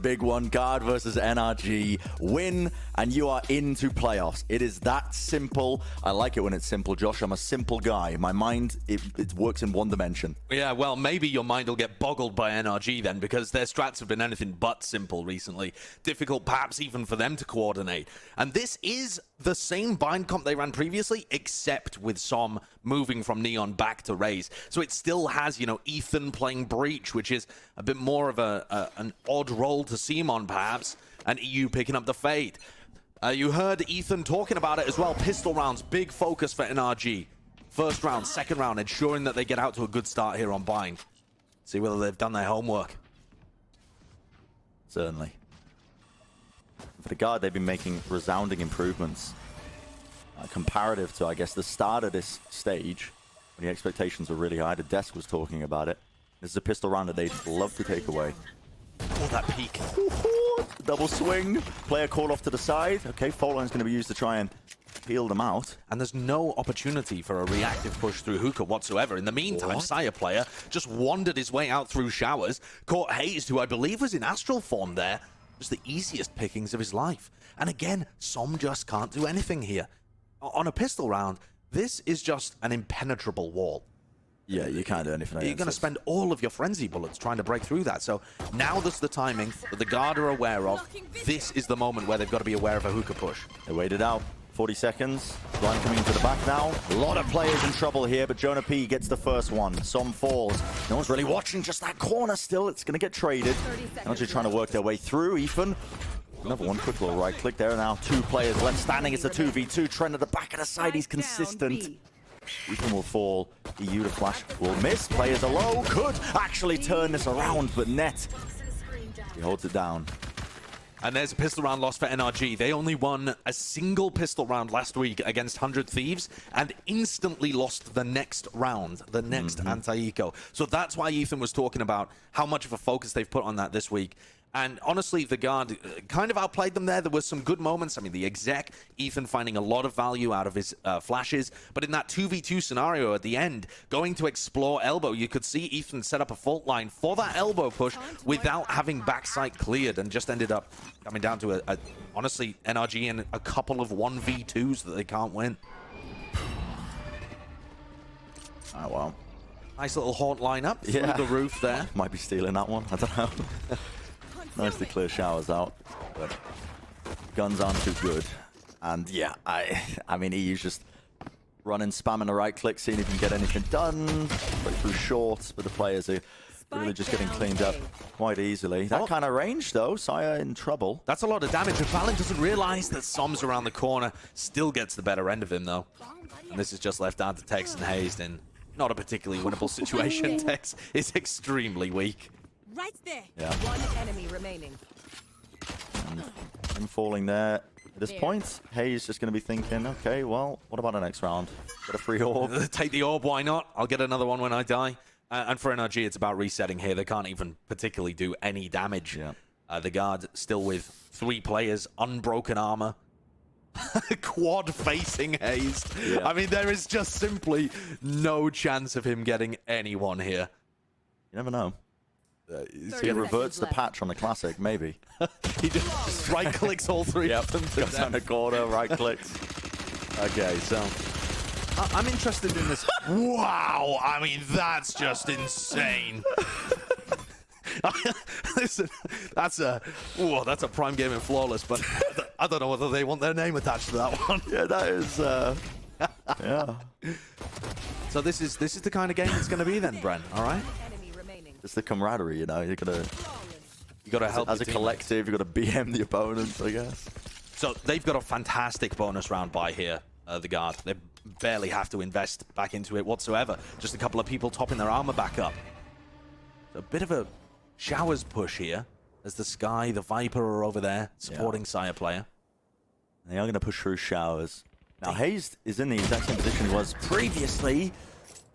Big one, Guard versus NRG. Win, and you are into playoffs. It is that simple. I like it when it's simple, Josh. I'm a simple guy. My mind, it works in one dimension. Yeah, well, maybe your mind will get boggled by NRG then, because their strats have been anything but simple recently. Difficult, perhaps, even for them to coordinate. And this is the same bind comp they ran previously, except with Som moving from Neon back to Raze. So it still has, you know, Ethan playing Breach, which is a bit more of an odd role to see him on, perhaps, and EU picking up the Fade. You heard Ethan talking about it as well. Pistol rounds, big focus for NRG. First round, second round, ensuring that they get out to a good start here on Bind. See whether they've done their homework. Certainly. For the Guard, they've been making resounding improvements. Comparative to, I guess, the start of this stage, when the expectations were really high. The desk was talking about it. This is a pistol round that they'd love to take away. Oh, that peak. Double swing. Player called off to the side. Okay, fault line's going to be used to try and peel them out. And there's no opportunity for a reactive push through Hookah whatsoever. In the meantime, Sire player just wandered his way out through showers, caught Hazed, who I believe was in astral form there. Just the easiest pickings of his life. And again, Som just can't do anything here. On a pistol round, this is just an impenetrable wall. Yeah, you can't do anything. You're going to spend all of your frenzy bullets trying to break through that. So now that's the timing that the Guard are aware of. This is the moment where they've got to be aware of a Hookah push. They waited out. 40 seconds. Blind coming into the back now. A lot of players in trouble here, but Jonah P gets the first one. Som falls. No one's really watching just that corner still. It's going to get traded. NRG trying to work their way through. Ethan. Another one. Quick little right click there. Now 2 players left standing. It's a 2v2. Trent at the back of the side. He's consistent. Ethan will fall. EU to flash will miss. Players are low. Could actually turn this around, but Net, he holds it down. And there's a pistol round loss for NRG. They only won a single pistol round last week against 100 Thieves and instantly lost the next round, the next anti-eco. So that's why Ethan was talking about how much of a focus they've put on that this week. And honestly, the Guard kind of outplayed them there. There were some good moments. I mean, the exec, Ethan finding a lot of value out of his flashes. But in that 2v2 scenario at the end, going to explore elbow, you could see Ethan set up a fault line for that elbow push without having backside cleared, and just ended up coming down to honestly, NRG and a couple of 1v2s that they can't win. Oh, wow. Nice little haunt lineup through the roof there. Might be stealing that one. I don't know. Nice to clear showers out, but guns aren't too good. And yeah, I mean, EU's just running, spamming the right click, seeing if he can get anything done. Break through short, but the players are really just getting cleaned up quite easily. That kind of range, though, Sire in trouble. That's a lot of damage, and Fallon doesn't realize that Som's around the corner. Still gets the better end of him, though. And this is just left down to Tex and Hazed in not a particularly winnable situation. Tex is extremely weak. Right there. Yeah. One enemy remaining. And falling there at this point, Hayes just going to be thinking, okay, well, what about the next round? Get a free orb. Take the orb, why not? I'll get another one when I die. And for NRG, it's about resetting here. They can't even particularly do any damage. Yeah. The Guard still with 3 players, unbroken armor. Quad facing Hayes. Yeah. I mean, there is just simply no chance of him getting anyone here. You never know. He reverts the patch on the classic, maybe. He just right clicks all 3 of them. Goes down the corner, right clicks. Okay, so I'm interested in this. Wow, I mean, that's just insane. Listen, that's a prime game in Flawless, but I don't know whether they want their name attached to that one. Yeah, that is yeah. So this is the kind of game it's going to be then, Bren, all right? It's the camaraderie, you know. You gotta help as a collective. You gotta BM the opponents, I guess. So they've got a fantastic bonus round by here, the Guard. They barely have to invest back into it whatsoever. Just a couple of people topping their armor back up. So a bit of a showers push here, as the Sky, the Viper are over there supporting Sire player. They are gonna push through showers. Now Hayes is in the exact same position he was previously.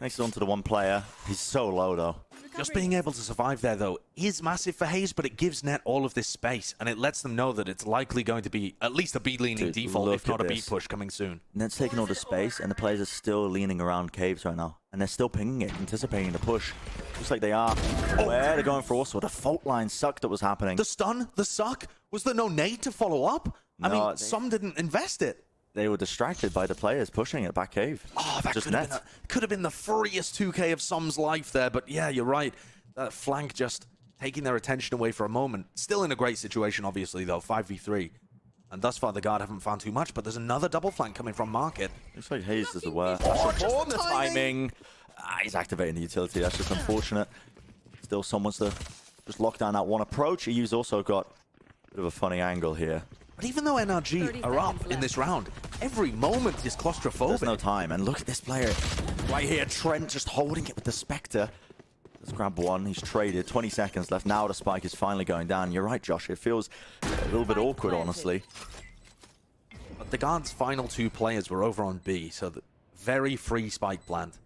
Next on to the one player. He's so low though. Just being able to survive there, though, is massive for Hayes, but it gives Net all of this space, and it lets them know that it's likely going to be at least a B-leaning default, if not a B-push coming soon. Net's taking all the space, and the players are still leaning around caves right now. and they're still pinging it, anticipating the push. Looks like they are. Where they're going for also the fault line suck that was happening. The stun, the suck. Was there no nade to follow up? I No, mean, some didn't invest it. They were distracted by the players pushing it back cave. Oh, that just could have been the freest 2K of Sum's life there. But yeah, you're right. That flank just taking their attention away for a moment. Still in a great situation, obviously, though. 5v3. And thus far, the guard haven't found too much. But there's another double flank coming from Market. Looks like Hayes is aware. Oh, the timing. He's activating the utility. That's just unfortunate. Still, someone's to just lock down that one approach. EU's also got a bit of a funny angle here. But even though NRG are up in this round, every moment is claustrophobic. There's no time. And look at this player right here. Trent just holding it with the Spectre. Let's grab one. He's traded. 20 seconds left. Now the spike is finally going down. You're right, Josh. It feels a little bit awkward, honestly. But the guard's final 2 players were over on B, so the very free spike plant.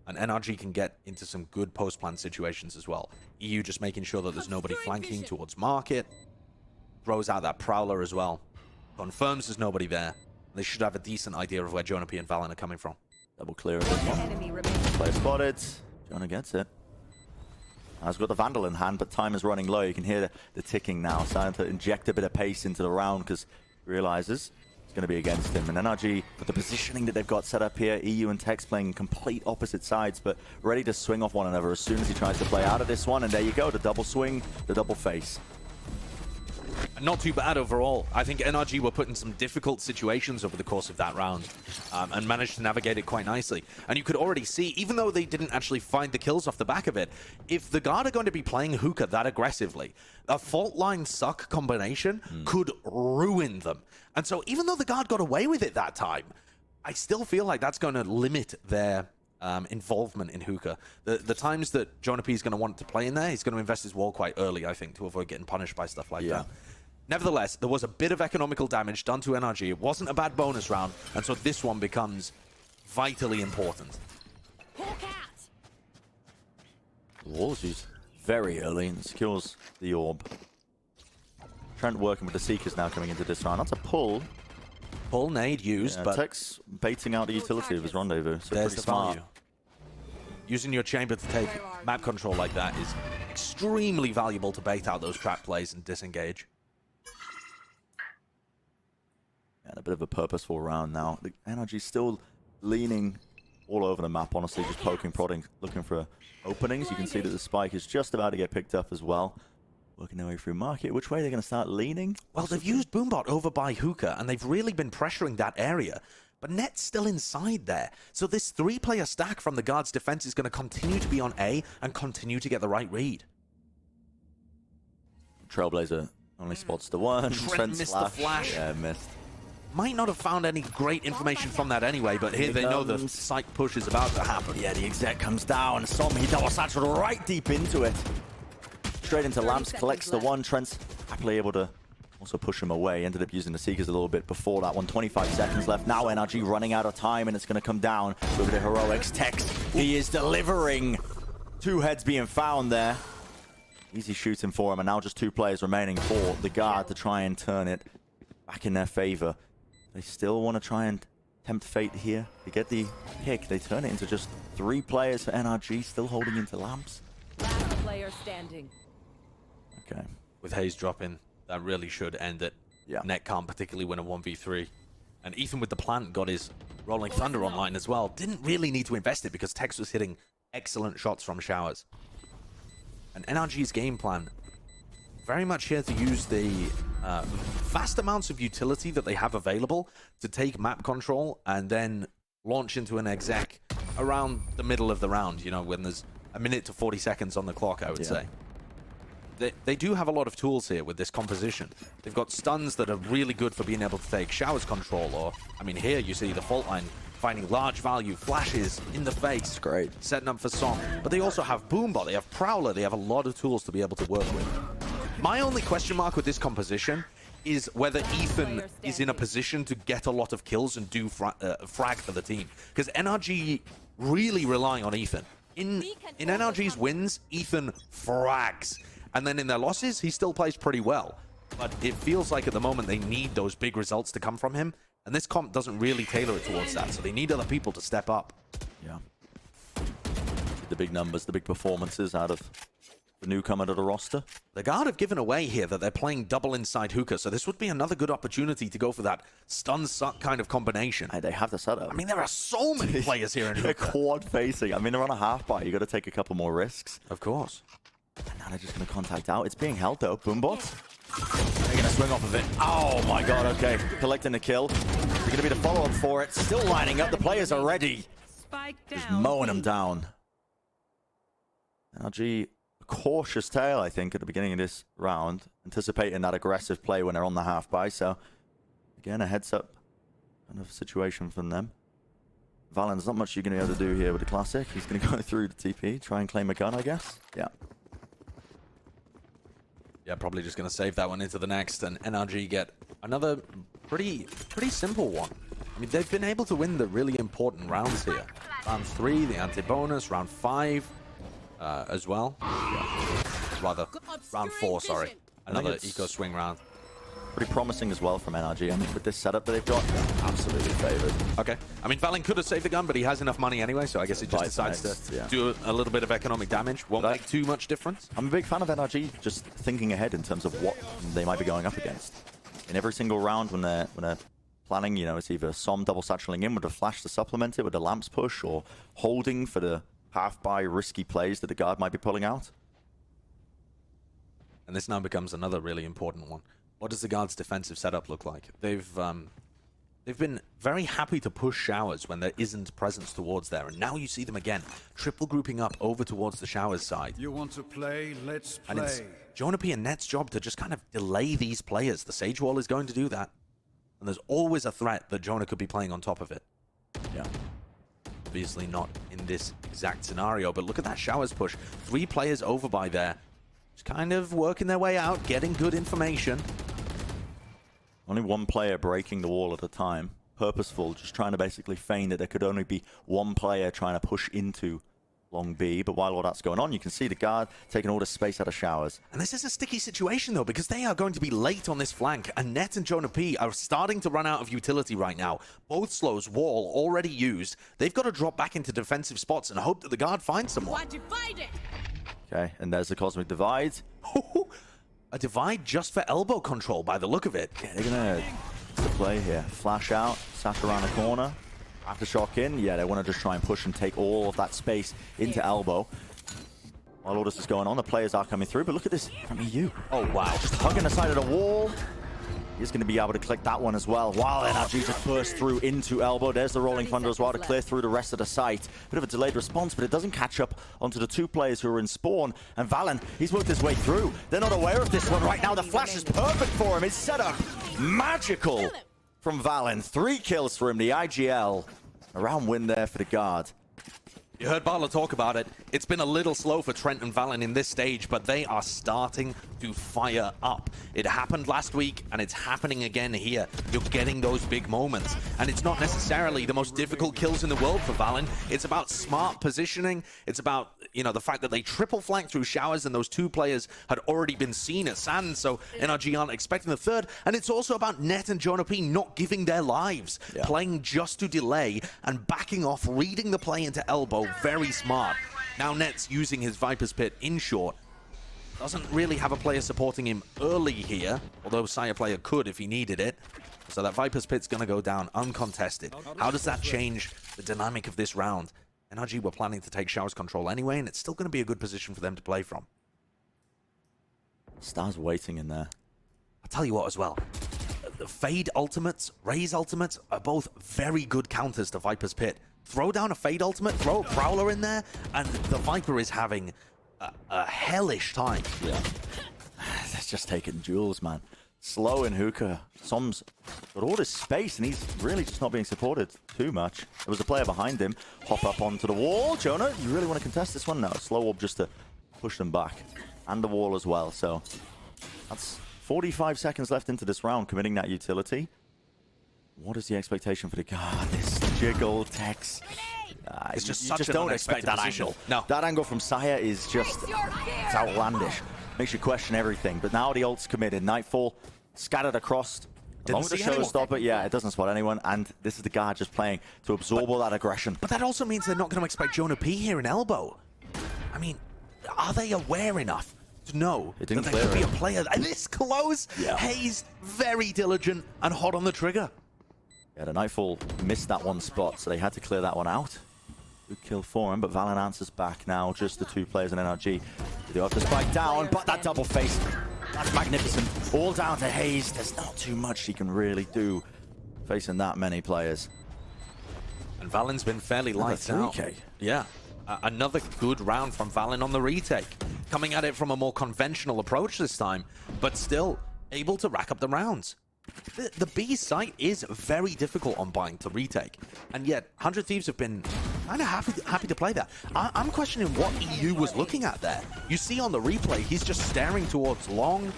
And NRG can get into some good post-plant situations as well. EU just making sure that there's nobody flanking towards Market. Throws out that Prowler as well. Confirms there's nobody there. They should have a decent idea of where Jonah P and Valen are coming from. Double clear of this one. Player spotted. Jonah gets it. Has got the Vandal in hand, but time is running low. You can hear the ticking now, starting to inject a bit of pace into the round because he realizes it's going to be against him. And NRG, with the positioning that they've got set up here, EU and Tex playing complete opposite sides, but ready to swing off one another as soon as he tries to play out of this one. And there you go, the double swing, the double face. Not too bad overall. I think NRG were put in some difficult situations over the course of that round and managed to navigate it quite nicely. And you could already see, even though they didn't actually find the kills off the back of it, if the guard are going to be playing hookah that aggressively, a fault line suck combination could ruin them. And so even though the guard got away with it that time, I still feel like that's going to limit their involvement in hookah. The times that Jonah P is going to want to play in there, he's going to invest his wall quite early, I think, to avoid getting punished by stuff like that. Nevertheless, there was a bit of economical damage done to NRG. It wasn't a bad bonus round, and so this one becomes vitally important. Walls used very early and secures the orb. Trent working with the Seekers now coming into this round. That's a pull. Pull nade used, but Tex baiting out the utility of his rendezvous. So there's pretty the smart. value. Using your chamber to take map control like that is extremely valuable to bait out those trap plays and disengage. And a bit of a purposeful round now. The NRG's still leaning all over the map, honestly, just poking, prodding, looking for openings. You can see that the spike is just about to get picked up as well. Working their way through Market. Which way are they going to start leaning? Well, they've used Boombot over by Hookah, and they've really been pressuring that area. But Net's still inside there. So this 3-player stack from the guard's defense is going to continue to be on A and continue to get the right read. Trailblazer only spots the one. Trent missed the flash. Yeah, missed. Might not have found any great information from that anyway, but here they know the psych push is about to happen. Yeah, the exec comes down. Some he double satchel right deep into it. Straight into Lamps, collects the one. Trent's happily able to also push him away. Ended up using the Seekers a little bit before that one. 25 seconds left. Now NRG running out of time, and it's going to come down. Look at the heroics. Tex, he is delivering. 2 heads being found there. Easy shooting for him, and now just 2 players remaining for the guard to try and turn it back in their favor. They still want to try and tempt fate here. They get the pick. They turn it into just 3 players for NRG, still holding into Lamps. Last player standing. Okay. With Hayes dropping, that really should end it. Yeah. Net can't particularly win a 1v3. And Ethan with the plant got his Rolling Thunder online as well. Didn't really need to invest it because Tex was hitting excellent shots from showers. And NRG's game plan, very much here to use the vast amounts of utility that they have available to take map control and then launch into an exec around the middle of the round, you know, when there's a minute to 40 seconds on the clock, I would say. They do have a lot of tools here with this composition. They've got stuns that are really good for being able to take showers control, or, I mean, here you see the fault line finding large value, flashes in the face. Great. Setting up for Song. But they also have Boombot, they have Prowler, they have a lot of tools to be able to work with. My only question mark with this composition is whether Ethan is in a position to get a lot of kills and do frag for the team. Because NRG really relying on Ethan. In NRG's wins, Ethan frags. And then in their losses, he still plays pretty well. But it feels like at the moment they need those big results to come from him. And this comp doesn't really tailor it towards that. So they need other people to step up. Yeah. the big numbers, the big performances out of the newcomer to the roster. The Guard have given away here that they're playing double inside hookah, so this would be another good opportunity to go for that stun-suck kind of combination. They have the setup. I mean, there are so many players here in They're hookah. quad facing. I mean, they're on a half buy. You got to take a couple more risks. Of course. And now they're just going to contact out. It's being held though. Boombots. They're going to swing off of it. Oh my god, okay. Collecting the kill. They're going to be the follow-up for it. Still lining up. The players are ready. Spike Just down. mowing them down. NRG, a cautious tail, I think, at the beginning of this round. Anticipating that aggressive play when they're on the half buy. So, again, a heads-up kind of situation from them. Valen, there's not much you're going to be able to do here with the Classic. He's going to go through the TP, try and claim a gun, I guess. Yeah. Yeah, probably just going to save that one into the next, and NRG get another pretty simple one. I mean, they've been able to win the really important rounds here. Round 3, the anti-bonus, round 5 as well. Yeah. Rather, round 4, sorry. Another eco swing round. Pretty promising as well from NRG. I mean, with this setup that they've got, absolutely favored. Okay. I mean, Valen could have saved the gun, but he has enough money anyway, so I guess he just decides to do a little bit of economic damage. Won't make too much difference. I'm a big fan of NRG just thinking ahead in terms of what they might be going up against. In every single round when they're planning, you know, it's either Som double satcheling in with a flash to supplement it with a lamps push, or holding for the half-buy risky plays that the Guard might be pulling out. And this now becomes another really important one. What does the Guard's defensive setup look like? They've been very happy to push showers when there isn't presence towards there, and now you see them again, triple grouping up over towards the showers side. You want to play? Let's play. And it's Jonah and Net's job to just kind of delay these players. The Sage Wall is going to do that, and there's always a threat that Jonah could be playing on top of it. Yeah. Obviously not in this exact scenario, but look at that showers push. 3 players over by there, just kind of working their way out, getting good information. Only one player breaking the wall at a time. Purposeful, just trying to basically feign that there could only be one player trying to push into long B. But while all that's going on, you can see the Guard taking all the space out of showers. And this is a sticky situation, though, because they are going to be late on this flank. And Net and Jonah P are starting to run out of utility right now. Both slows, wall already used. They've got to drop back into defensive spots and hope that the Guard finds someone. Okay, and there's the Cosmic Divide. A divide just for elbow control by the look of it. Yeah, they're going to play here. Flash out, sat around the corner. Aftershock in. Yeah, they want to just try and push and take all of that space into elbow. While all this is going on, the players are coming through, but look at this from EU. Oh, wow. Just hugging the side of the wall. He's going to be able to click that one as well. While NRG just burst through into elbow. There's the Rolling Thunder as well to clear through the rest of the site. Bit of a delayed response, but it doesn't catch up onto the 2 players who are in spawn. And Valen, he's worked his way through. They're not aware of this one right now. The flash is perfect for him. His setup, magical from Valen. 3 kills for him, the IGL. A round win there for the Guard. You heard Barla talk about it. It's been a little slow for Trent and Valen in this stage, but they are starting to fire up. It happened last week, and it's happening again here. You're getting those big moments. And it's not necessarily the most difficult kills in the world for Valen. It's about smart positioning. It's about, you know, the fact that they triple flank through showers, and those 2 players had already been seen at sand, so NRG aren't expecting the 3rd. And it's also about Net and Jonah P not giving their lives, playing just to delay and backing off, reading the play into elbow. Very smart. Now Net's using his Viper's Pit in short. Doesn't really have a player supporting him early here, although Sire player could if he needed it. So that Viper's Pit's going to go down uncontested. How does that change the dynamic of this round? NRG were planning to take Showers control anyway, and it's still going to be a good position for them to play from. Star's waiting in there. I'll tell you what as well. The Fade ultimates, Raze ultimates are both very good counters to Viper's Pit. Throw down a Fade ultimate, throw a Prowler in there, and the Viper is having a hellish time. Yeah. They're just taking jewels, man. Slow in hookah. Som's got all this space, and he's really just not being supported too much. There was a player behind him. Hop up onto the wall. Jonah, you really want to contest this one? No. Slow orb just to push them back. And the wall as well. So that's 45 seconds left into this round, committing that utility. What is the expectation for the Guard? This jiggle, Tex. It's just you such just an don't expect that unexpected angle. position. No. That angle from Saya is just it's outlandish. Makes you question everything. But now the ult's committed. Nightfall scattered across. Along with the showstopper, yeah, it doesn't spot anyone. And this is the Guard just playing to absorb all that aggression. But that also means they're not going to expect Jonah P here in elbow. I mean, are they aware enough to know It that didn't there could be clear a player this close? Yeah. Hayes, very diligent and hot on the trigger. Yeah, the Nightfall missed that one spot, so they had to clear that one out. Good kill for him, but Valen answers back now. Just the two players in NRG. They do have the spike down, but that double face, that's magnificent. All down to Hayes. There's not too much he can really do facing that many players. And Valen's been fairly lights out. 3K. Yeah. Another good round from Valen on the retake. Coming at it from a more conventional approach this time, but still able to rack up the rounds. The B site is very difficult on buying to retake, and yet 100 Thieves have been kind of happy to play that. I'm questioning what EU was looking at there. You see on the replay, he's just staring towards long,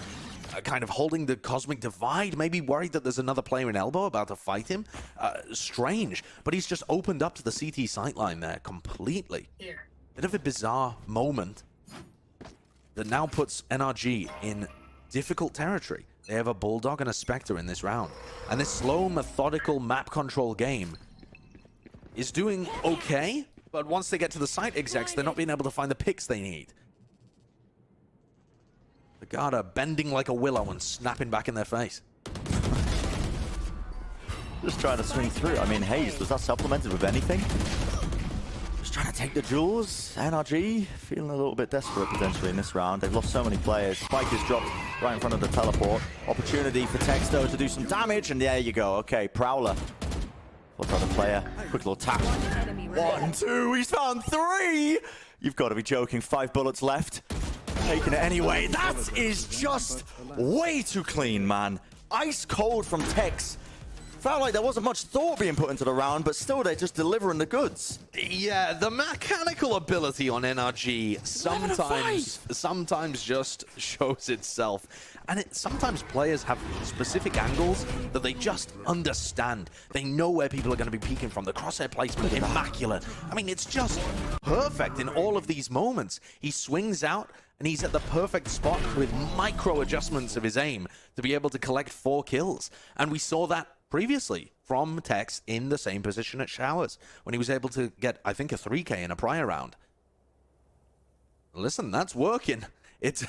kind of holding the Cosmic Divide, maybe worried that there's another player in elbow about to fight him. Strange, but he's just opened up to the CT sightline there completely. Bit of a bizarre moment that now puts NRG in difficult territory. They have a Bulldog and a Spectre in this round. And this slow, methodical map control game is doing okay, but once they get to the site execs, they're not being able to find the picks they need. The guard are bending like a willow and snapping back in their face. Just trying to swing through. I mean, Hayes, was that supplemented with anything? Just trying to take the jewels. NRG feeling a little bit desperate potentially in this round. They've lost so many players. Spike is dropped right in front of the teleport. Opportunity for Texto to do some damage, and there you go. Okay, Prowler. What other player? Quick little tap. 1, 2, he's found 3! You've got to be joking. 5 bullets left. Taking it anyway. That is just way too clean, man. Ice cold from Tex. Felt like there wasn't much thought being put into the round, but still they're just delivering the goods. Yeah, the mechanical ability on NRG sometimes just shows itself. And sometimes players have specific angles that they just understand. They know where people are going to be peeking from. The crosshair placement, immaculate. I mean, it's just perfect in all of these moments. He swings out, and he's at the perfect spot with micro adjustments of his aim to be able to collect 4 kills. And we saw that previously from Tex in the same position at Showers when he was able to get, I think, a 3K in a prior round. Listen, that's working. It's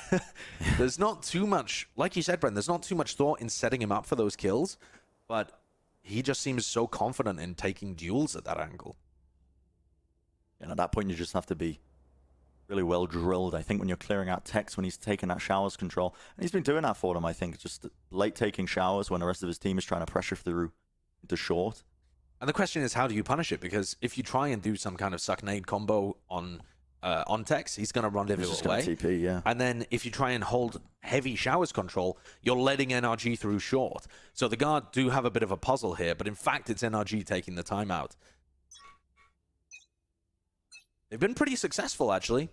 there's not too much, like you said, Brent, there's not too much thought in setting him up for those kills, but he just seems so confident in taking duels at that angle. And at that point, you just have to be really well drilled. I think when you're clearing out Tex, when he's taking that Showers control, and he's been doing that for them, I think, just late taking Showers when the rest of his team is trying to pressure through into short. And the question is, how do you punish it? Because if you try and do some kind of suck nade combo on Tex, he's going to run it away. TP, yeah. And then if you try and hold heavy Showers control, you're letting NRG through short. So the guard do have a bit of a puzzle here, but in fact, it's NRG taking the timeout. They've been pretty successful, actually.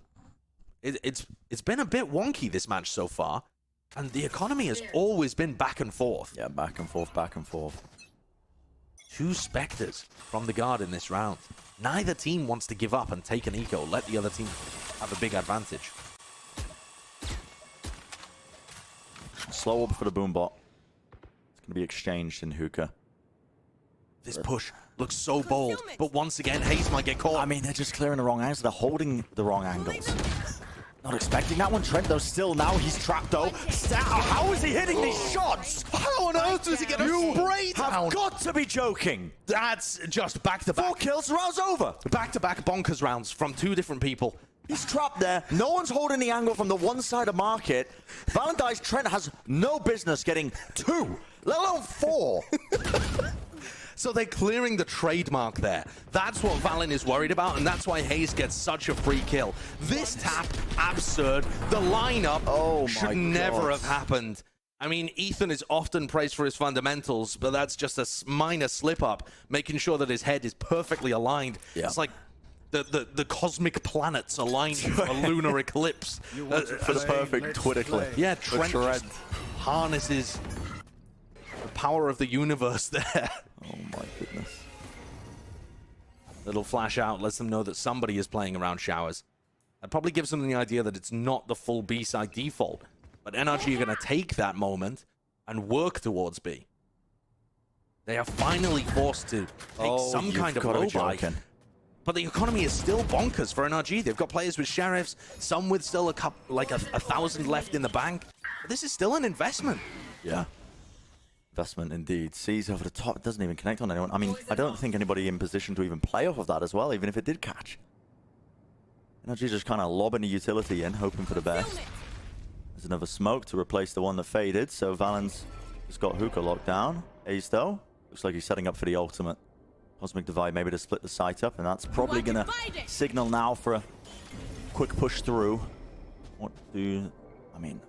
It's been a bit wonky, this match so far. And the economy has always been back and forth. Yeah, back and forth, back and forth. 2 Spectres from the guard in this round. Neither team wants to give up and take an eco. Let the other team have a big advantage. Slow up for the Boombot. It's going to be exchanged in hookah. This push looks so bold, but once again, Hayes might get caught. I mean, they're just clearing the wrong angles. They're holding the wrong angles. Not expecting that one. Trent, though, still now. He's trapped, though. How is he hitting these shots? How on earth does he get a spray down? Have got to be joking. That's just back-to-back. 4 kills, the round's over. Back-to-back bonkers rounds from 2 different people. He's trapped there. No one's holding the angle from the one side of market. Valentine's Trent has no business getting 2, let alone 4. So they're clearing the trademark there. That's what Valen is worried about, and that's why Hayes gets such a free kill. This tap, absurd. The lineup should never have happened. I mean, Ethan is often praised for his fundamentals, but that's just a minor slip-up, making sure that his head is perfectly aligned. Yeah. It's like the cosmic planets aligned for a lunar eclipse. For the perfect Twitter clip. Yeah, Trent harnesses the power of the universe there. Oh my goodness. Little flash out lets them know that somebody is playing around Showers. That probably gives them the idea that it's not the full B side default. But NRG are going to take that moment and work towards B. They are finally forced to take some kind of low buy. But the economy is still bonkers for NRG. They've got players with sheriffs, some with still a 1,000 left in the bank. But this is still an investment. Yeah. Investment indeed. Sees over the top. It doesn't even connect on anyone. I mean, I don't think anybody in position to even play off of that as well, even if it did catch. NRG just kind of lobbing a utility in, hoping for the best. There's another smoke to replace the one that faded. So Valen's just got Hookah locked down. Ace though, looks like he's setting up for the ultimate. Cosmic Divide maybe to split the site up, and that's probably going to signal now for a quick push through. What do... I mean...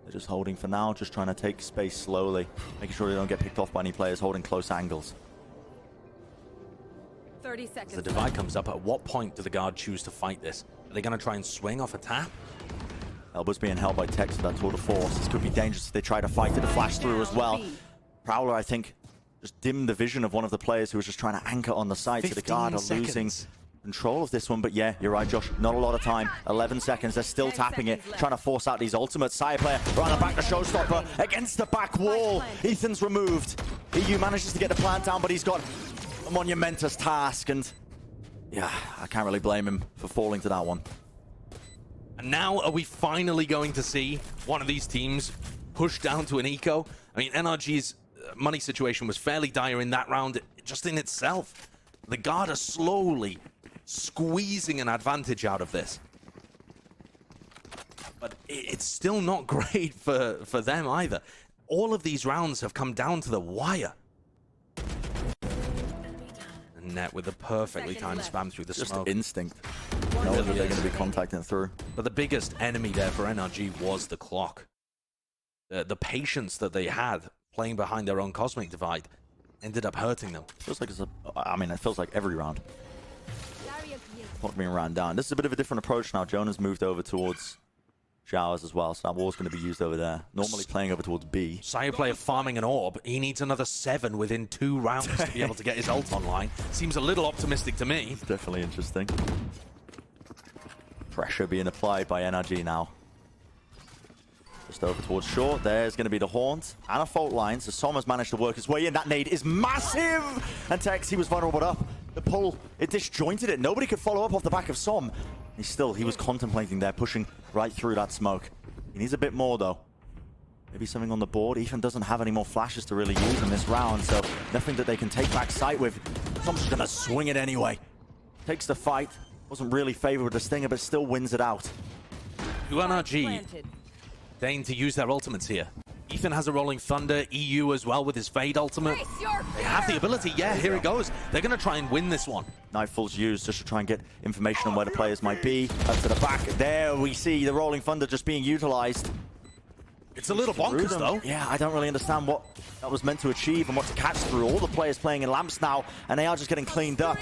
They're just holding for now, just trying to take space slowly, making sure they don't get picked off by any players holding close angles. 30 seconds. As the divide comes up, at what point do the guard choose to fight this? Are they going to try and swing off a tap? Elbow's being held by Tex with that tour de force. This could be dangerous if they try to fight it, to flash through as well. Prowler, I think, just dimmed the vision of one of the players who was just trying to anchor on the site. So the guard are losing control of this one, but yeah, you're right, Josh. Not a lot of time. 11 seconds. They're still tapping it, trying to force out these ultimates. Sire player right on the back, the showstopper against the back wall. Ethan's removed. EU manages to get the plant down, but he's got a monumentous task, and yeah, I can't really blame him for falling to that one. And now are we finally going to see one of these teams push down to an eco? I mean, NRG's money situation was fairly dire in that round just in itself. The guard are slowly squeezing an advantage out of this. But it's still not great for them either. All of these rounds have come down to the wire. And Net with the perfectly timed spam through the smoke. Just instinct. Know that they're going to be contacting through. But the biggest enemy there for NRG was the clock. The patience that they had playing behind their own Cosmic Divide ended up hurting them. Feels like it's I mean, it feels like every round. Clock being ran down. This is a bit of a different approach now. Jonah's moved over towards Showers as well, so that wall's going to be used over there. Normally playing over towards B. Sire player farming an orb. He needs another 7 within 2 rounds to be able to get his ult online. Seems a little optimistic to me. It's definitely interesting. Pressure being applied by NRG now. Just over towards short. There's going to be the Haunt and a fault line. So Som has managed to work his way in. That nade is massive! And Tex, he was vulnerable up. The pull, it disjointed it. Nobody could follow up off the back of Som. He was contemplating there, pushing right through that smoke. He needs a bit more though. Maybe something on the board. Ethan doesn't have any more flashes to really use in this round, so nothing that they can take back sight with. Som's just going to swing it anyway. Takes the fight. Wasn't really favored with the Stinger, but still wins it out. NRG deign to use their ultimates here. Ethan has a Rolling Thunder, EU as well with his Fade ultimate. They have the ability, yeah, here it goes. They're going to try and win this one. Nightfall's used just to try and get information on where the players might be. Up to the back, there we see the Rolling Thunder just being utilized. It's a little bonkers though. Yeah, I don't really understand what that was meant to achieve and what to catch through. All the players playing in lamps now, and they are just getting cleaned up.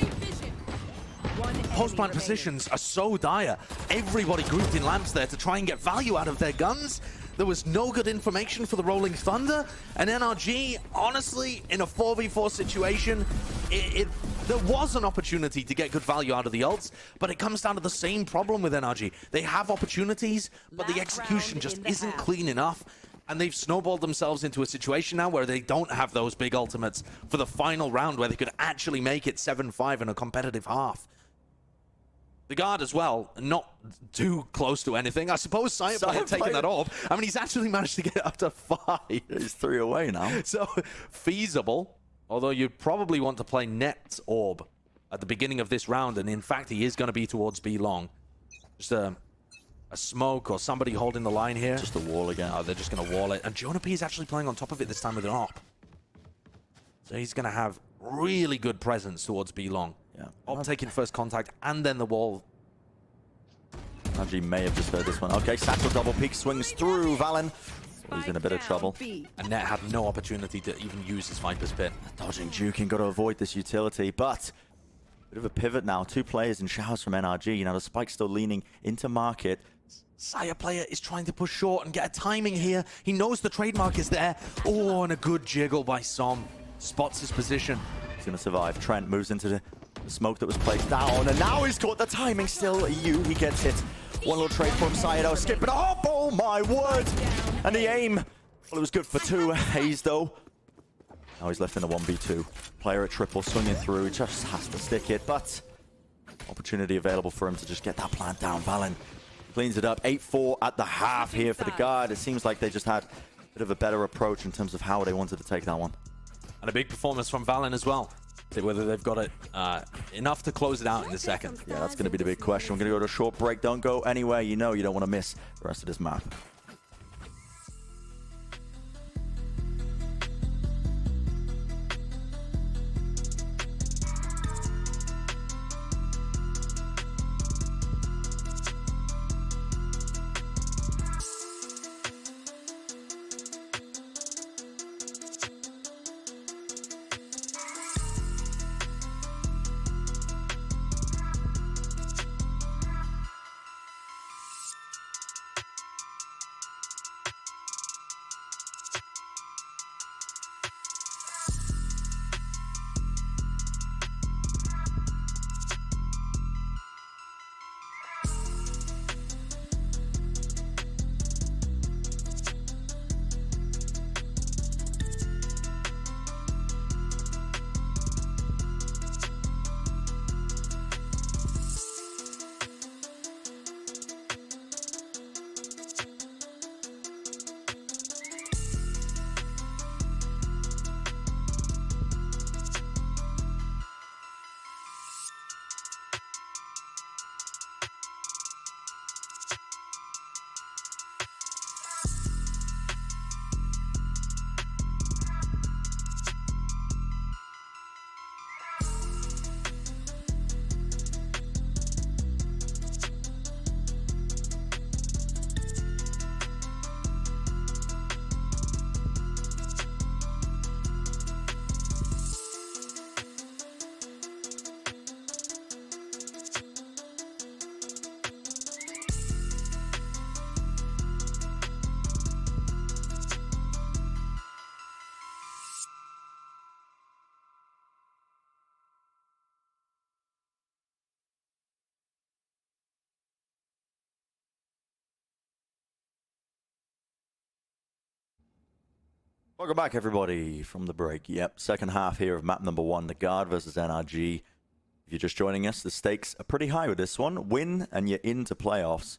Post-plant positions are so dire. Everybody grouped in lamps there to try and get value out of their guns. There was no good information for the Rolling Thunder. And NRG, honestly, in a 4v4 situation, there was an opportunity to get good value out of the ults, but it comes down to the same problem with NRG. They have opportunities, but the execution just isn't clean enough. And they've snowballed themselves into a situation now where they don't have those big ultimates for the final round where they could actually make it 7-5 in a competitive half. The guard as well, not too close to anything. I suppose Sire Player taking that orb. I mean, he's actually managed to get up to 5. He's 3 away now. So, feasible. Although you'd probably want to play Net's orb at the beginning of this round. And in fact, he is going to be towards B long. Just a smoke or somebody holding the line here. Just a wall again. Oh, they're just going to wall it. And Jonah P is actually playing on top of it this time with an op. So he's going to have really good presence towards B long. Yeah. Op taking first contact and then the wall. NRG may have just heard this one. Okay, Satchel double peek swings through Valen. He's in a bit of trouble. And Net had no opportunity to even use his Viper's Pit. Dodging Juking, got to avoid this utility, but bit of a pivot now. 2 players in Showers from NRG. Now the Spike's still leaning into market. Sire Player is trying to push short and get a timing here. He knows the trademark is there. Oh, and a good jiggle by Som. Spots his position. He's going to survive. Trent moves into the smoke that was placed down, and now he's got the timing still. He gets it. One little trade from Saito, skip it up. Oh my word! And the aim, well, it was good for 2. Hayes though. Now he's left in a 1v2. Player at triple swinging through, just has to stick it, but opportunity available for him to just get that plant down. Valen cleans it up. 8-4 at the half here for the guard. It seems like they just had a bit of a better approach in terms of how they wanted to take that one. And a big performance from Valen as well. See whether they've got it enough to close it out in the second. Yeah, that's going to be the big question. We're going to go to a short break. Don't go anywhere. You know you don't want to miss the rest of this map. Welcome back, everybody, from the break. Yep, second half here of map number 1, the Guard versus NRG. If you're just joining us, the stakes are pretty high with this one. Win, and you're into playoffs.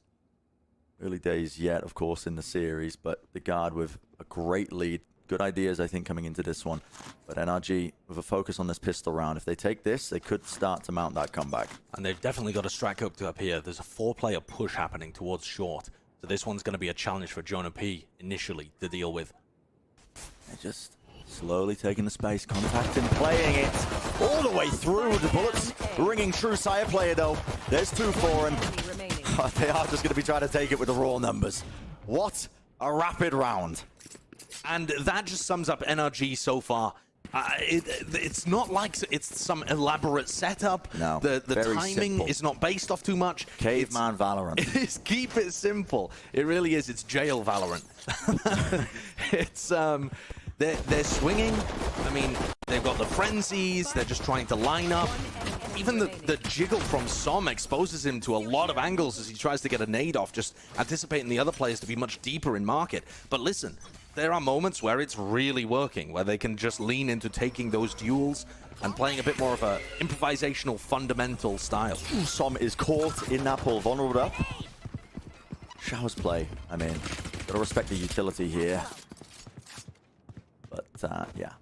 Early days yet, of course, in the series, but the Guard with a great lead. Good ideas, I think, coming into this one. But NRG with a focus on this pistol round. If they take this, they could start to mount that comeback. And they've definitely got a strike hooked up here. There's a 4-player push happening towards short. So this one's going to be a challenge for Jonah P initially to deal with. They're just slowly taking the space, contacting, playing it all the way through. The bullets ringing true. Sire player, though. There's 2 for him. They are just going to be trying to take it with the raw numbers. What a rapid round. And that just sums up NRG so far. It's not like it's some elaborate setup. No, the very timing simple. is not based off too much. Caveman Valorant. It is, keep it simple. It really is. It's jail Valorant. It's they're swinging. I mean, they've got the frenzies. They're just trying to line up. Even the jiggle from Som exposes him to a lot of angles as he tries to get a nade off, just anticipating the other players to be much deeper in market. But listen, there are moments where it's really working, where they can just lean into taking those duels and playing a bit more of a improvisational, fundamental style. Som is caught in that pull, vulnerable up. Showers play. I mean, gotta respect the utility here. But, yeah.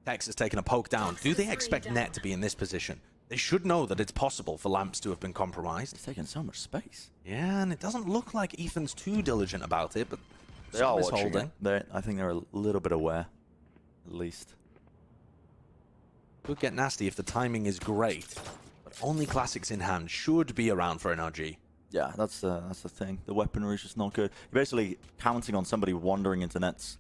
Tex has taken a poke down. Do they expect Net to be in this position? They should know that it's possible for Lamps to have been compromised. He's taking so much space. Yeah, and it doesn't look like Ethan's too diligent about it, but They are is watching holding. it. I think they're a little bit aware, at least. Could get nasty if the timing is great, but only classics in hand should be around for NRG. Yeah, that's the thing. The weaponry is just not good. You're basically counting on somebody wandering into Net's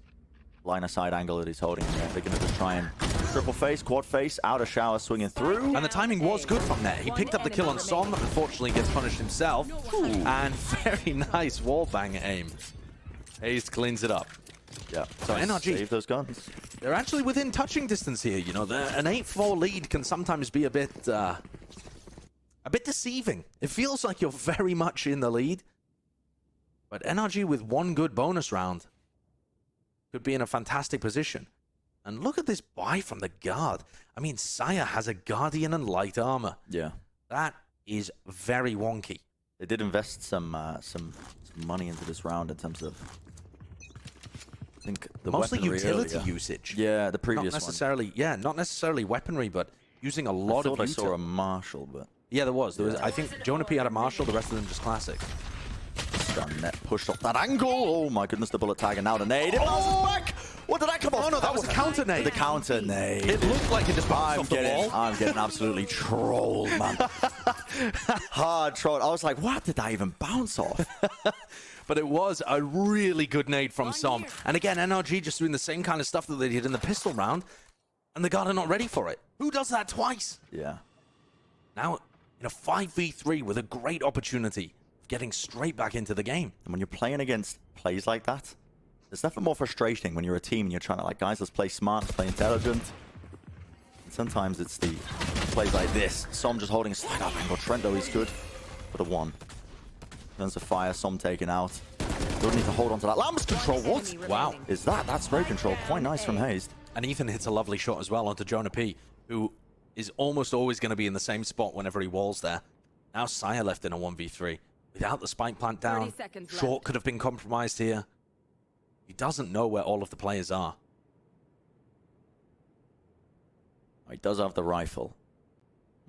line-of-sight angle that he's holding in there. They're going to just try and triple face, quad face, out of shower, swinging through. And the timing was good from Net. He picked up the kill on Som, unfortunately gets punished himself. And very nice wallbang aim. Haste cleans it up. Yeah, So NRG, save those guns. they're actually within touching distance here. You know, an 8-4 lead can sometimes be a bit deceiving. It feels like you're very much in the lead. But NRG with one good bonus round could be in a fantastic position. And look at this buy from the Guard. I mean, Sire has a Guardian and light armor. Yeah. That is very wonky. They did invest some money into this round in terms of, I think, the Mostly weaponry utility earlier. usage. Yeah, the previous Not necessarily, yeah, not necessarily weaponry, but using a lot one. of I thought I saw a Marshall, but Yeah, there was. I think Jonah P had a Marshall, the rest of them just classic. stun net pushed off that angle. Oh my goodness, the bullet tag, and now the nade. It bounces back. What did that come off? Oh no, that was a counter nade. The counter nade. It looked like it just bounced off the wall. I'm getting absolutely trolled, man. Hard trolled. I was like, what did that even bounce off? But it was a really good nade from Som. And again, NRG just doing the same kind of stuff that they did in the pistol round, and the guard are not ready for it. Who does that twice? Yeah. Now, in a 5v3 with a great opportunity of getting straight back into the game. And when you're playing against plays like that, there's nothing more frustrating when you're a team and you're trying to, like, guys, let's play smart, let's play intelligent. And sometimes it's the plays like this. Som just holding a slide up angle. Trent, though, he's good for the one. Turns to fire, Som taken out. Still need to hold on to that. Lamb's control, what? Wow. Is that? That's very controlled. Quite nice from Hazed. And Ethan hits a lovely shot as well onto Jonah P, who is almost always going to be in the same spot whenever he walls there. Now Saya left in a 1v3. Without the spike plant down, 30 seconds Short left. could have been compromised here. He doesn't know where all of the players are. He does have the rifle.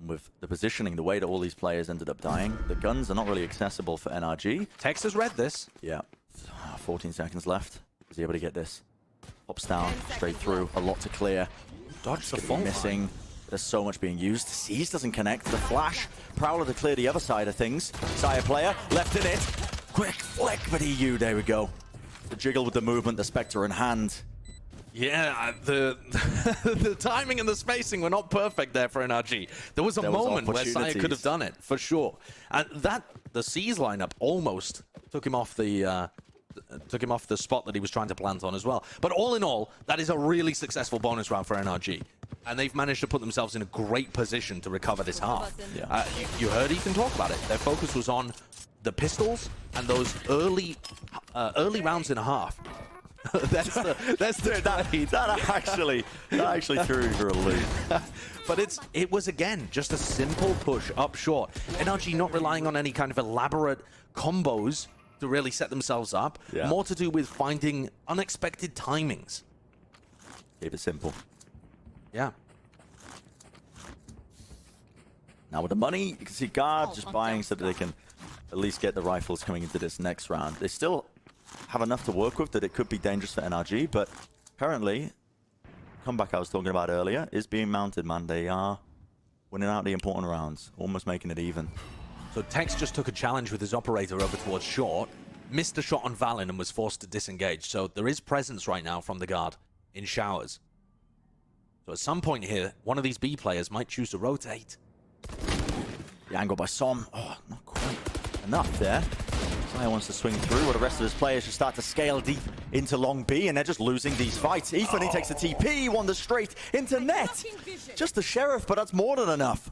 With the positioning, the way that all these players ended up dying, the guns are not really accessible for NRG. Tex has read this. Yeah. 14 seconds left. Is he able to get this? Pops down, straight through. A lot to clear. Dodge the Gonna be fault missing. There's so much being used. Seize doesn't connect. The flash. Prowler to clear the other side of things. Sire player, left in it. Quick flick, but EU, there we go. The jiggle with the movement, the Spectre in hand. Yeah, the the timing and the spacing were not perfect there for NRG. There was a moment where Saya could have done it, for sure. And the Seize lineup almost took him off the spot that he was trying to plant on as well. But all in all, that is a really successful bonus round for NRG. And they've managed to put themselves in a great position to recover this half. Yeah. You heard Ethan talk about it. Their focus was on the pistols and those early rounds in a half. that's the that actually threw you for a loop. But it was again just a simple push up short. NRG not relying on any kind of elaborate combos to really set themselves up. Yeah. More to do with finding unexpected timings. Keep it simple. Yeah. Now with the money, you can see Guard just buying so that they can at least get the rifles coming into this next round. They still have enough to work with that it could be dangerous for NRG, but currently, comeback I was talking about earlier is being mounted, man. They are winning out the important rounds, almost making it even. So Tex just took a challenge with his operator over towards short, missed a shot on Valen and was forced to disengage. So there is presence right now from the guard in showers. So at some point here, one of these B players might choose to rotate. The angle by Som, oh, not quite enough there. Saya wants to swing through, while the rest of his players should start to scale deep into long B, and they're just losing these fights. Ethan, he takes the TP, wanders straight into net. Just the Sheriff, but that's more than enough.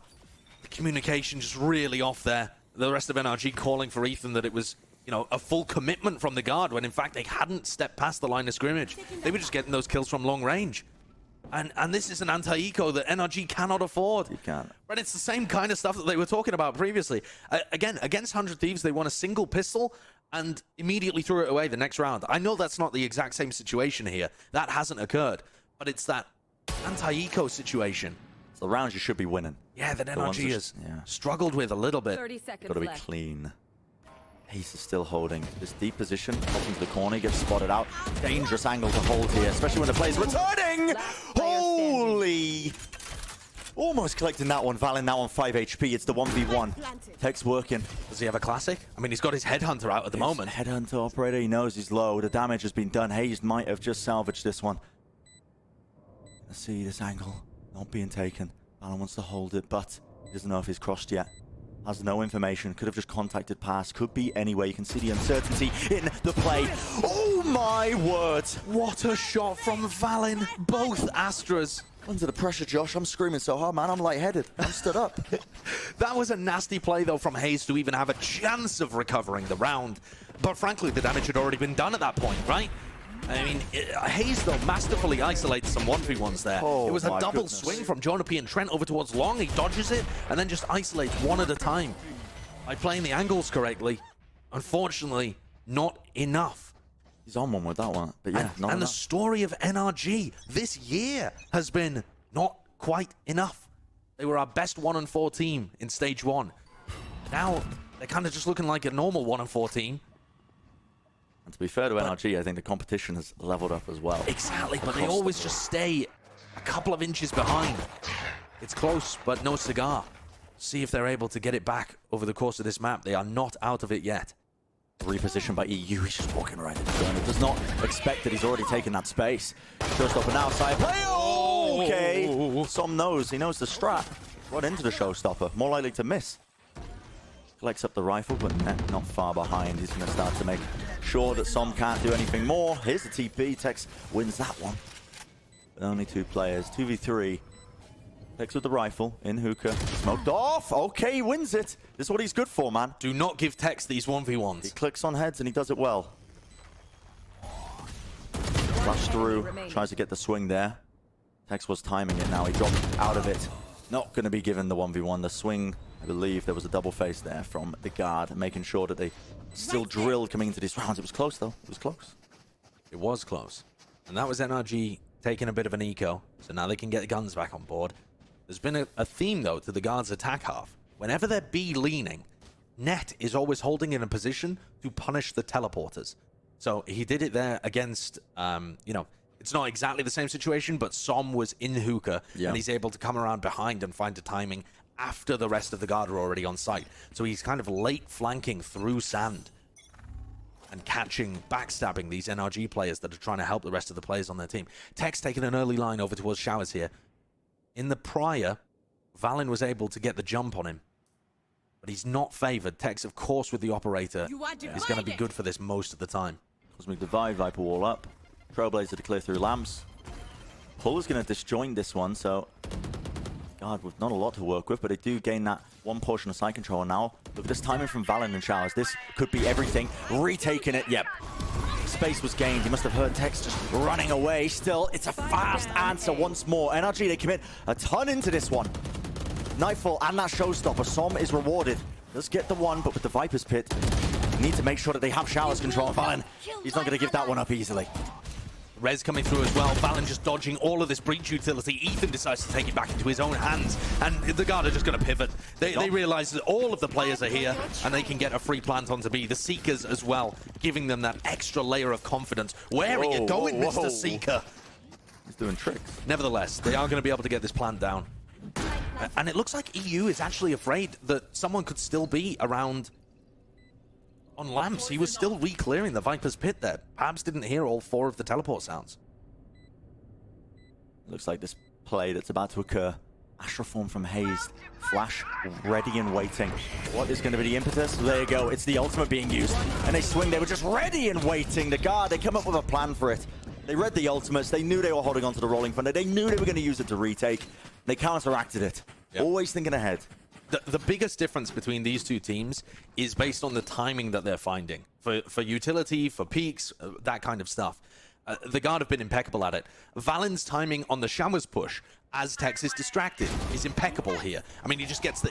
The communication just really off there. The rest of NRG calling for Ethan that it was, you know, a full commitment from the guard, when in fact they hadn't stepped past the line of scrimmage. They were just getting those kills from long range. And this is an anti-eco that NRG cannot afford. You can't. But it's the same kind of stuff that they were talking about previously. Again, against 100 Thieves, they won a single pistol and immediately threw it away the next round. I know that's not the exact same situation here. That hasn't occurred. But it's that anti-eco situation. It's the rounds you should be winning. Yeah, that The ones NRG that has yeah. struggled with a little bit. 30 seconds Gotta be left. clean. Ace is still holding this deep position, up into the corner, he gets spotted out. Dangerous angle to hold here, especially when the play's returning! Holy! Almost collecting that one. Valen now on 5 HP. It's the 1v1. Tech's working. Does he have a classic? I mean, he's got his headhunter out at the moment. Headhunter operator, he knows he's low. The damage has been done. Hayes might have just salvaged this one. Let's see this angle not being taken. Valen wants to hold it, but he doesn't know if he's crossed yet. Has no information. Could have just contacted pass. Could be anywhere. You can see the uncertainty in the play. Oh my word! What a shot from Valen. Both Astras. Under the pressure, Josh. I'm screaming so hard, man. I'm lightheaded. I'm stood up. That was a nasty play, though, from Hayes to even have a chance of recovering the round. But frankly, the damage had already been done at that point, right? I mean, Hayes, though, masterfully isolates some 1v1s there. Oh, it was a my double goodness. swing from Jonah P and Trent over towards Long. He dodges it and then just isolates one at a time by playing the angles correctly. Unfortunately, not enough. He's on one with that one, but yeah, not And the enough. story of NRG this year has been not quite enough. They were our best 1-4 team in stage 1. Now, they're kind of just looking like a normal 1-4 team. And to be fair to NRG, I think the competition has leveled up as well. Exactly, but they Across the always board. just stay a couple of inches behind. It's close, but no cigar. See if they're able to get it back over the course of this map. They are not out of it yet. Repositioned by EU, he's just walking right into it. Does not expect that he's already taken that space. Just up an outside play. Oh, okay. Some knows. He knows the strat. Right into the showstopper. More likely to miss. Collects up the rifle, but not far behind. He's going to start to make sure that Som can't do anything more. Here's the TP. Tex wins that one. But only 2 players. 2v3. Tex with the rifle in hookah. Smoked off. Okay, he wins it. This is what he's good for, man. Do not give Tex these He 1v1s. clicks on heads and he does it well. Flash through. Tries to get the swing there. Tex was timing it now. He dropped out of it. Not going to be given the 1v1. The swing, I believe there was a double face there from the guard, making sure that they still drilled coming into these rounds. It was close, though. It was close. It was close. And that was NRG taking a bit of an eco, so now they can get the guns back on board. There's been a theme, though, to the guard's attack half. Whenever they're B leaning, Net is always holding in a position to punish the teleporters. So he did it there against, you know, it's not exactly the same situation, but Som was in hookah, Yeah. and he's able to come around behind and find a timing after the rest of the guard are already on site. So he's kind of late flanking through sand and catching, backstabbing these NRG players that are trying to help the rest of the players on their team. Tex taking an early line over towards Showers here. In the prior, Valen was able to get the jump on him, but he's not favored. Tex, of course, with the operator, is going to be good for this most of the time. Cosmic Divide, Viper wall up. Trailblazer to clear through lamps. Pull is going to disjoint this one, so God, with not a lot to work with, but they do gain that one portion of side control. And now, look at this timing from Valen and Showers. This could be everything. Retaking it, yep. Space was gained. He must have heard Tex just running away. Still, it's a fast answer once more. NRG, they commit a ton into this one. Nightfall and that showstopper. Som is rewarded. Let's get the one, but with the Viper's Pit, need to make sure that they have Showers control. Valen, he's not going to give that one up easily. Rez coming through as well. Valen just dodging all of this breach utility. Ethan decides to take it back into his own hands, and the guard are just going to pivot. They realize that all of the players are here, and they can get a free plant onto B. The Seekers as well, giving them that extra layer of confidence. Where are you going, Mr. Seeker? He's doing tricks. Nevertheless, they are going to be able to get this plant down. And it looks like EU is actually afraid that someone could still be around on lamps. He was still re-clearing the Viper's Pit there. Perhaps didn't hear all 4 of the teleport sounds. Looks like this play that's about to occur. Astral Form from Hayes. Flash ready and waiting. What is going to be the impetus? There you go. It's the ultimate being used. And they swing. They were just ready and waiting. The guard, they come up with a plan for it. They read the ultimates. They knew they were holding onto the rolling thunder. They knew they were going to use it to retake. They counteracted it. Yep. Always thinking ahead. The biggest difference between these two teams is based on the timing that they're finding. For utility, for peaks, that kind of stuff. The guard have been impeccable at it. Valen's timing on the Showers push, as Tex is distracted, is impeccable here. I mean, he just gets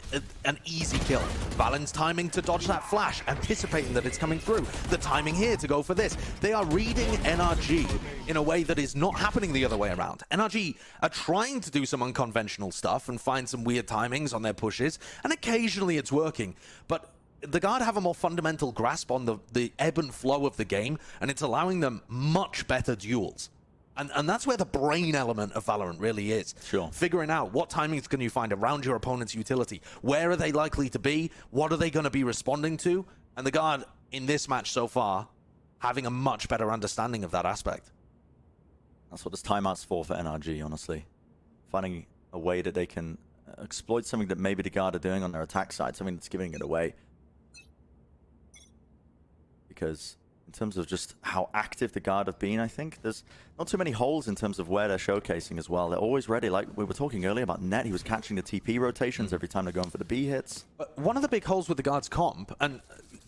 an easy kill. Valen's timing to dodge that flash, anticipating that it's coming through. The timing here to go for this. They are reading NRG in a way that is not happening the other way around. NRG are trying to do some unconventional stuff and find some weird timings on their pushes, and occasionally it's working. But the guard have a more fundamental grasp on the ebb and flow of the game, and it's allowing them much better duels. And that's where the brain element of Valorant really is. Sure. Figuring out what timings can you find around your opponent's utility. Where are they likely to be? What are they going to be responding to? And the guard, in this match so far, having a much better understanding of that aspect. That's what this timeout's for NRG, honestly. Finding a way that they can exploit something that maybe the guard are doing on their attack side, something that's giving it away. Because in terms of just how active the guard have been, I think there's not too many holes in terms of where they're showcasing as well. They're always ready. Like we were talking earlier about Net, he was catching the TP rotations every time they're going for the B hits. One of the big holes with the guard's comp, and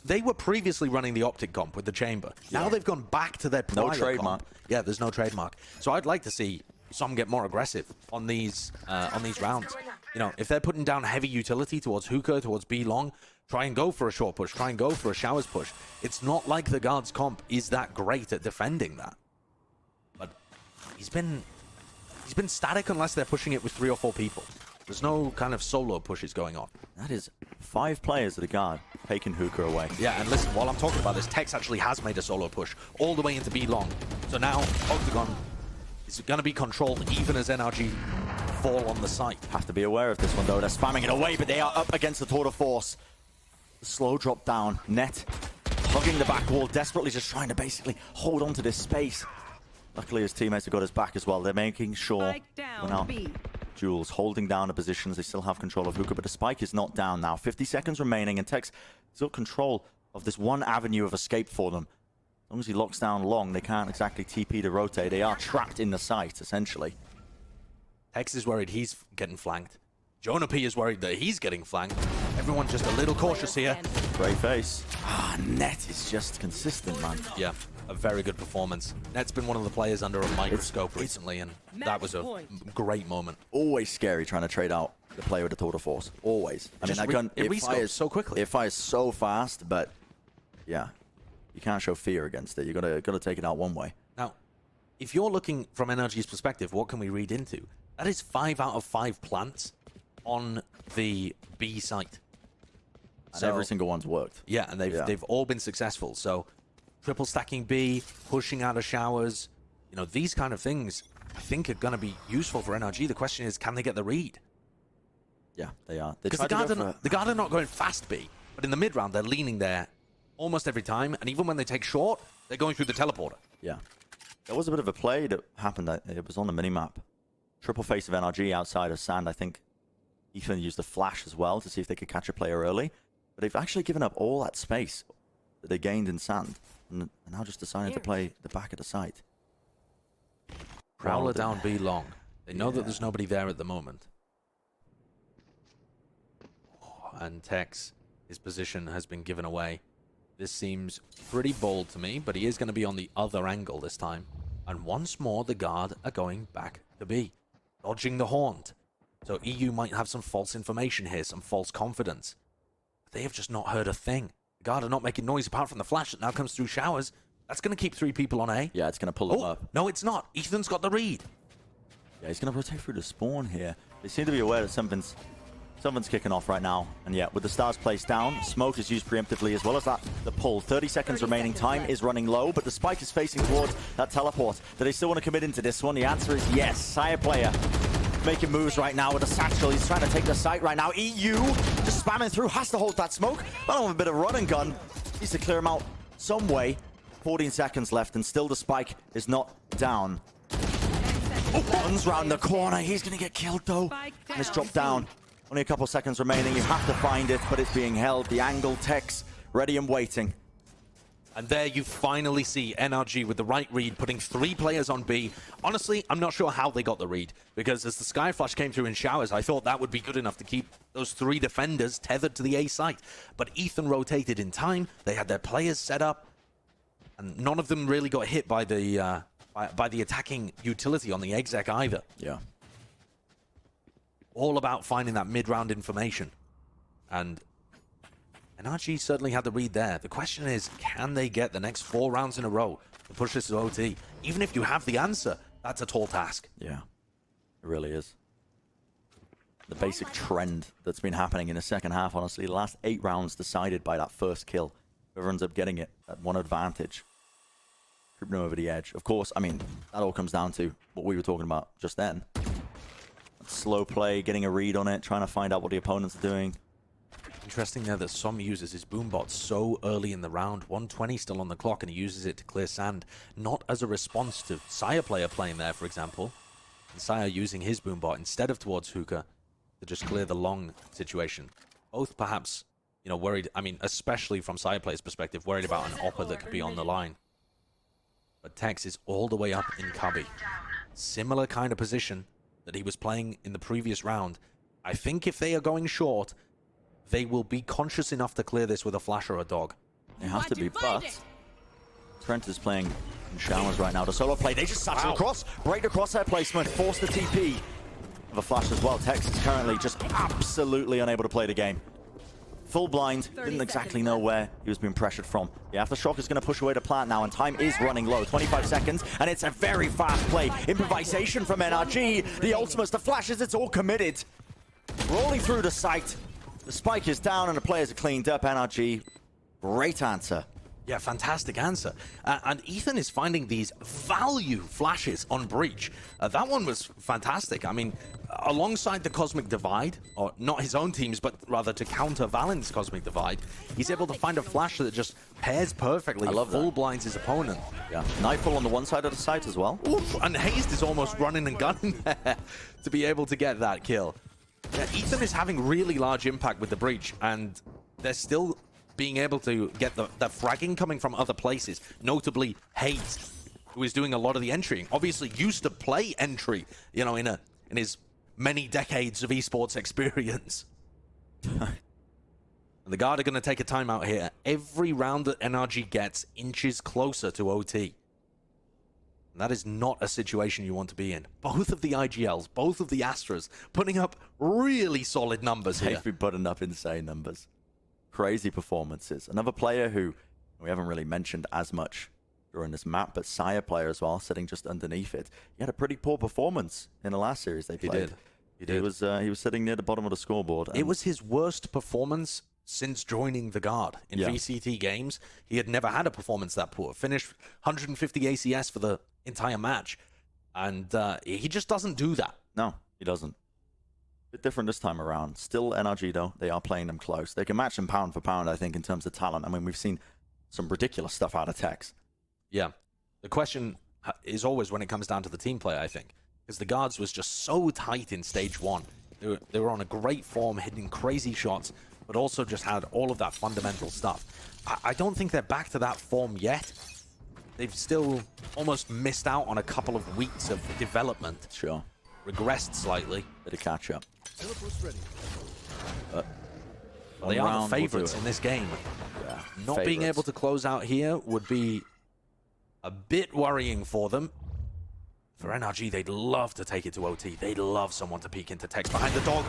they were previously running the optic comp with the chamber. Now they've gone back to their prior trademark. comp. Yeah, there's no trademark. So I'd like to see some get more aggressive on these rounds. You know, if they're putting down heavy utility towards hookah, towards B long, try and go for a short push, try and go for a showers push. It's not like the guard's comp is that great at defending that. But he's been static unless they're pushing it with 3 or 4 people. There's no kind of solo pushes going on. That is 5 players at a guard taking hookah away. Yeah, and listen, while I'm talking about this, Tex actually has made a solo push all the way into B long. So now Octagon is going to be controlled even as NRG fall on the site. Have to be aware of this one though. They're spamming it away, but they are up against the tour de force. The slow drop down. Net hugging the back wall, desperately just trying to basically hold on to this space. Luckily his teammates have got his back as well. They're making sure we're now Jules holding down the positions. They still have control of hookah, but the spike is not down now. 50 seconds remaining, and Tex still control of this one avenue of escape for them. As long as he locks down long, they can't exactly TP to rotate. They are trapped in the site, essentially. Tex is worried he's getting flanked. Jonah P is worried that he's getting flanked. Everyone's just a little cautious here. Great face. Net is just consistent, man. Yeah, a very good performance. Net's been one of the players under a microscope recently, and that was a great moment. Always scary trying to trade out the player with the tour de force. Always. I mean, that gun, it fires so quickly. It fires so fast, but yeah, you can't show fear against it. You gotta take it out one way. Now, if you're looking from NRG's perspective, what can we read into? That is 5 out of 5 plants on the B site. And every single one's worked. Yeah, and they've all been successful. So triple stacking B, pushing out of showers, you know, these kind of things I think are going to be useful for NRG. The question is, can they get the read? Yeah, they are. Because the guard are not going fast B, but in the mid round they're leaning there almost every time, and even when they take short, they're going through the teleporter. Yeah. There was a bit of a play that happened. It was on the minimap. Triple face of NRG outside of Sand. I think Ethan used a flash as well to see if they could catch a player early. But they've actually given up all that space that they gained in Sand. And now just deciding to play the back of the site. Prowler down B long. They know that there's nobody there at the moment. And Tex, his position has been given away. This seems pretty bold to me, but he is going to be on the other angle this time. And once more, the guard are going back to B, dodging the haunt. So EU might have some false information here, some false confidence. They have just not heard a thing. The guard are not making noise apart from the flash that now comes through showers. That's going to keep 3 people on A. Yeah, it's going to pull them up. No, it's not. Ethan's got the read. Yeah, he's going to rotate through the spawn here. They seem to be aware that something's kicking off right now. And yeah, with the stars placed down, smoke is used preemptively as well as that. The pull. 30 seconds remaining. Time is running low, but the spike is facing towards that teleport. Do they still want to commit into this one? The answer is yes. Sire player making moves right now with a satchel. He's trying to take the site right now. EU just spamming through. Has to hold that smoke. But with a bit of run and gun. Needs to clear him out some way. 14 seconds left, and still the spike is not down. Runs round the corner. He's going to get killed, though. And it's dropped down. Only a couple seconds remaining. You have to find it, but it's being held. The angle, Tex, ready and waiting. And there you finally see NRG with the right read, putting 3 players on B. Honestly, I'm not sure how they got the read, because as the Sky Flash came through in showers, I thought that would be good enough to keep those 3 defenders tethered to the A site. But Ethan rotated in time. They had their players set up, and none of them really got hit by the attacking utility on the exec either. Yeah. All about finding that mid-round information. And NRG certainly had the read there. The question is, can they get the next 4 rounds in a row to push this to OT? Even if you have the answer, that's a tall task. Yeah, it really is. The basic trend that's been happening in the second half, honestly, the last 8 rounds decided by that first kill. Whoever ends up getting it, that one advantage. Creeping over the edge. Of course, I mean, that all comes down to what we were talking about just then. Slow play, getting a read on it, trying to find out what the opponent's doing. Interesting there that Som uses his boombot so early in the round. 120 still on the clock, and he uses it to clear Sand. Not as a response to Sire player playing there, for example. And Sire using his boombot instead of towards Hookah to just clear the long situation. Both perhaps, you know, worried, I mean, especially from Sire player's perspective, worried about an Oppa that could be on the line. But Tex is all the way up in Cubby. Similar kind of position that he was playing in the previous round. I think if they are going short, they will be conscious enough to clear this with a flash or a dog. They have to be, but Trent is playing in showers right now. The solo play, they just satchel across, break across their placement, force the TP. Of a flash as well. Tex is currently just absolutely unable to play the game. Full blind, didn't exactly know where he was being pressured from. The Aftershock is going to push away the plant now, and time is running low. 25 seconds, and it's a very fast play. Improvisation from NRG. The ultimates, the flashes, it's all committed. Rolling through the site. The spike is down, and the players are cleaned up. NRG, great answer. Yeah, fantastic answer. And Ethan is finding these value flashes on Breach. That one was fantastic. I mean, alongside the Cosmic Divide, or not his own teams, but rather to counter Valen's Cosmic Divide, he's able to find a flash that just pairs perfectly. I love full that. blinds his opponent. Yeah, Nightfall on the one side of the site as well. Oof, and Haste is almost running and gunning there to be able to get that kill. Yeah, Ethan is having really large impact with the Breach, and they're still being able to get the fragging coming from other places, notably Haste, who is doing a lot of the entrying. Obviously used to play entry, you know, in his many decades of esports experience. And the Guard are going to take a timeout here. Every round that NRG gets inches closer to OT. And that is not a situation you want to be in. Both of the IGLs, both of the Astras, putting up really solid numbers here. They've been putting up insane numbers. Crazy performances. Another player who we haven't really mentioned as much during this map, but Sire player as well, sitting just underneath it. He had a pretty poor performance in the last series they played. He did. He was sitting near the bottom of the scoreboard. It was his worst performance since joining the Guard in VCT games. He had never had a performance that poor. Finished 150 ACS for the entire match, and he just doesn't do that. No, he doesn't. Bit different this time around. Still NRG though, they are playing them close. They can match them pound for pound, I think, in terms of talent. I mean, we've seen some ridiculous stuff out of Tex. Yeah. The question is always when it comes down to the team play, I think. Because the Guards was just so tight in stage one. They were on a great form, hitting crazy shots, but also just had all of that fundamental stuff. I don't think they're back to that form yet. They've still almost missed out on a couple of weeks of development. Sure. Regressed slightly. Bit of catch up. They are the favorites in this game. Yeah, Not being able to close out here would be a bit worrying for them. For NRG, they'd love to take it to OT. They'd love someone to peek into Tex behind the dog.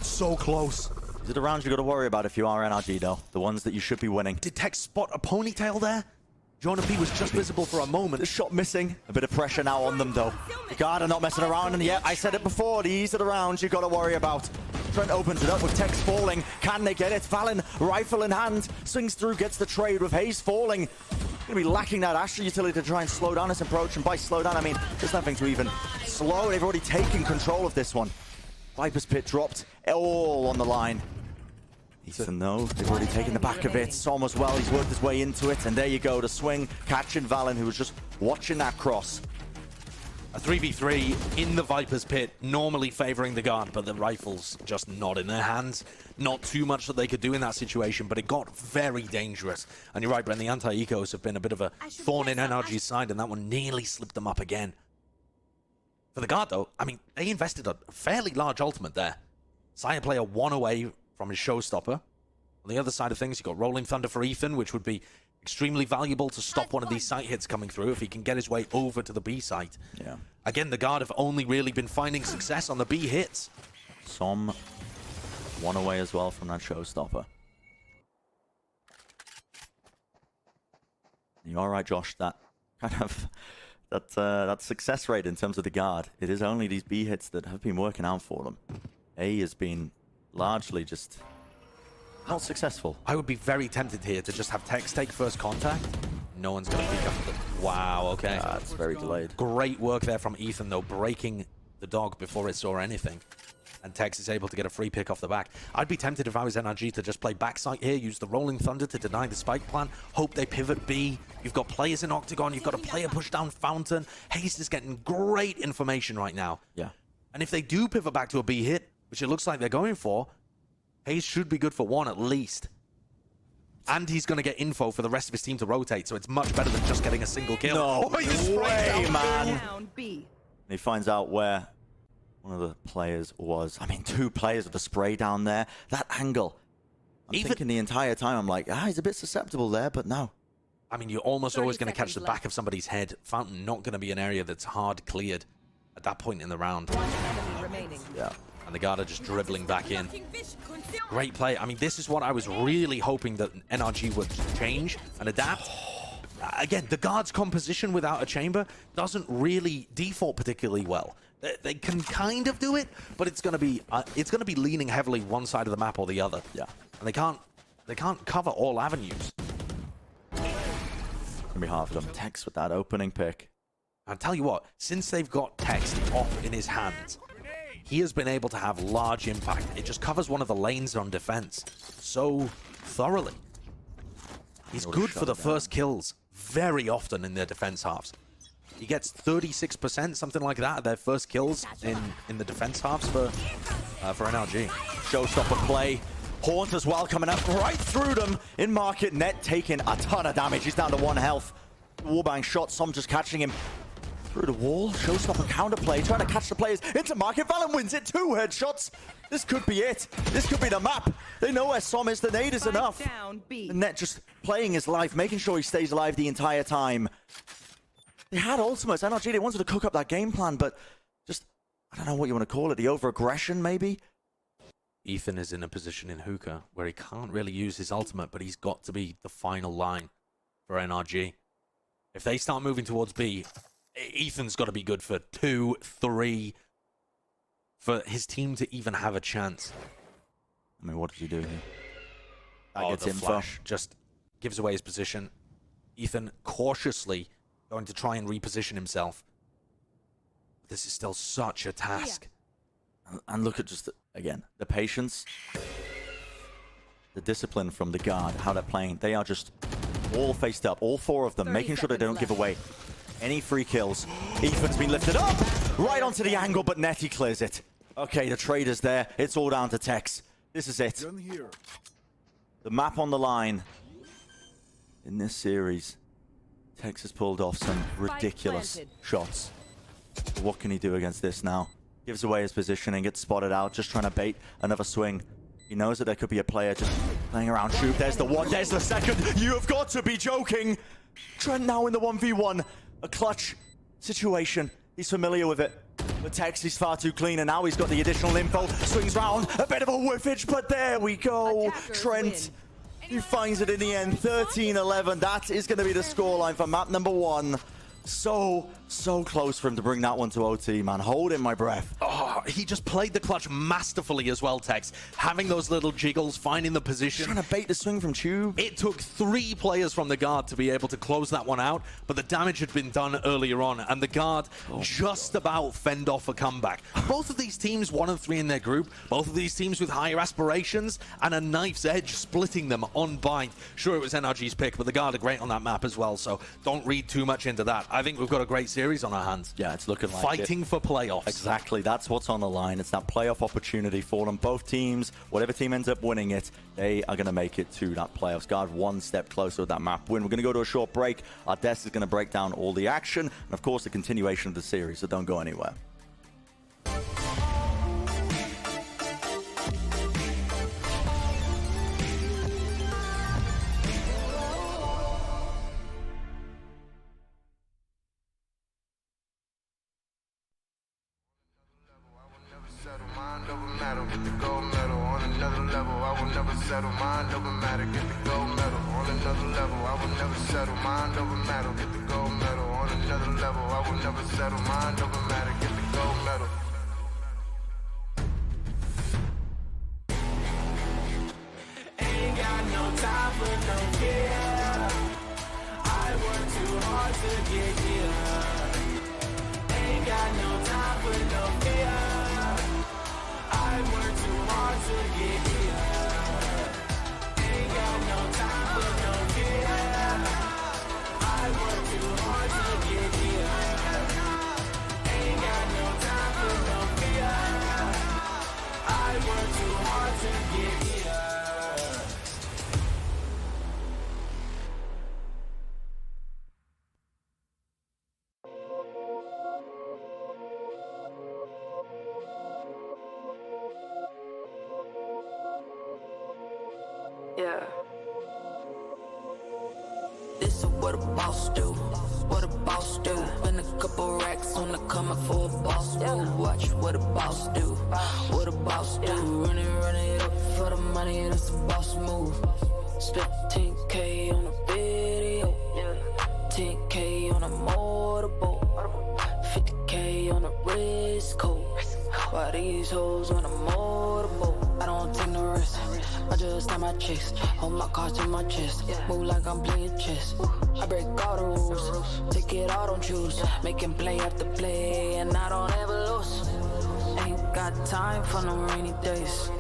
So close. Is it the rounds you got to worry about if you are NRG though? The ones that you should be winning. Did Tex spot a ponytail there? Jonah P was just visible for a moment. The shot missing. A bit of pressure now on them though. The Guard are not messing around, and yet I said it before, these are the rounds you got to worry about. Trent opens it up with Tex falling. Can they get it? Valen, rifle in hand, swings through, gets the trade with Hayes falling. Gonna be lacking that Astra utility to try and slow down this approach, and by slow down I mean there's nothing to even slow. They've already taken control of this one. Viper's Pit dropped, all on the line. Ethan though, they've already taken the back of it. Som as well, he's worked his way into it, and there you go, the swing, catching Valen, who was just watching that cross. A 3v3 in the Viper's Pit, normally favoring the Guard, but the rifle's just not in their hands. Not too much that they could do in that situation, but it got very dangerous. And you're right, Brent, the anti-ecos have been a bit of a thorn in NRG's side, and that one nearly slipped them up again. For the Guard, though, I mean, they invested a fairly large ultimate there. Sire player one away from his showstopper. On the other side of things, you've got Rolling Thunder for Ethan, which would be extremely valuable to stop one of these site hits coming through if he can get his way over to the B site. Yeah. Again, the Guard have only really been finding success on the B hits. Som one away as well from that showstopper. You're all right, Josh. That kind of that success rate in terms of the Guard. It is only these B hits that have been working out for them. A has been largely just not successful. I would be very tempted here to just have Tex take first contact. No one's going to pick up the... Wow, okay. That's very delayed. Great work there from Ethan, though, breaking the dog before it saw anything. And Tex is able to get a free pick off the back. I'd be tempted if I was NRG to just play backside here, use the Rolling Thunder to deny the spike plan, hope they pivot B. You've got players in Octagon, you've got a player push down Fountain. Haste is getting great information right now. Yeah. And if they do pivot back to a B hit, which it looks like they're going for, Hayes should be good for one at least. And he's going to get info for the rest of his team to rotate, so it's much better than just getting a single kill. No way, man. Down B. And he finds out where one of the players was. I mean, two players with the spray down there. That angle. I'm thinking the entire time, I'm like, he's a bit susceptible there, but no. I mean, you're almost 30 always going to catch the seconds back left. of somebody's head. Fountain not going to be an area that's hard cleared at that point in the round. One enemy remaining. Yeah. And the guard are just dribbling back in. Great play. I mean, this is what I was really hoping that NRG would change and adapt. Again, the guard's composition without a chamber doesn't really default particularly well. They can kind of do it, but it's going to be leaning heavily one side of the map or the other. Yeah. And they can't cover all avenues. It's going to be hard for them. Tex with that opening pick. I'll tell you what, since they've got Text off in his hands, he has been able to have large impact. It just covers one of the lanes on defense so thoroughly. He's good for the first kills very often in their defense halves. He gets 36%, something like that, of their first kills in the defense halves for NRG. Showstopper play. Haunt as well coming up right through them in market. Net taking a ton of damage. He's down to 1 health. Wallbang shot. Some just catching him through the wall. Showstopper counterplay. Trying to catch the players into market. Valen wins it. 2 headshots. This could be it. This could be the map. They know where Som is. The nade is enough. Down, B. The Net just playing his life, making sure he stays alive the entire time. They had ultimates. NRG, they wanted to cook up that game plan, but just, I don't know what you want to call it. The over-aggression, maybe? Ethan is in a position in hookah where he can't really use his ultimate, but he's got to be the final line for NRG. If they start moving towards B, Ethan's got to be good for 2, 3, for his team to even have a chance. I mean, what did you do here? That Oh, gets the info. flash just gives away his position. Ethan cautiously going to try and reposition himself. This is still such a task. And look at just, again, the patience, the discipline from the guard, how they're playing. They are just all faced up, all 4 of them, 30 making sure they don't seconds give away any free kills. Ethan's been lifted up, right onto the angle, but Netty clears it. Okay, the trader's there. It's all down to Tex. This is it. Gun here. The map on the line in this series. Tex has pulled off some ridiculous planted. shots. But what can he do against this now? Gives away his position and gets spotted out, just trying to bait another swing. He knows that there could be a player just playing around. Shoot, there's the 1, there's the 2nd. You have got to be joking. Trent now in the 1v1. A clutch situation. He's familiar with it. The Tex is far too clean, and now he's got the additional info. Swings round, a bit of a whiffage, but there we go. Attackers Trent, win. he finds it in the end. 13-11. That is going to be the scoreline for map number 1. So close for him to bring that one to OT, man. Holding my breath. Oh, he just played the clutch masterfully as well, Tex. Having those little jiggles, finding the position. Trying to bait the swing from Tube. It took 3 players from the guard to be able to close that one out, but the damage had been done earlier on, and the guard just about fend off a comeback. Both of these teams 1 and 3 in their group, both of these teams with higher aspirations, and a knife's edge splitting them on bind. Sure, it was NRG's pick, but the guard are great on that map as well, so don't read too much into that. I think we've got a great series on our hands. Yeah, it's looking like Fighting for playoffs. Exactly, that's what's on the line. It's that playoff opportunity for them. Both teams, whatever team ends up winning it, they are going to make it to that playoffs. Guard 1 step closer with that map win. We're going to go to a short break. Our desk is going to break down all the action, and of course the continuation of the series, so don't go anywhere. Mind over matter, get the gold medal on another level. I will never settle. Mind over matter, get the gold medal on another level. I will never settle. Mind over matter, get the gold medal on another level. I will never settle. Mind over matter, get the gold medal. Ain't got no time for no fear. I work too hard to get here. Ain't got no time for no fear. I work too hard to get here. Ain't got no time for no fear. I work too hard to get here. Ain't got no time for no fear. I work too hard to get here. Yeah. This is what a boss do. What a boss do. Spend a couple racks on the coming for a boss move. Watch what a boss do. What a boss do. Run it up for the money. That's a boss move. Spent 10K on a video. 10K on a motorboat. 50K on a wrist coat. Why these hoes on a motorboat? I don't take no risk. I just stand my chicks. Hold my cards in my chest. Move like I'm playing chess. I break all the rules. Take it all, don't choose. Making play after play, and I don't ever lose. Ain't got time for no rainy days.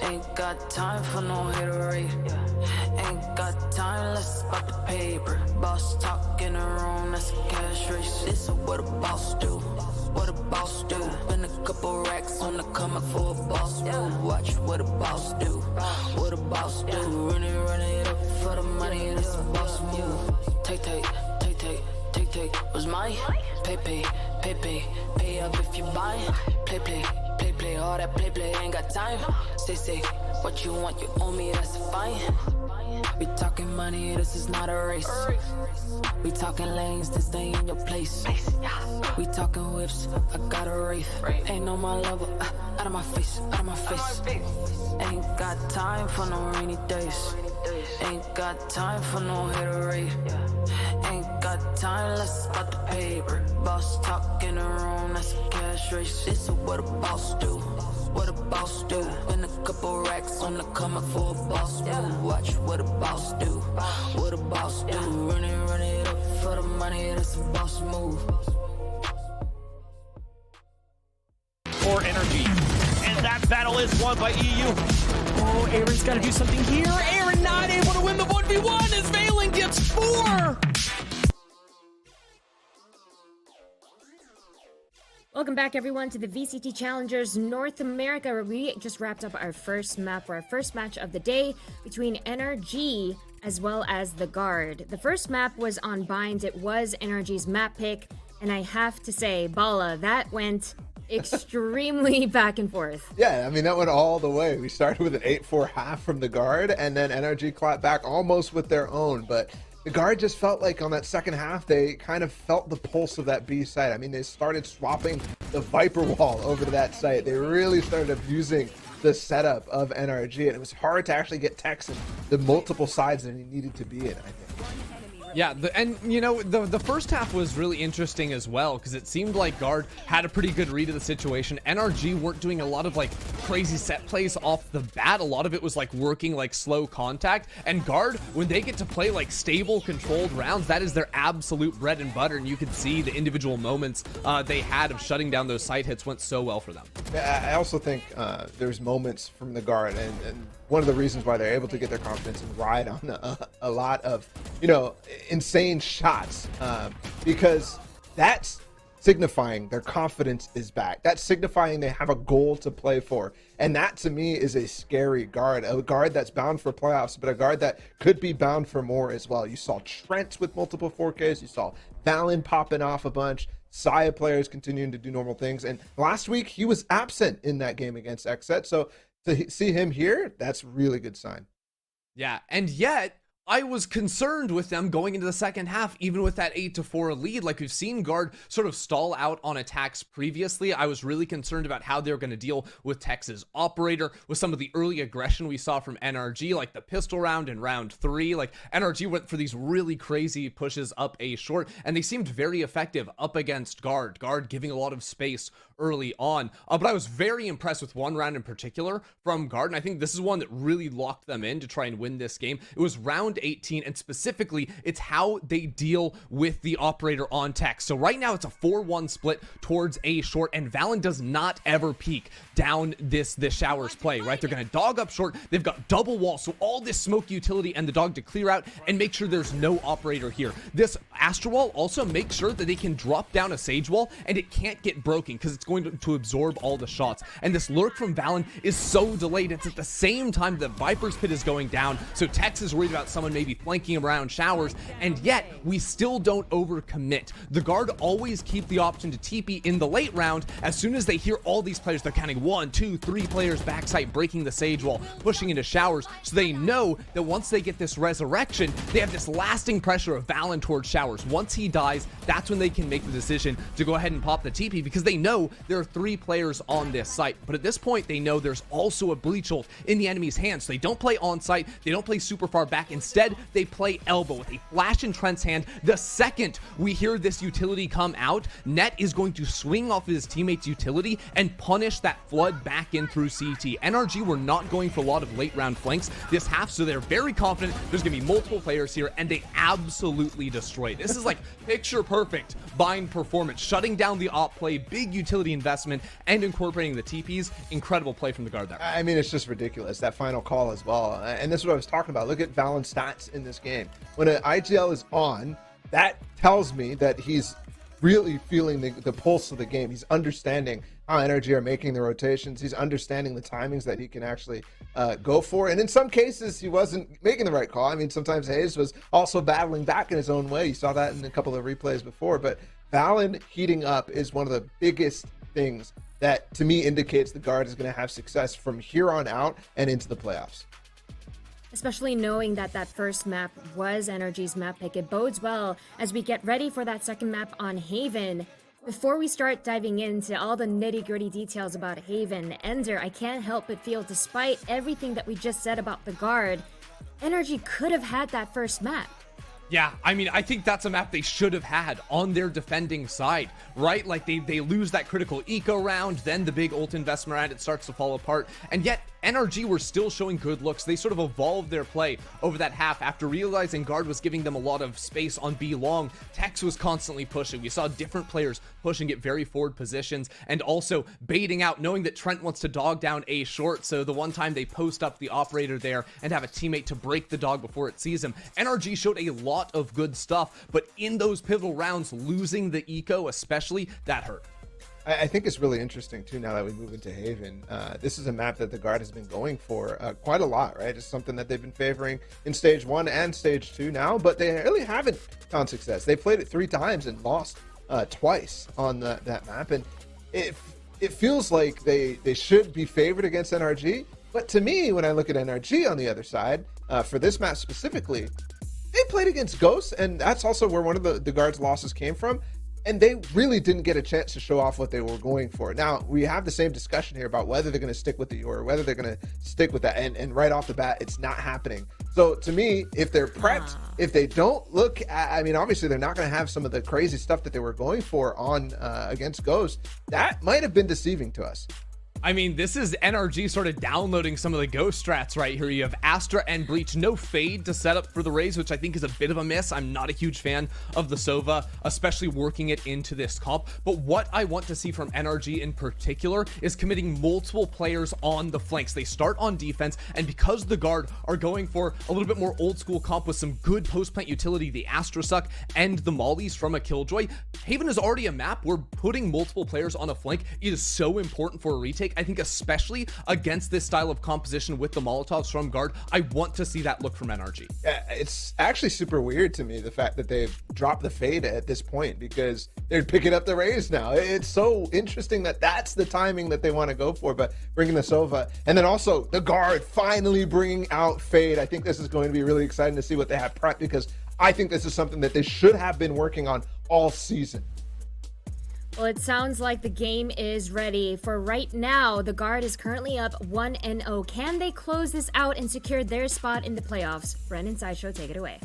Ain't got time for no haterade. Ain't got time, less about the paper. Boss talk in the room, that's a cash race. This is what a boss do. What a boss do. Spend a couple racks on the coming for a boss move. Watch what a boss do. What a boss do. Run it up for the money. That's a boss move. Take was mine. Pay up if you buy. Play. All that play. Ain't got time. Say what you want. You owe me. That's fine. We talking money, this is not a race. We talking lanes to stay in your place. We talking whips, I got a wraith. Ain't on my level, out of my face. Ain't got time for no rainy days. Ain't got time for no haterade. Ain't got time, less about the paper. Boss talk in the room, that's a cash race. This is what a boss do. What a boss do. Spend a couple racks on the coming for a boss move. Watch what a boss do. What a boss do. Run it up for the money. That's a boss move. For NRG. And that battle is won by EU. Oh, Aaron's got to do something here. Aaron not able to win the 1v1 as Valen gets 4. Welcome back, everyone, to the VCT Challengers North America, where we just wrapped up our first map for our first match of the day between NRG as well as the Guard. The first map was on Binds. It was NRG's map pick, and I have to say, Bala, that went extremely back and forth. Yeah, I mean, that went all the way. We started with an 8-4 half from the Guard, and then NRG clapped back almost with their own, but the Guard just felt like on that second half, they kind of felt the pulse of that B site. I mean, they started swapping the Viper wall over to that site. They really started abusing the setup of NRG, and it was hard to actually get Tex in the multiple sides that he needed to be in, I think. Yeah, and you know, the first half was really interesting as well, because it seemed like Guard had a pretty good read of the situation. NRG weren't doing a lot of like crazy set plays off the bat. A lot of it was like working like slow contact, and Guard, when they get to play like stable, controlled rounds, that is their absolute bread and butter, and you could see the individual moments they had of shutting down those side hits went so well for them. I also think there's moments from the Guard, and one of the reasons why they're able to get their confidence and ride on a lot of, you know, insane shots, because that's signifying their confidence is back. That's signifying they have a goal to play for. And that to me is a scary Guard, a Guard that's bound for playoffs, but a Guard that could be bound for more as well. You saw Trent with multiple 4Ks, you saw Valen popping off a bunch, Saya players continuing to do normal things. And last week he was absent in that game against XZ. So to see him here, that's a really good sign. Yeah, and yet I was concerned with them going into the second half, even with that 8-4 lead. Like, we've seen Guard sort of stall out on attacks previously. I was really concerned about how they were going to deal with Tex's operator, with some of the early aggression we saw from NRG, like the pistol round in round 3. Like, NRG went for these really crazy pushes up A short, and they seemed very effective up against Guard. Guard giving a lot of space early on. But I was very impressed with one round in particular from Guard, and I think this is one that really locked them in to try and win this game. It was round 18, and specifically, it's how they deal with the operator on Tex. So right now, it's a 4-1 split towards A short, and Valen does not ever peek down this Showers play, right? They're going to dog up short. They've got double wall, so all this smoke utility and the dog to clear out and make sure there's no operator here. This Astro wall also makes sure that they can drop down a Sage wall, and it can't get broken because it's going to absorb all the shots. And this lurk from Valen is so delayed. It's at the same time the Viper's pit is going down, so Tex is worried about some someone maybe flanking around showers, and yet we still don't overcommit. The guard always keep the option to TP in the late round. As soon as they hear all these players, they're counting 1, 2, 3 players backside, breaking the Sage wall, pushing into showers, so they know that once they get this resurrection, they have this lasting pressure of Valen towards showers. Once he dies, that's when they can make the decision to go ahead and pop the TP, because they know there are 3 players on this site. But at this point, they know there's also a breach ult in the enemy's hands, so they don't play on site, they don't play super far back. Instead, they play elbow with a flash in Trent's hand. The second we hear this utility come out, Net is going to swing off of his teammate's utility and punish that flood back in through CT. NRG were not going for a lot of late round flanks this half, so they're very confident there's gonna be multiple players here, and they absolutely destroy. This is like picture perfect bind performance, shutting down the op play, big utility investment, and incorporating the TPs. Incredible play from the guard there. I mean, it's just ridiculous, that final call as well. And this is what I was talking about. Look at Valen's stats in this game. When an IGL is on, that tells me that he's really feeling the pulse of the game. He's understanding how NRG are making the rotations. He's understanding the timings that he can actually go for. And in some cases, he wasn't making the right call. I mean, sometimes Hayes was also battling back in his own way. You saw that in a couple of replays before. But Valen heating up is one of the biggest things that, to me, indicates the guard is going to have success from here on out and into the playoffs. Especially knowing that that first map was NRG's map pick. It bodes well as we get ready for that second map on Haven. Before we start diving into all the nitty-gritty details about Haven, Ender, I can't help but feel, despite everything that we just said about the guard, NRG could have had that first map. Yeah, I mean, I think that's a map they should have had on their defending side, right? Like, they lose that critical eco round, then the big ult investment round, it starts to fall apart, and yet NRG were still showing good looks. They sort of evolved their play over that half after realizing guard was giving them a lot of space on B long. Tex was constantly pushing. We saw different players pushing at very forward positions and also baiting out, knowing that Trent wants to dog down A short. So the one time they post up the operator there and have a teammate to break the dog before it sees him, NRG showed a lot of good stuff, but in those pivotal rounds, losing the eco especially, that hurt. I think it's really interesting too now that we move into Haven. This is a map that the guard has been going for quite a lot, right? It's something that they've been favoring in stage 1 and stage 2 now, but they really haven't found success. They played it 3 times and lost twice on that map, and it feels like they should be favored against NRG. But to me, when I look at NRG on the other side, for this map specifically, they played against Ghosts, and that's also where one of the guard's losses came from. And they really didn't get a chance to show off what they were going for. Now, we have the same discussion here about whether they're going to stick with the or whether they're going to stick with that. And right off the bat, it's not happening. So to me, if they're prepped, if they don't look at, I mean, obviously they're not going to have some of the crazy stuff that they were going for on against Ghost. That might have been deceiving to us. I mean, this is NRG sort of downloading some of the Ghost strats right here. You have Astra and Breach, no fade to set up for the Raze, which I think is a bit of a miss. I'm not a huge fan of the Sova, especially working it into this comp. But what I want to see from NRG in particular is committing multiple players on the flanks. They start on defense, and because the guard are going for a little bit more old school comp with some good post-plant utility, the Astra Suck and the Mollies from a Killjoy, Haven is already a map where putting multiple players on a flank is so important for a retake. I think especially against this style of composition with the Molotovs from guard, I want to see that look from NRG. Yeah, it's actually super weird to me, the fact that they've dropped the fade at this point, because they're picking up the Raze now. It's so interesting that that's the timing that they want to go for, but bringing the Sova, and then also the guard finally bringing out fade. I think this is going to be really exciting to see what they have prepped, because I think this is something that they should have been working on all season. Well, it sounds like the game is ready. For right now, the guard is currently up 1-0. Can they close this out and secure their spot in the playoffs? Brennan Sideshow, take it away.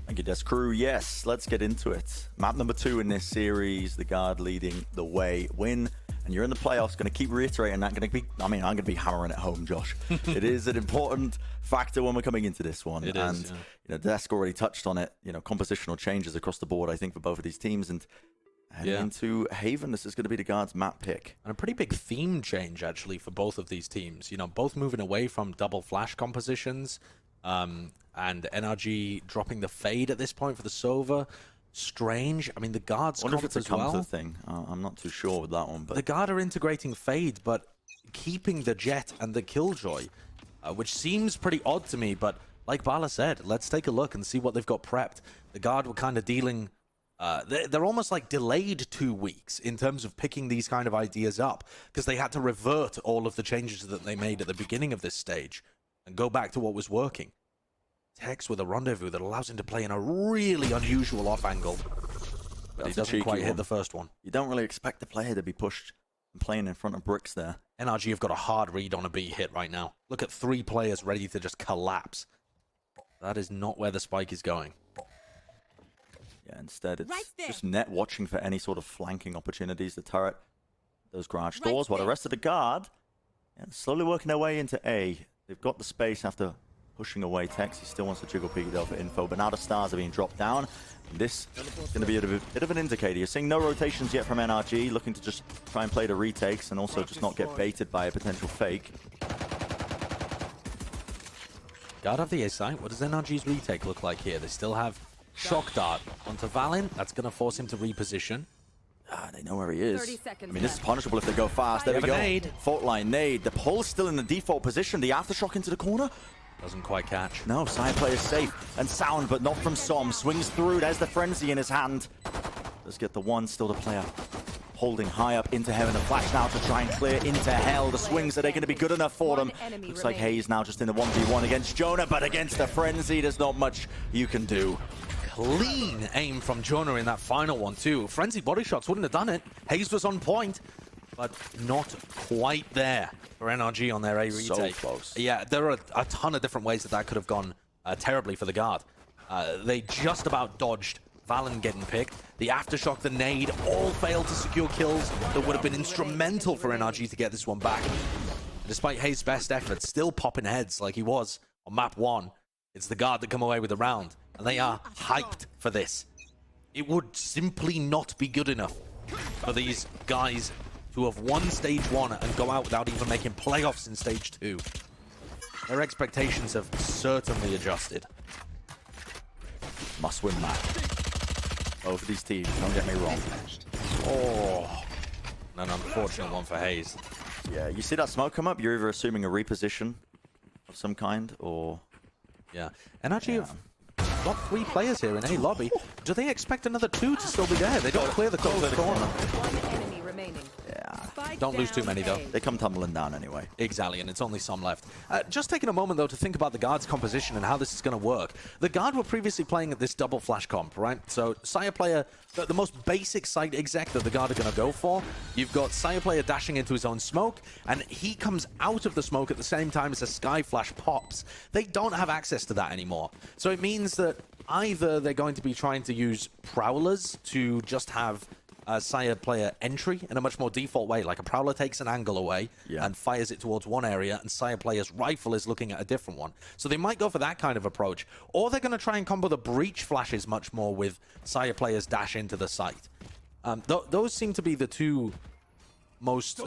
Thank you, Des Crew. Yes, let's get into it. Map number 2 in this series, the guard leading the way. Win, and you're in the playoffs. Going to keep reiterating that. I'm going to be hammering it home, Josh. It is an important factor when we're coming into this one. It and is, yeah. You know, Desk already touched on it. You know, compositional changes across the board, I think, for both of these teams. And heading into Haven, this is going to be the guard's map pick. And a pretty big theme change, actually, for both of these teams. You know, both moving away from double flash compositions, and NRG dropping the fade at this point for the Sova. Strange. I mean, the guards. I wonder if it's a comfort thing. I'm not too sure with that one. But the guard are integrating fade, but keeping the Jet and the Killjoy. which seems pretty odd to me, but like Bala said, let's take a look and see what they've got prepped. The Guard were kind of dealing... they're almost like delayed 2 weeks in terms of picking these kind of ideas up, because they had to revert all of the changes that they made at the beginning of this stage and go back to what was working. Tex with a rendezvous that allows him to play in a really unusual off angle, but he doesn't quite hit the first one. You don't really expect the player to be pushed and playing in front of bricks there. NRG have got a hard read on a B hit right now. Look at 3 players ready to just collapse. That is not where the spike is going. Yeah, instead it's just net watching for any sort of flanking opportunities. The turret, those garage doors, while the rest of the Guard slowly working their way into A. They've got the space after pushing away Tex. He still wants to jiggle peek for info, but now the stars are being dropped down. This is going to be a bit of an indicator. You're seeing no rotations yet from NRG, looking to just try and play the retakes and also just not get baited by a potential fake. Guard have the A site. What does NRG's retake look like here? They still have Shock Dart onto Valin. That's going to force him to reposition. They know where he is. 30 seconds I mean, this is punishable if they go fast. There we go. Nade. Fault line nade. The pull's still in the default position. The aftershock into the corner. Doesn't quite catch. No, side player's safe and sound, but not from Som. Swings through. There's the frenzy in his hand. Does get the one. Still the player holding high up into heaven. A flash now to try and clear into hell. The swings, are they going to be good enough for them? Looks like Hayes now just in the 1v1 against Jonah, but against the frenzy, there's not much you can do. Clean aim from Jonah in that final one too. Frenzy body shots wouldn't have done it. Hayes was on point, but not quite there for NRG on their A retake. So close. Yeah, there are a ton of different ways that could have gone terribly for the Guard. They just about dodged Valen getting picked. The aftershock, the nade, all failed to secure kills that would have been instrumental for NRG to get this one back. And despite Hayes' best efforts, still popping heads like he was on map 1, it's the Guard that come away with the round. And they are hyped for this. It would simply not be good enough for these guys to have won stage 1 and go out without even making playoffs in stage 2. Their expectations have certainly adjusted. Must win match. Both of these teams, don't get me wrong. Oh, an unfortunate one for Hayes. Yeah, you see that smoke come up, you're either assuming a reposition of some kind, or... Yeah, NRG have got 3 players here in A lobby. Do they expect another 2 to still be there? They don't clear the corner. One enemy remaining. Yeah. Don't lose too many, though. They come tumbling down anyway. Exactly, and it's only some left. Just taking a moment, though, to think about the Guard's composition and how this is going to work. The Guard were previously playing at this double flash comp, right? So, Sire player, the most basic site exec that the Guard are going to go for, you've got Sire player dashing into his own smoke, and he comes out of the smoke at the same time as a Sky Flash pops. They don't have access to that anymore. So it means that either they're going to be trying to use Prowlers to just have Sire player entry in a much more default way, like a Prowler takes an angle away and fires it towards one area, and Sire player's rifle is looking at a different one. So they might go for that kind of approach, or they're going to try and combo the breach flashes much more with Sire player's dash into the site. Those seem to be the 2 most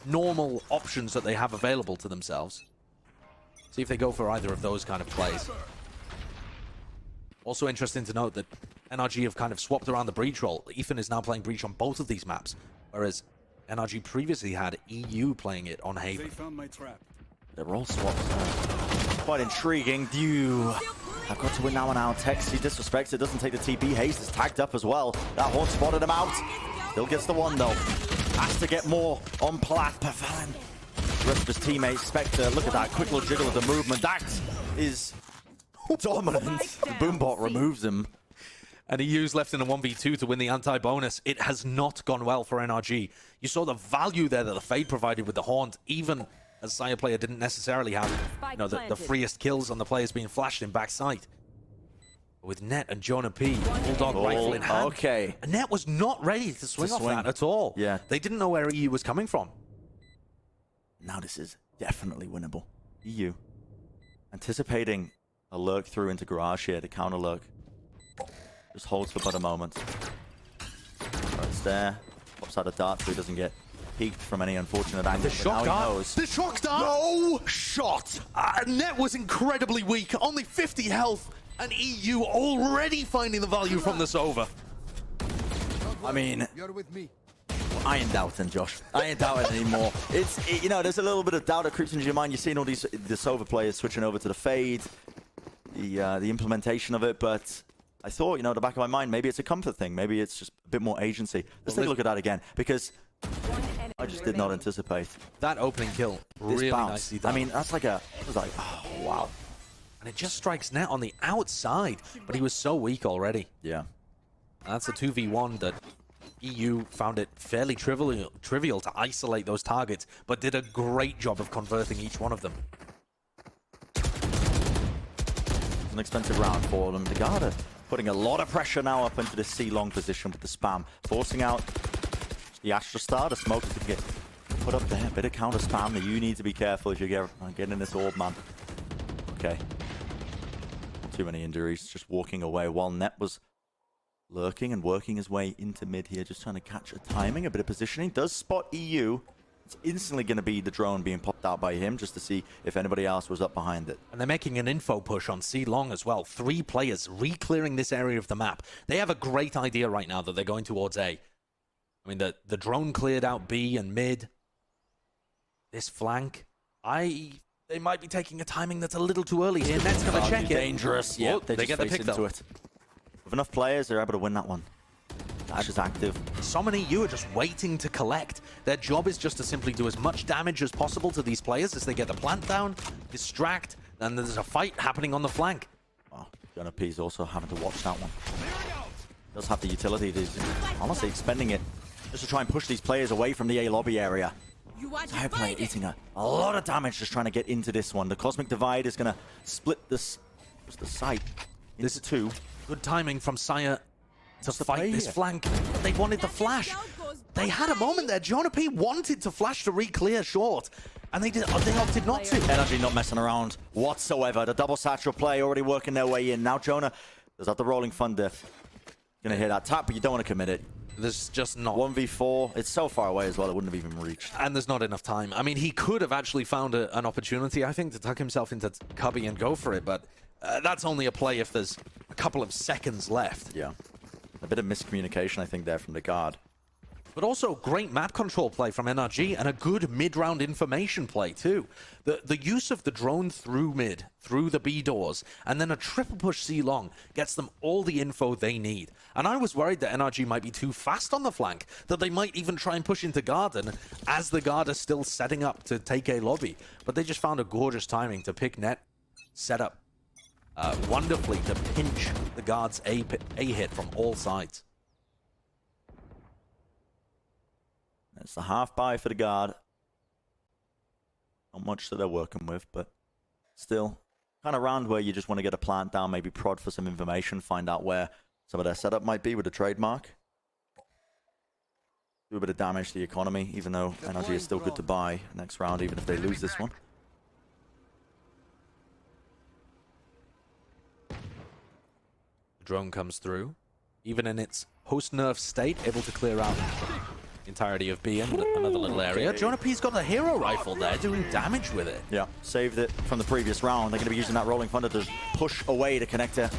normal options that they have available to themselves. See if they go for either of those kind of plays. Also interesting to note that NRG have kind of swapped around the breach role. Ethan is now playing breach on both of these maps, whereas NRG previously had EU playing it on Haven. They found my trap. The role swaps. Quite intriguing. I've got to win now on our Tex. He disrespects it, doesn't take the TP. Hayes is tagged up as well. That horn spotted him out. Still gets the one though. Has to get more on Plat. Pavan. The rest of his teammates, Spectre, look at that quick little jiggle of the movement. That is dominant. The Boombot removes him. And EU's left in a 1v2 to win the anti-bonus. It has not gone well for NRG. You saw the value there that the Fade provided with the Haunt, even as Sire player didn't necessarily have the freest kills on the players being flashed in backside. With Net and Jonah P, Bulldog rifle in hand. Okay. And Net was not ready to swing off that at all. Yeah. They didn't know where EU was coming from. Now this is definitely winnable. EU anticipating a lurk through into garage here, the counter lurk. Just holds for but a moment. It's there. Pops out a dart so he doesn't get peeked from any unfortunate angle. The shock dart! The shock dart! No shot! Net was incredibly weak, only 50 health, and EU already finding the value from this over. I mean, I ain't doubting, Josh. I ain't doubting anymore. You know, there's a little bit of doubt that creeps into your mind. You're seeing all the Sova players switching over to the fade, the implementation of it, but I thought, you know, the back of my mind, maybe it's a comfort thing. Maybe it's just a bit more agency. Let's take a look at that again, because I just did not anticipate that opening kill. This Really bounce. nicely done. I mean, that's like it was like, oh, wow. And it just strikes net on the outside, but he was so weak already. Yeah. That's a 2v1 that EU found it fairly trivial to isolate those targets, but did a great job of converting each one of them. It's an expensive round for them. The Garda putting a lot of pressure now up into this C-long position with the spam, forcing out the Astra Star. The smoke is going to get put up there. Bit of counter spam that you need to be careful as you get in this orb, man. Okay. Too many injuries. Just walking away while Net was lurking and working his way into mid here, just trying to catch a timing, a bit of positioning. Does spot EU. It's instantly going to be the drone being popped out by him just to see if anybody else was up behind it. And they're making an info push on C-long as well. 3 players re-clearing this area of the map. They have a great idea right now that they're going towards A. I mean, the drone cleared out B and mid. This flank, they might be taking a timing that's a little too early here. Net's going to check it. Dangerous. Yeah, they get the pick into it. With enough players, they're able to win that one. Ash is active. Some and EU are just waiting to collect. Their job is just to simply do as much damage as possible to these players as they get the plant down, distract, and there's a fight happening on the flank. Oh, Jonah P's also having to watch that one. Does have the utility. He's honestly expending it just to try and push these players away from the A lobby area. Side player eating a lot of damage just trying to get into this one. The Cosmic Divide is going to split this, just the site into 2. Good timing from Sire to fight this flank. But they wanted the flash. They had a moment there. Jonah P wanted to flash to re-clear short, and they opted not to. NRG not messing around whatsoever. The double satchel play already working their way in. Now Jonah does have the Rolling Thunder. Gonna hit that tap, but you don't want to commit it. There's just not 1v4. It's so far away as well, it wouldn't have even reached. And there's not enough time. I mean, he could have actually found an opportunity, I think, to tuck himself into cubby and go for it, but that's only a play if there's a couple of seconds left. Yeah. A bit of miscommunication, I think, there from the guard. But also great map control play from NRG and a good mid-round information play too. The use of the drone through mid, through the B doors, and then a triple push C-long gets them all the info they need. And I was worried that NRG might be too fast on the flank, that they might even try and push into Garden as the guard is still setting up to take a lobby. But they just found a gorgeous timing to pick Net, set up wonderfully to pinch the guard's A hit from all sides. It's the half buy for the guard. Not much that they're working with, but still kind of round where you just want to get a plant down, maybe prod for some information, find out where some of their setup might be with the trademark. Do a bit of damage to the economy, even though NRG is still good to buy next round, even if they lose this one. The drone comes through, even in its post-nerf state, able to clear out entirety of B and another little area. Jonah P's got a hero rifle there, doing damage with it. Yeah, saved it from the previous round. They're going to be using that Rolling Thunder to push away the connector.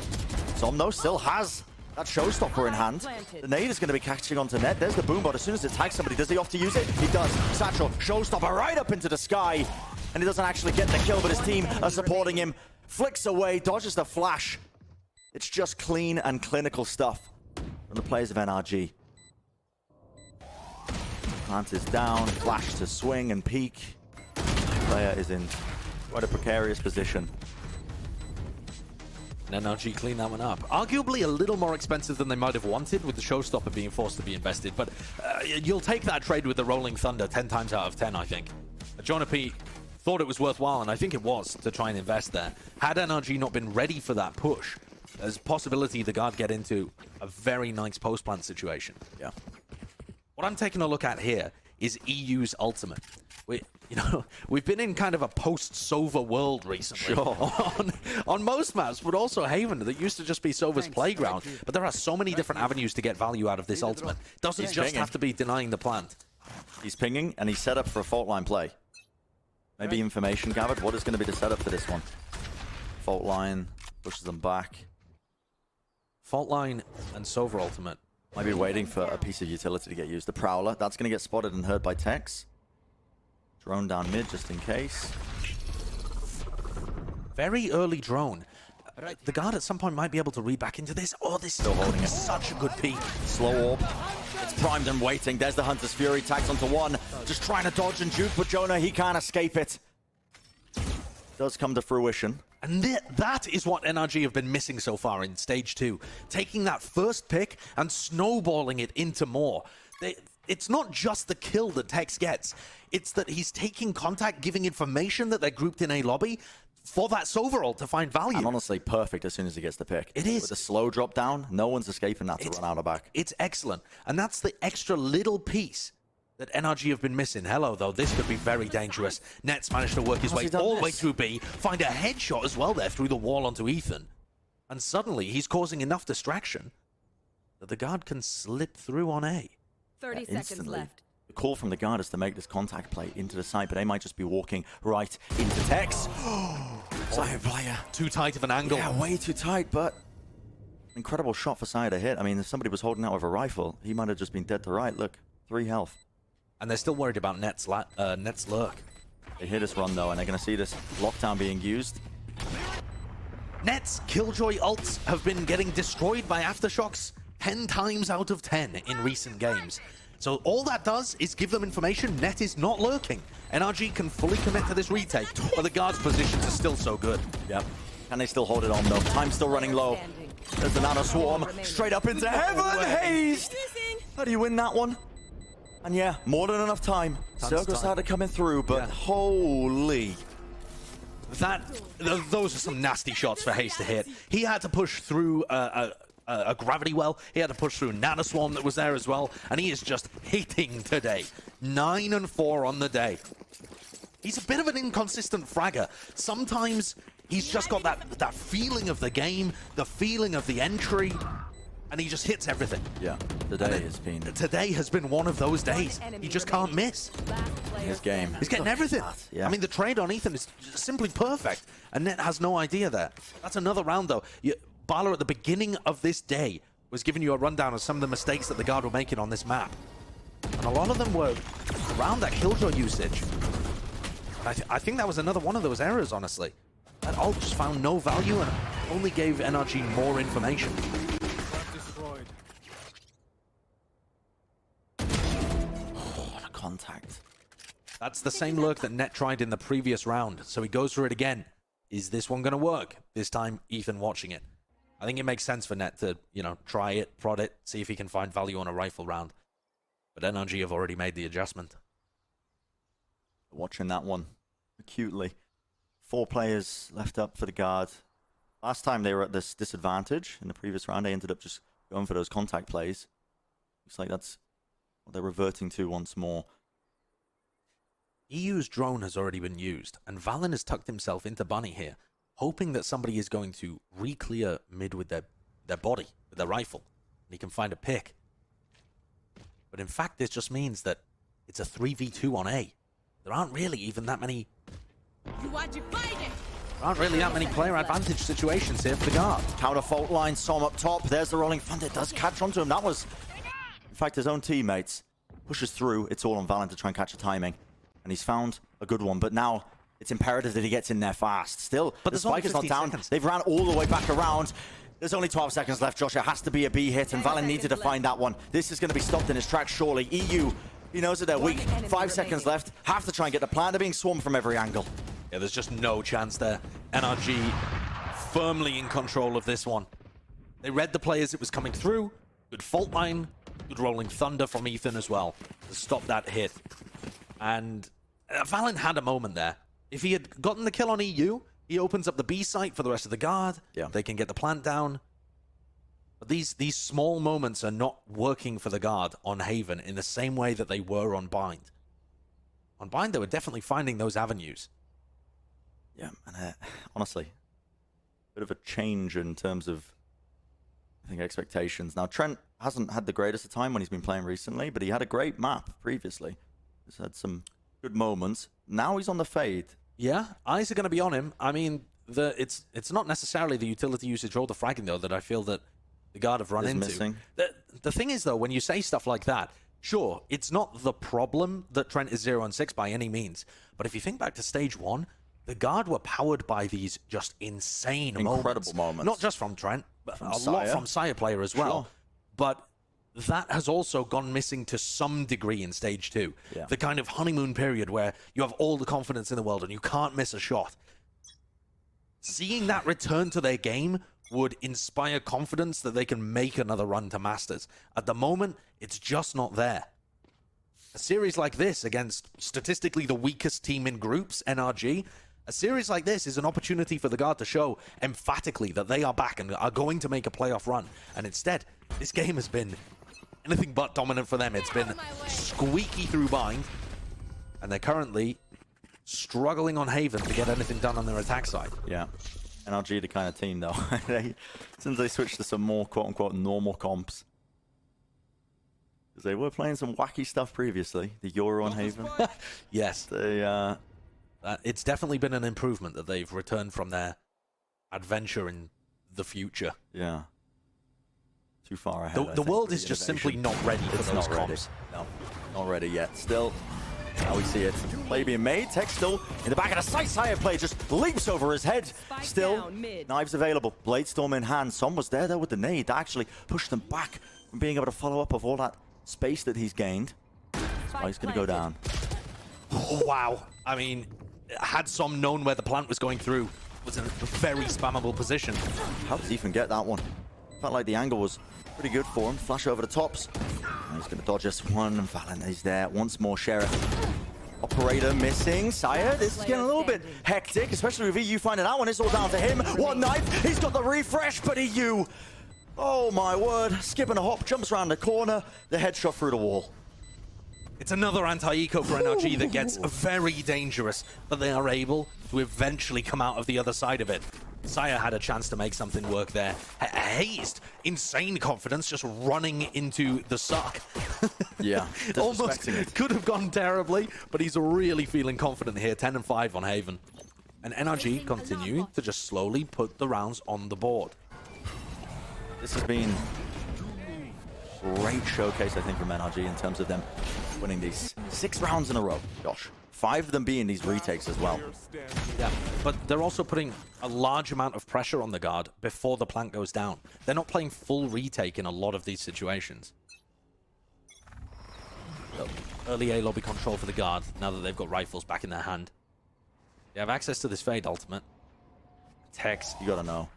Somno still has that showstopper in hand. The nade is going to be catching onto Net. There's the boombot. As soon as it tags somebody, does he opt to use it? He does. Satchel, showstopper right up into the sky. And he doesn't actually get the kill, but his team are supporting him. Flicks away, dodges the flash. It's just clean and clinical stuff from the players of NRG. Plant is down, flash to swing and peek. Player is in quite a precarious position. And NRG clean that one up. Arguably a little more expensive than they might have wanted with the showstopper being forced to be invested, but you'll take that trade with the Rolling Thunder 10 times out of 10, I think. Jonah P thought it was worthwhile, and I think it was, to try and invest there. Had NRG not been ready for that push, there's a possibility the guard get into a very nice post-plant situation. Yeah. What I'm taking a look at here is EU's ultimate. We've been in kind of a post-Sova world recently. Sure. on most maps, but also Haven, that used to just be Sova's playground. But there are so many different avenues to get value out of this ultimate. Doesn't just have to be denying the plant. He's pinging, and he's set up for a fault line play. Maybe information gathered. What is going to be the setup for this one? Fault line pushes them back. Fault line and Sova ultimate Might be waiting for a piece of utility to get used. The Prowler, that's going to get spotted and heard by Tex. Drone down mid just in case. Very early drone. The guard at some point might be able to read back into this. Oh, this still holding it. Such a good peek. Slow orb. It's primed and waiting. There's the Hunter's Fury. Tags onto one. Just trying to dodge and juke, but Jonah, he can't escape it. Does come to fruition. And that is what NRG have been missing so far in Stage 2. Taking that first pick and snowballing it into more. It's not just the kill that Tex gets. It's that he's taking contact, giving information that they're grouped in a lobby for that Soverall to find value. And honestly, perfect as soon as he gets the pick. It is. With the slow drop down, no one's escaping that to run out of back. It's excellent. And that's the extra little piece that NRG have been missing. Hello, though. This could be very dangerous. Net's managed to work his way all the way through B, find a headshot as well there through the wall onto Ethan. And suddenly, he's causing enough distraction that the guard can slip through on A. 30 seconds left. The call from the guard is to make this contact play into the side, but they might just be walking right into Tex. Side player. Too tight of an angle. Yeah, way too tight, but incredible shot for Side to hit. I mean, if somebody was holding out with a rifle, he might have just been dead to right. Look, 3 health. And they're still worried about Net's lurk. They hear this run, though, and they're going to see this lockdown being used. Net's Killjoy ults have been getting destroyed by Aftershocks 10 times out of 10 in recent games. So all that does is give them information. Net is not lurking. NRG can fully commit to this retake, but the guard's positions are still so good. Yep. Can they still hold it on, though? Time's still running low. There's the Nano Swarm straight up into heaven. Hazed! How do you win that one? And yeah, more than enough time. Circle started coming through, but holy. Those are some nasty shots for Hayes to hit. He had to push through a gravity well. He had to push through Nano Swarm that was there as well. And he is just hitting today. 9 and 4 on the day. He's a bit of an inconsistent fragger. Sometimes he's just got that feeling of the game, the feeling of the entry, and he just hits everything. Yeah, today has been one of those days. He just can't miss. His game. He's getting everything. Yeah. I mean, the trade on Ethan is simply perfect, and Net has no idea there. That's another round, though. Bala at the beginning of this day was giving you a rundown of some of the mistakes that the guard were making on this map. And a lot of them were around that Killjoy usage. I think that was another one of those errors, honestly. That ult just found no value and only gave NRG more information. What a contact. That's the same lurk that Net tried in the previous round, so he goes for it again. Is this one going to work? This time, Ethan watching it. I think it makes sense for Net to, try it, prod it, see if he can find value on a rifle round. But NRG have already made the adjustment. Watching that one acutely. 4 players left up for the guard. Last time they were at this disadvantage. In the previous round, they ended up just going for those contact plays. Looks like that's what they're reverting to once more. EU's drone has already been used, and Valen has tucked himself into Bunny here, hoping that somebody is going to re-clear mid with their body, with their rifle, and he can find a pick. But in fact, this just means that it's a 3v2 on A. There aren't really even that many... There aren't really that many player advantage situations here for the guard. Counter fault line, Som up top. There's the rolling thunder. It does catch onto him. That was, in fact, his own teammates. Pushes through. It's all on Valen to try and catch the timing. And he's found a good one. But now it's imperative that he gets in there fast. Still, but the spike is not down. Seconds. They've ran all the way back around. There's only 12 seconds left, Josh. It has to be a B hit, and Valen needed to find that one. This is going to be stopped in his tracks, surely. EU, he knows that they're weak. 5 seconds left. Have to try and get the plant. They're being swarmed from every angle. Yeah, there's just no chance there. NRG firmly in control of this one. They read the players it was coming through. Good fault line. Good rolling thunder from Ethan as well to stop that hit. And Valen had a moment there. If he had gotten the kill on EU, he opens up the B site for the rest of the guard. Yeah. They can get the plant down. But these small moments are not working for the guard on Haven in the same way that they were on Bind. On Bind, they were definitely finding those avenues. Yeah, and honestly, bit of a change in terms of, I think, expectations. Now, Trent hasn't had the greatest of time when he's been playing recently, but he had a great map previously. He's had some good moments. Now he's on the fade. Yeah, eyes are going to be on him. I mean, it's not necessarily the utility usage or the fragging, though, that I feel that the guard have run into. Missing. the thing is, though, when you say stuff like that, sure, it's not the problem that Trent is 0-6 by any means. But if you think back to stage 1, the Guard were powered by these just insane Incredible moments. Not just from Trent, but From a Sire. lot from Sire player as well. Sure. But that has also gone missing to some degree in stage 2. Yeah. The kind of honeymoon period where you have all the confidence in the world and you can't miss a shot. Seeing that return to their game would inspire confidence that they can make another run to Masters. At the moment, it's just not there. A series like this against statistically the weakest team in groups, NRG, a series like this is an opportunity for the Guard to show emphatically that they are back and are going to make a playoff run. And instead, this game has been anything but dominant for them. It's been squeaky through bind, and they're currently struggling on Haven to get anything done on their attack side. Yeah. NRG the kind of team, though. Since they switched to some more quote-unquote normal comps. Because they were playing some wacky stuff previously. The Euro on Haven. Yes. They, it's definitely been an improvement that they've returned from their adventure in the future. Yeah. Too far ahead. The world is just simply not ready for It's those not ready. comps. No, not ready yet. Still, now we see it. Play being made. Tech still in the back of the site. Sire play just leaps over his head. Still, knives available. Bladestorm in hand. Son was there though with the nade. That actually pushed them back from being able to follow up of all that space that he's gained. Spike's going to go down. Oh, wow. I mean, had some known where the plant was going through, was in a very spammable position. How does he even get that one? Felt like the angle was pretty good for him. Flash over the tops. And he's going to dodge this one. Valen is there. Once more, Sheriff. Operator missing. Sire, this is getting a little bit hectic, especially with EU finding that one. It's all down to him. One knife. He's got the refresh, but EU. Oh, my word. Skipping a hop, jumps around the corner. The headshot through the wall. It's another anti-eco for NRG that gets very dangerous, but they are able to eventually come out of the other side of it. Sire had a chance to make something work there. Hazed, insane confidence, just running into the suck. Yeah, almost it. could have gone terribly, but he's really feeling confident here. 10 and 5 on Haven. And NRG continuing to just slowly put the rounds on the board. This has been a great showcase, I think, from NRG in terms of them winning these 6 rounds in a row. Gosh, 5 of them being these retakes as well. Yeah, but they're also putting a large amount of pressure on the Guard before the plant goes down. They're not playing full retake in a lot of these situations. So, early A lobby control for the Guard now that they've got rifles back in their hand. They have access to this Fade ultimate. Tex, You gotta know.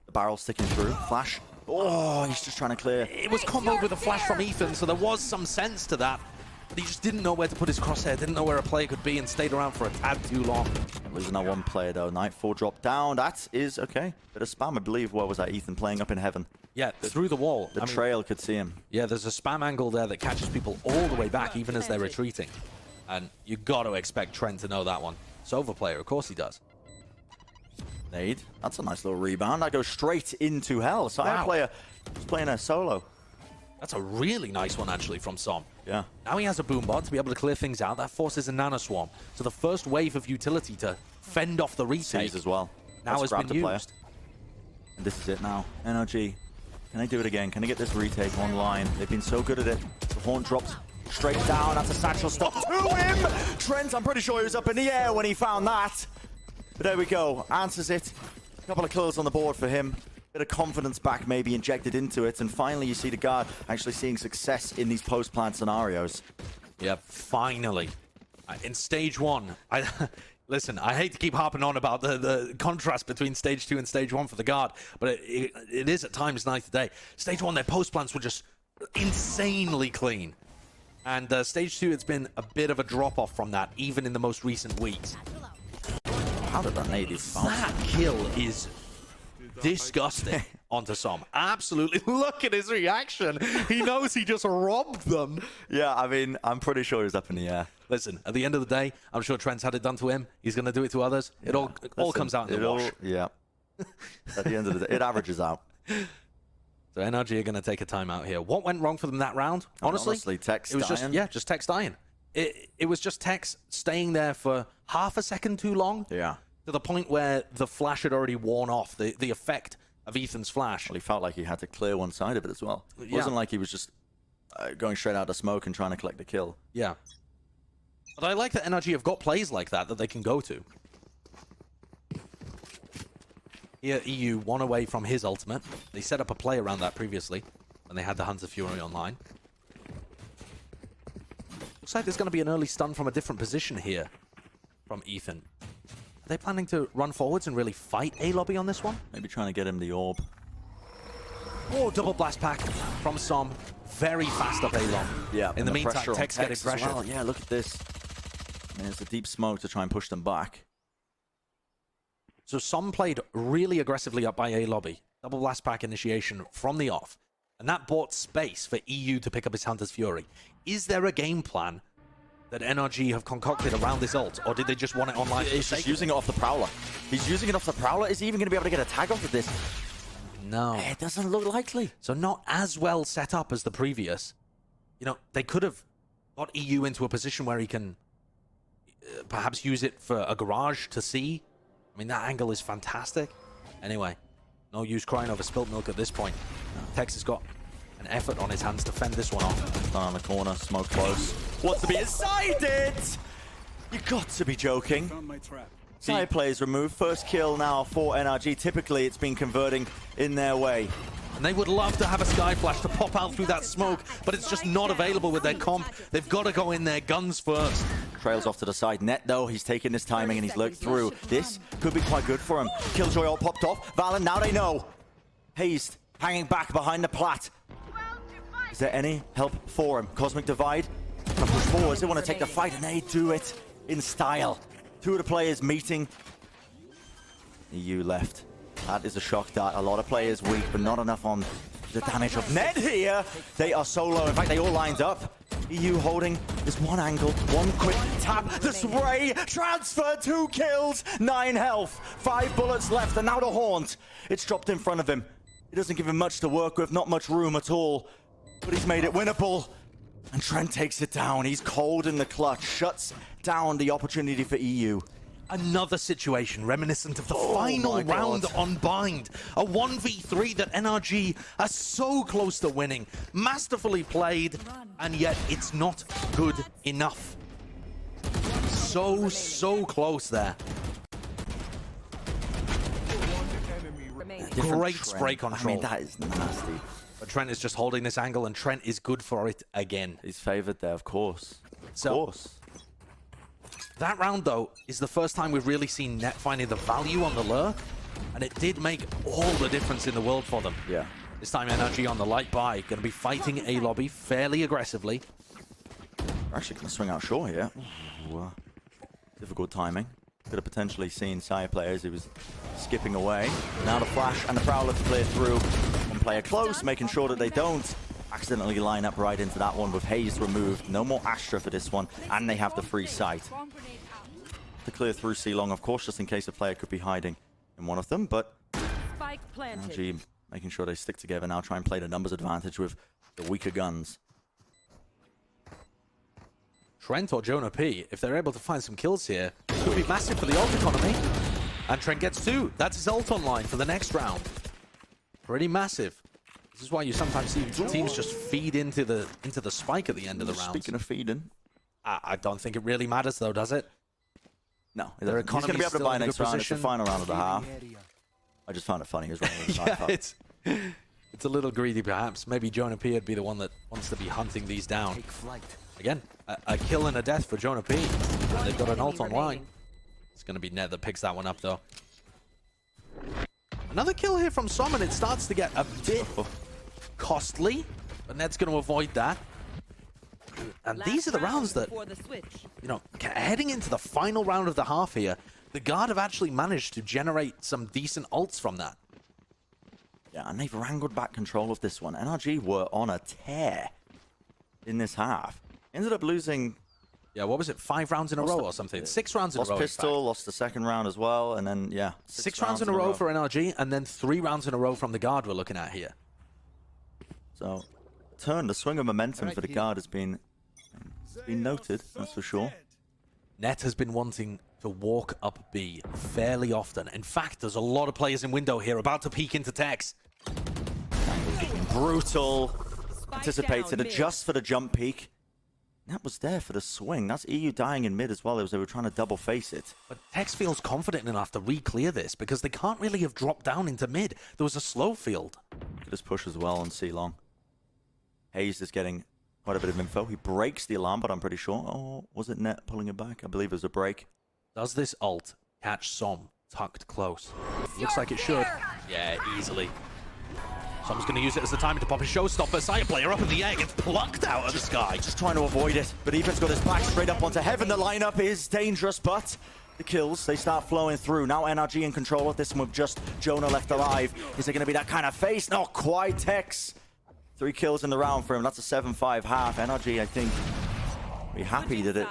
The barrel sticking through. Flash. Oh, he's just trying to clear. it was comboed with a flash from Ethan, so there was some sense to that. But he just didn't know where to put his crosshair, didn't know where a player could be, and stayed around for a tad too long. Losing that one player, though. Nightfall dropped down. That is okay. Bit of spam, I believe. What was that? Ethan playing up in heaven. Yeah, through the wall. The I mean, trail could see him. yeah, there's a spam angle there that catches people all the way back, even as they're retreating. And you got to expect Trent to know that one. Sova player, of course he does. Nade. That's a nice little rebound. That goes straight into hell. Sire Wow. player is playing a solo. That's a really nice one, actually, from Som. Yeah. Now he has a boombot to be able to clear things out. That forces a nano swarm. So the first wave of utility to fend off the retake Sees as well. now That's has grabbed been a player. used. And this is it now. NRG. Can they do it again? Can they get this retake online? They've been so good at it. The horn dropped straight down. That's a satchel stop to him. Trent, I'm pretty sure he was up in the air when he found that. But there we go. Answers it. A couple of kills on the board for him. Bit of confidence back maybe injected into it. And finally you see the Guard actually seeing success in these post-plant scenarios. Yep, finally. In stage 1, listen, I hate to keep harping on about the contrast between stage 2 and stage 1 for the Guard, but it is at times night to day. Stage 1, their post plants were just insanely clean. And stage 2, it's been a bit of a drop-off from that, even in the most recent weeks. How did that nade is That kill is disgusting onto Som. Absolutely. Look at his reaction. He knows he just robbed them. Yeah, I mean, I'm pretty sure he's up in the air. Listen, at the end of the day, I'm sure Trent's had it done to him. He's going to do it to others. It all comes out in the wash. Yeah. At the end of the day, it averages out. So NRG are going to take a timeout here. What went wrong for them that round? Honestly, Tex it was dying. just Tex dying. It was just Tex staying there for half a second too long. Yeah. To the point where the flash had already worn off. The effect of Ethan's flash. Well, he felt like he had to clear one side of it as well. It wasn't like he was just going straight out of smoke and trying to collect the kill. Yeah. But I like that NRG have got plays like that they can go to. Here, EU one away from his ultimate. They set up a play around that previously when they had the Hunter Fury online. Looks like there's going to be an early stun from a different position here from Ethan. Are they planning to run forwards and really fight A-Lobby on this one? Maybe trying to get him the orb. Oh, double blast pack from Som. Very fast up A-Long. Yeah. In the meantime, pressure Tech's getting pressure. well. Yeah, look at this. There's a deep smoke to try and push them back. So Som played really aggressively up by A-Lobby. Double blast pack initiation from the off. And that bought space for EU to pick up his Hunter's Fury. Is there a game plan that NRG have concocted around this ult? Or did they just want it online? He's just using it off the Prowler. He's using it off the Prowler. Is he even going to be able to get a tag off of this? No. It doesn't look likely. So not as well set up as the previous. You know, they could have got EU into a position where he can perhaps use it for a garage to see. I mean, that angle is fantastic. Anyway, no use crying over spilt milk at this point. Tex has got an effort on his hands to fend this one off. Down on the corner, smoke close. Wants to be inside. You got to be joking. Side plays removed. First kill now for NRG. Typically, it's been converting in their way. And they would love to have a Sky Flash to pop out through that smoke, but it's just not available with their comp. They've got to go in there guns first. Trails off to the side. Net, though, he's taking his timing and he's lurked through. This could be quite good for him. Killjoy all popped off. Valen, now they know. Hazed, hanging back behind the plat. Is there any help for him? Cosmic Divide. Push forwards. They want to take the fight, and they do it in style. Two of the players meeting. EU left. That is a shock dart. A lot of players weak, but not enough on the damage of Ned here. They are so low. In fact, they all lined up. EU holding this one angle, one quick tap. The spray transfer, 2 kills, 9 health, 5 bullets left, and now the haunt. It's dropped in front of him. It doesn't give him much to work with, not much room at all, but he's made it winnable. And Trent takes it down. He's cold in the clutch, shuts down the opportunity for EU. Another situation reminiscent of the final round on Bind. A 1v3 that NRG are so close to winning. Masterfully played, and yet it's not good enough. So close there. Great spray control. I mean, that is nasty. But Trent is just holding this angle, and Trent is good for it again. He's favored there, of course. Of course. That round, though, is the first time we've really seen Net finding the value on the lurk, and it did make all the difference in the world for them. Yeah. This time, NRG on the light buy, going to be fighting A-Lobby fairly aggressively. We're actually going to swing out short here. Ooh, difficult timing. Could have potentially seen side players. He was skipping away. Now the flash and the Prowler to clear through. One player close, making sure that they don't accidentally line up right into that one with Haze removed. No more Astra for this one, and they have the free sight. To clear through C-Long, of course, just in case a player could be hiding in one of them, but NRG making sure they stick together now, try and play the numbers advantage with the weaker guns. Trent or Jonah P, if they're able to find some kills here, could be massive for the ult economy. And Trent gets 2. That's his ult online for the next round. Pretty massive. This is why you sometimes see teams just feed into the spike at the end of the round. Speaking of feeding, I don't think it really matters, though, does it? No. Their He's going to be able to buy next round. It's the final round of the half. I just found it funny as well. Yeah, it's a little greedy, perhaps. Maybe Jonah P would be the one that wants to be hunting these down. Again, a kill and a death for Jonah P. They've got an ult online. It's going to be Ned that picks that one up, though. Another kill here from Som, and it starts to get a bit costly, but Ned's going to avoid that. And these are the rounds that, you know, heading into the final round of the half here, the Guard have actually managed to generate some decent ults from that. Yeah, and they've wrangled back control of this one. NRG were on a tear in this half. Ended up losing... Yeah, what was it? 5 rounds in a row or something? 6 rounds in a row. Lost pistol, lost the second round as well, and then, yeah. 6 rounds in a row for NRG, and then 3 rounds in a row from the Guard we're looking at here. So, the swing of momentum for the Guard has been noted, that's for sure. Net has been wanting to walk up B fairly often. In fact, there's a lot of players in window here about to peek into Tex. Brutal. Anticipated it just for the jump peak. That was there for the swing. That's EU dying in mid as well. It was they were trying to double face it. But Tex feels confident enough to re-clear this because they can't really have dropped down into mid. There was a slow field. Look at his push as well on C-Long. Hayes is getting quite a bit of info. He breaks the alarm, but I'm pretty sure. Oh, was it Net pulling it back? I believe it was a break. Does this ult catch Som tucked close? Looks like it should. Yeah, easily. Som's going to use it as the time to pop a showstopper. Sire player up in the air gets plucked out of the sky. Just trying to avoid it. But Ethan's got his back straight up onto Heaven. The lineup is dangerous, but the kills, they start flowing through. Now NRG in control of this one with just Jonah left alive. Is it going to be that kind of face? Not quite. Tex. 3 kills in the round for him. That's a 7-5 half. NRG, I think, be happy that it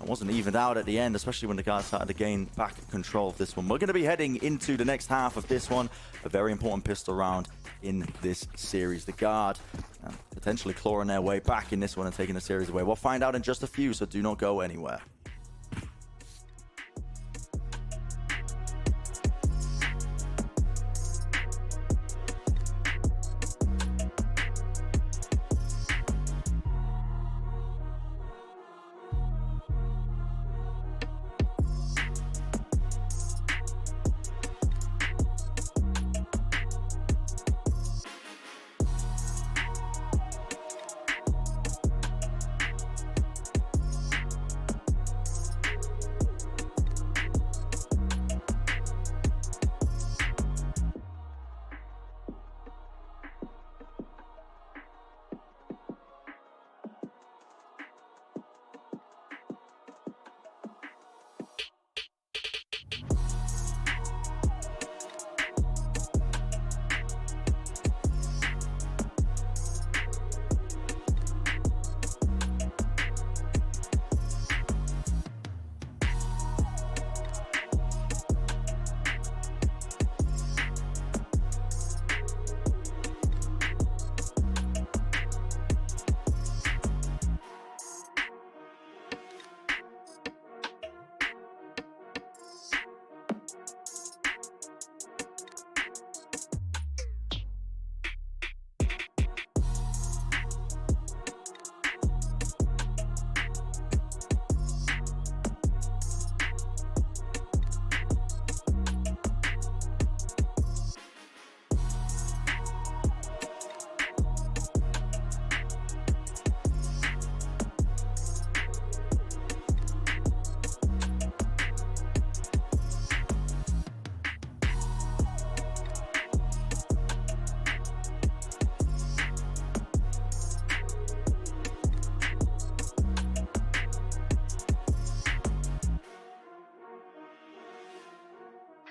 wasn't evened out at the end, especially when the guys started to gain back control of this one. We're going to be heading into the next half of this one. A very important pistol round in this series. The Guard potentially clawing their way back in this one and taking the series away. We'll find out in just a few, so do not go anywhere.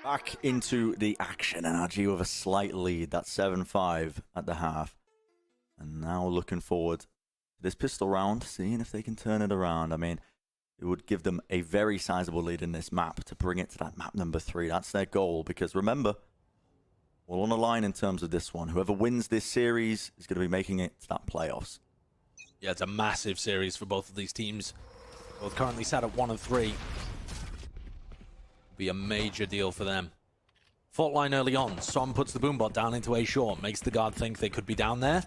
Back into the action. NRG with a slight lead. That's 7-5 at the half. And now looking forward to this pistol round, seeing if they can turn it around. I mean, it would give them a very sizable lead in this map to bring it to that map number 3. That's their goal, because remember, we're on a line in terms of this one. Whoever wins this series is going to be making it to that playoffs. Yeah, it's a massive series for both of these teams. Both currently sat at 1 and 3. Be a major deal for them. Fault line early on. Som puts the boombot down into A short, makes the Guard think they could be down there.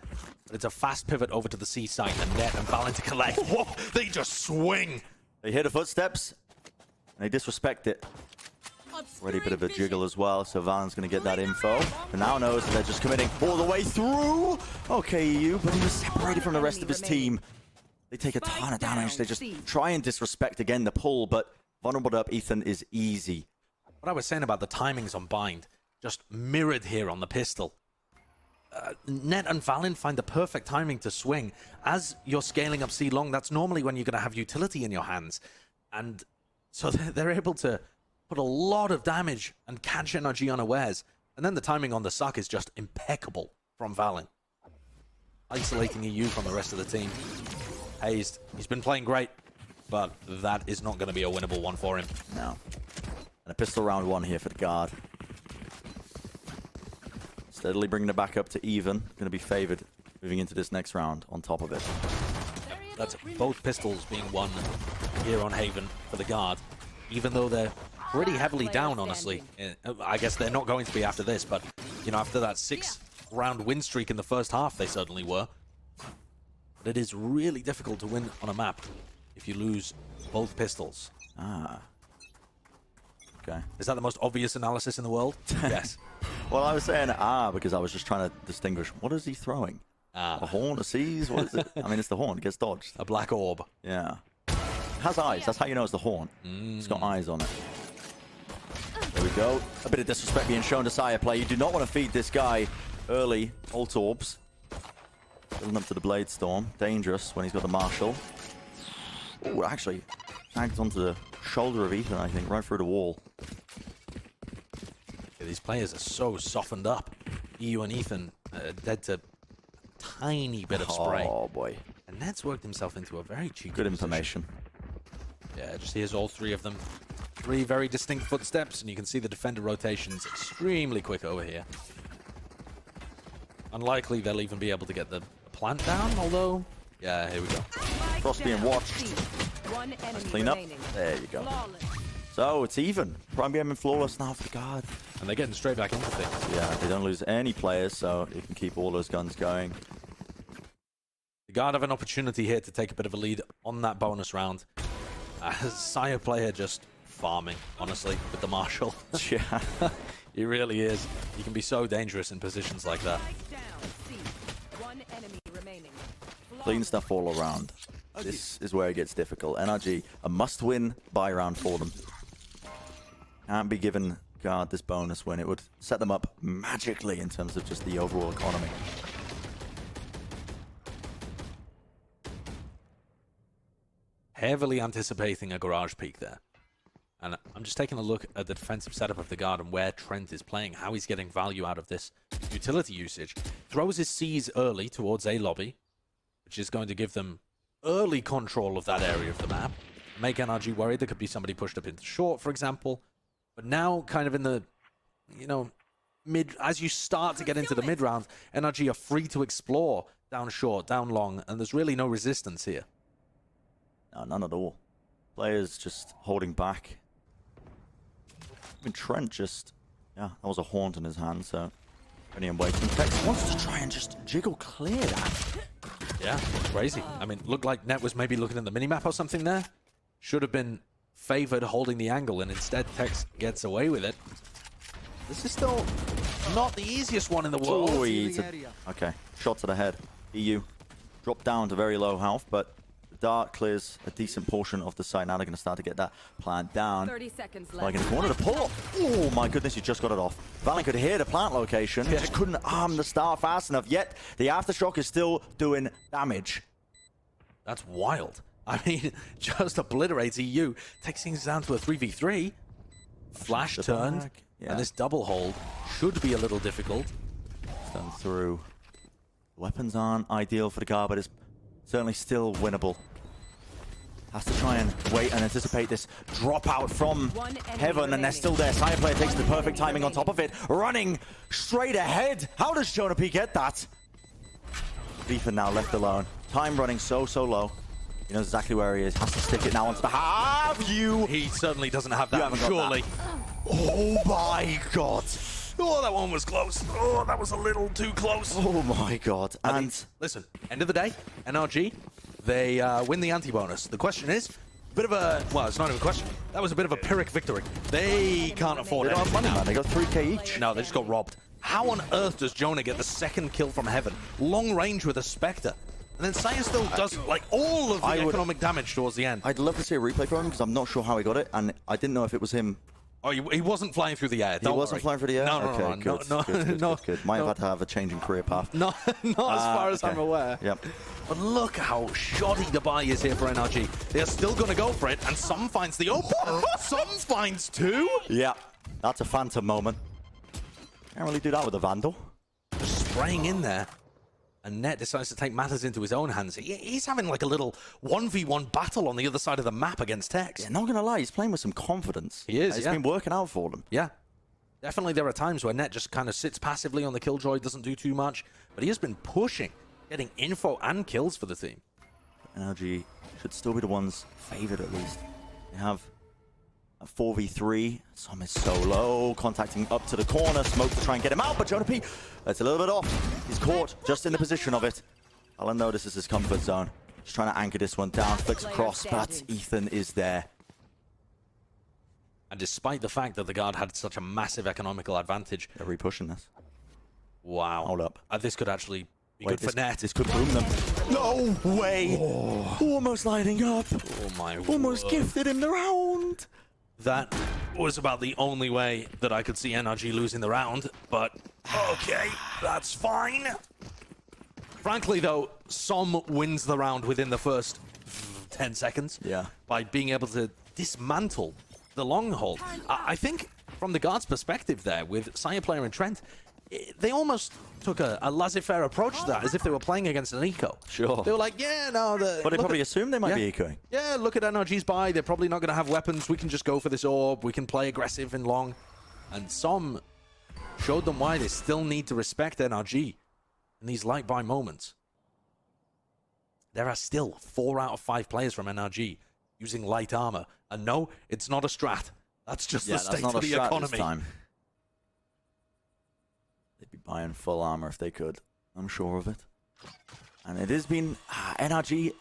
But it's a fast pivot over to the C site, and Net and Valen to collect. Whoa, they just swing. They hear the footsteps, and they disrespect it. Already a bit of a jiggle as well, so Valen's going to get that info. And now knows that they're just committing all the way through. Okay, EU, but he was separated from the rest of his team. They take a ton of damage. They just try and disrespect again the pull, but vulnerable up Ethan is easy. What I was saying about the timings on Bind, just mirrored here on the pistol. Net and Valen find the perfect timing to swing. As you're scaling up C long, that's normally when you're going to have utility in your hands. And so they're able to put a lot of damage and catch NRG unawares. And then the timing on the suck is just impeccable from Valen. Isolating EU from the rest of the team. Hazed, he's been playing great, but that is not going to be a winnable one for him. No. And a pistol round 1 here for the Guard. Steadily bringing it back up to even. Going to be favored moving into this next round on top of it. That's both pistols being won here on Haven for the Guard, even though they're pretty heavily down, honestly. I guess they're not going to be after this, but, you know, after that 6-round win streak in the first half, they certainly were. But it is really difficult to win on a map if you lose both pistols. Ah. Okay. Is that the most obvious analysis in the world? Yes. Well, I was saying because I was just trying to distinguish. What is he throwing? A horn, a seize? What is it? I mean, it's the horn. It gets dodged. A black orb. Yeah. It has eyes. That's how you know it's the horn. It's got eyes on it. There we go. A bit of disrespect being shown to Sire play. You do not want to feed this guy early ult orbs. Building up to the Blade Storm. Dangerous when he's got the Marshal. Oh, actually tagged onto the shoulder of Ethan, I think, right through the wall. Yeah, these players are so softened up. EU and Ethan dead to a tiny bit of spray. Oh, boy. And Ned's worked himself into a very cheeky Good position. information. Yeah, just here's all three of them. 3 very distinct footsteps, and you can see the defender rotations extremely quick over here. Unlikely they'll even be able to get the plant down, although... Yeah, here we go. Cross being watched. One enemy Clean up. remaining. There you go. Flawless. So, it's even. Prime BM and Flawless now for the Guard. And they're getting straight back into things. Yeah, they don't lose any players, so you can keep all those guns going. The Guard have an opportunity here to take a bit of a lead on that bonus round. Sire player just farming, honestly, with the Marshal. Yeah. He really is. He can be so dangerous in positions like that. Spike down. C. One enemy remaining. Clean stuff all around. This is where it gets difficult. NRG, a must-win buy round for them. Can't be given Guard this bonus win. It would set them up magically in terms of just the overall economy. Heavily anticipating a garage peek there. And I'm just taking a look at the defensive setup of the Guard and where Trent is playing, how he's getting value out of this utility usage. Throws his C's early towards A lobby, which is going to give them early control of that area of the map. Make NRG worried. There could be somebody pushed up into short, for example. But now, kind of in the, you know, mid, as you start to get into the mid round, NRG are free to explore down short, down long, and there's really no resistance here. No, none at all. Players just holding back. I mean, Trent just, yeah, that was a haunt in his hand, so ready and waiting. Tex wants to try and just jiggle clear that. Yeah, crazy. I mean, looked like Net was maybe looking at the minimap or something there. Should have been favored holding the angle, and instead Tex gets away with it. This is still not the easiest one in the world. Oh, okay, shot to the head. EU dropped down to very low health, but the dart clears a decent portion of the site. Now they're going to start to get that plant down. 30 seconds Like left. in the corner to pull. Oh my goodness, you just got it off. Valen could hear the plant location. Just couldn't arm the star fast enough. Yet the aftershock is still doing damage. That's wild. I mean, just obliterates EU. Takes things down to a 3v3. Flash the turned. back. Yeah. And this double hold should be a little difficult. Done through. Weapons aren't ideal for the Guard, but it's certainly still winnable. Has to try and wait and anticipate this dropout from Heaven, and they're still there. Sire player takes the perfect timing on top of it, running straight ahead. How does Jonah P get that? Ethan now left alone. Time running so low. He knows exactly where he is. Has to stick it now onto the have you. He certainly doesn't have You that, haven't got surely. that. Oh my god. Oh, that one was close. Oh, that was a little too close. Oh my god. And Listen, end of the day, NRG, they win the anti-bonus. The question is, bit of a, well, it's not even a question. That was a bit of a Pyrrhic victory. They can't afford they don't have anything money, now. man. They got 3k each. No, they just got robbed. How on earth does Jonah get the second kill from Heaven? Long range with a Spectre. And then Sire still does like all of the economic damage towards the end. I'd love to see a replay from him because I'm not sure how he got it, and I didn't know if it was him. Oh, he wasn't flying through the air. He wasn't flying through the air? No, Okay, good, good. Might have had to have a change in career path. Not as far as I'm aware. Yep. But look how shoddy the buy is here for NRG. They're still going to go for it, and some finds the open. Some finds two. Yeah, that's a phantom moment. Can't really do that with a Vandal. Just spraying in there. And Net decides to take matters into his own hands. He's having like a little 1v1 battle on the other side of the map against Tex. Yeah, not gonna lie, he's playing with some confidence. He is, It's yeah. been working out for them. Yeah. Definitely there are times where Net just kind of sits passively on the killjoy, doesn't do too much. But he has been pushing, getting info and kills for the team. NRG should still be the ones favored at least. They have a 4v3. Som is so low, contacting up to the corner. Smoke to try and get him out, but Jonah P, that's a little bit off. He's caught just in the position of it. Alan though, this is his comfort zone. Just trying to anchor this one down, flicks across, but Ethan is there. And despite the fact that the guard had such a massive economical advantage, They're re-pushing this. wow. Hold up. This could actually be good for net. This could boom them. No way! Oh. Almost lighting up. Oh my Almost word. gifted him the round. That was about the only way that I could see NRG losing the round, but okay, that's fine. Frankly though, Som wins the round within the first 10 seconds by being able to dismantle the long hold. I think from the guard's perspective there, with Saya Player and Trent, they almost took a laissez-faire approach to that, as if they were playing against an eco. Sure. They were like, yeah, no. But they probably assumed they might be ecoing. Yeah, look at NRG's buy. They're probably not going to have weapons. We can just go for this orb. We can play aggressive and long. And Som showed them why they still need to respect NRG in these light buy moments. There are still 4 out of 5 players from NRG using light armor. And no, it's not a strat. That's just the state of the economy. They'd be buying full armor if they could. I'm sure of it. And it has been NRG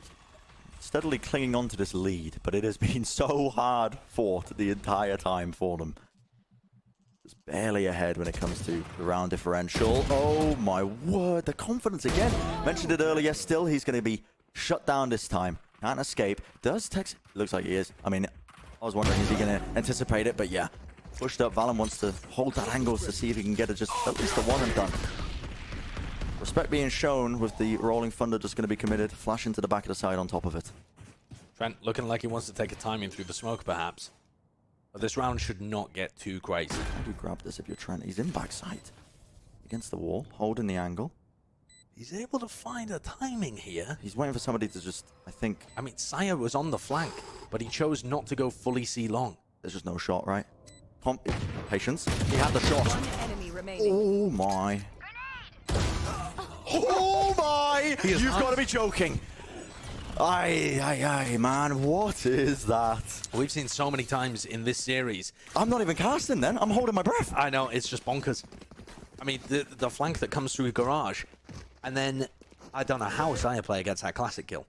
steadily clinging on to this lead, but it has been so hard fought the entire time for them. Just barely ahead when it comes to the round differential. Oh my word, the confidence again. Mentioned it earlier, still he's going to be shut down this time. Can't escape. Does Tex... Looks like he is. I mean, I was wondering, is he going to anticipate it? But yeah. Pushed up. Valen wants to hold that angle to see if he can get it just at least a one and done. Respect being shown with the rolling thunder just going to be committed. Flash into the back of the side on top of it. Trent looking like he wants to take a timing through the smoke, perhaps. But this round should not get too crazy. How do you grab this if you're Trent? He's in backside. Against the wall, holding the angle. He's able to find a timing here. He's waiting for somebody to just, I think... I mean, Saya was on the flank, but he chose not to go fully C long. There's just no shot, right? Patience. He had the shot. One enemy remaining. Oh my. Oh my! You've got to be joking. Aye, man. What is that? We've seen so many times in this series. I'm not even casting then. I'm holding my breath. I know, it's just bonkers. I mean, the flank that comes through Garage, and then I don't know how Saya Player gets that classic kill.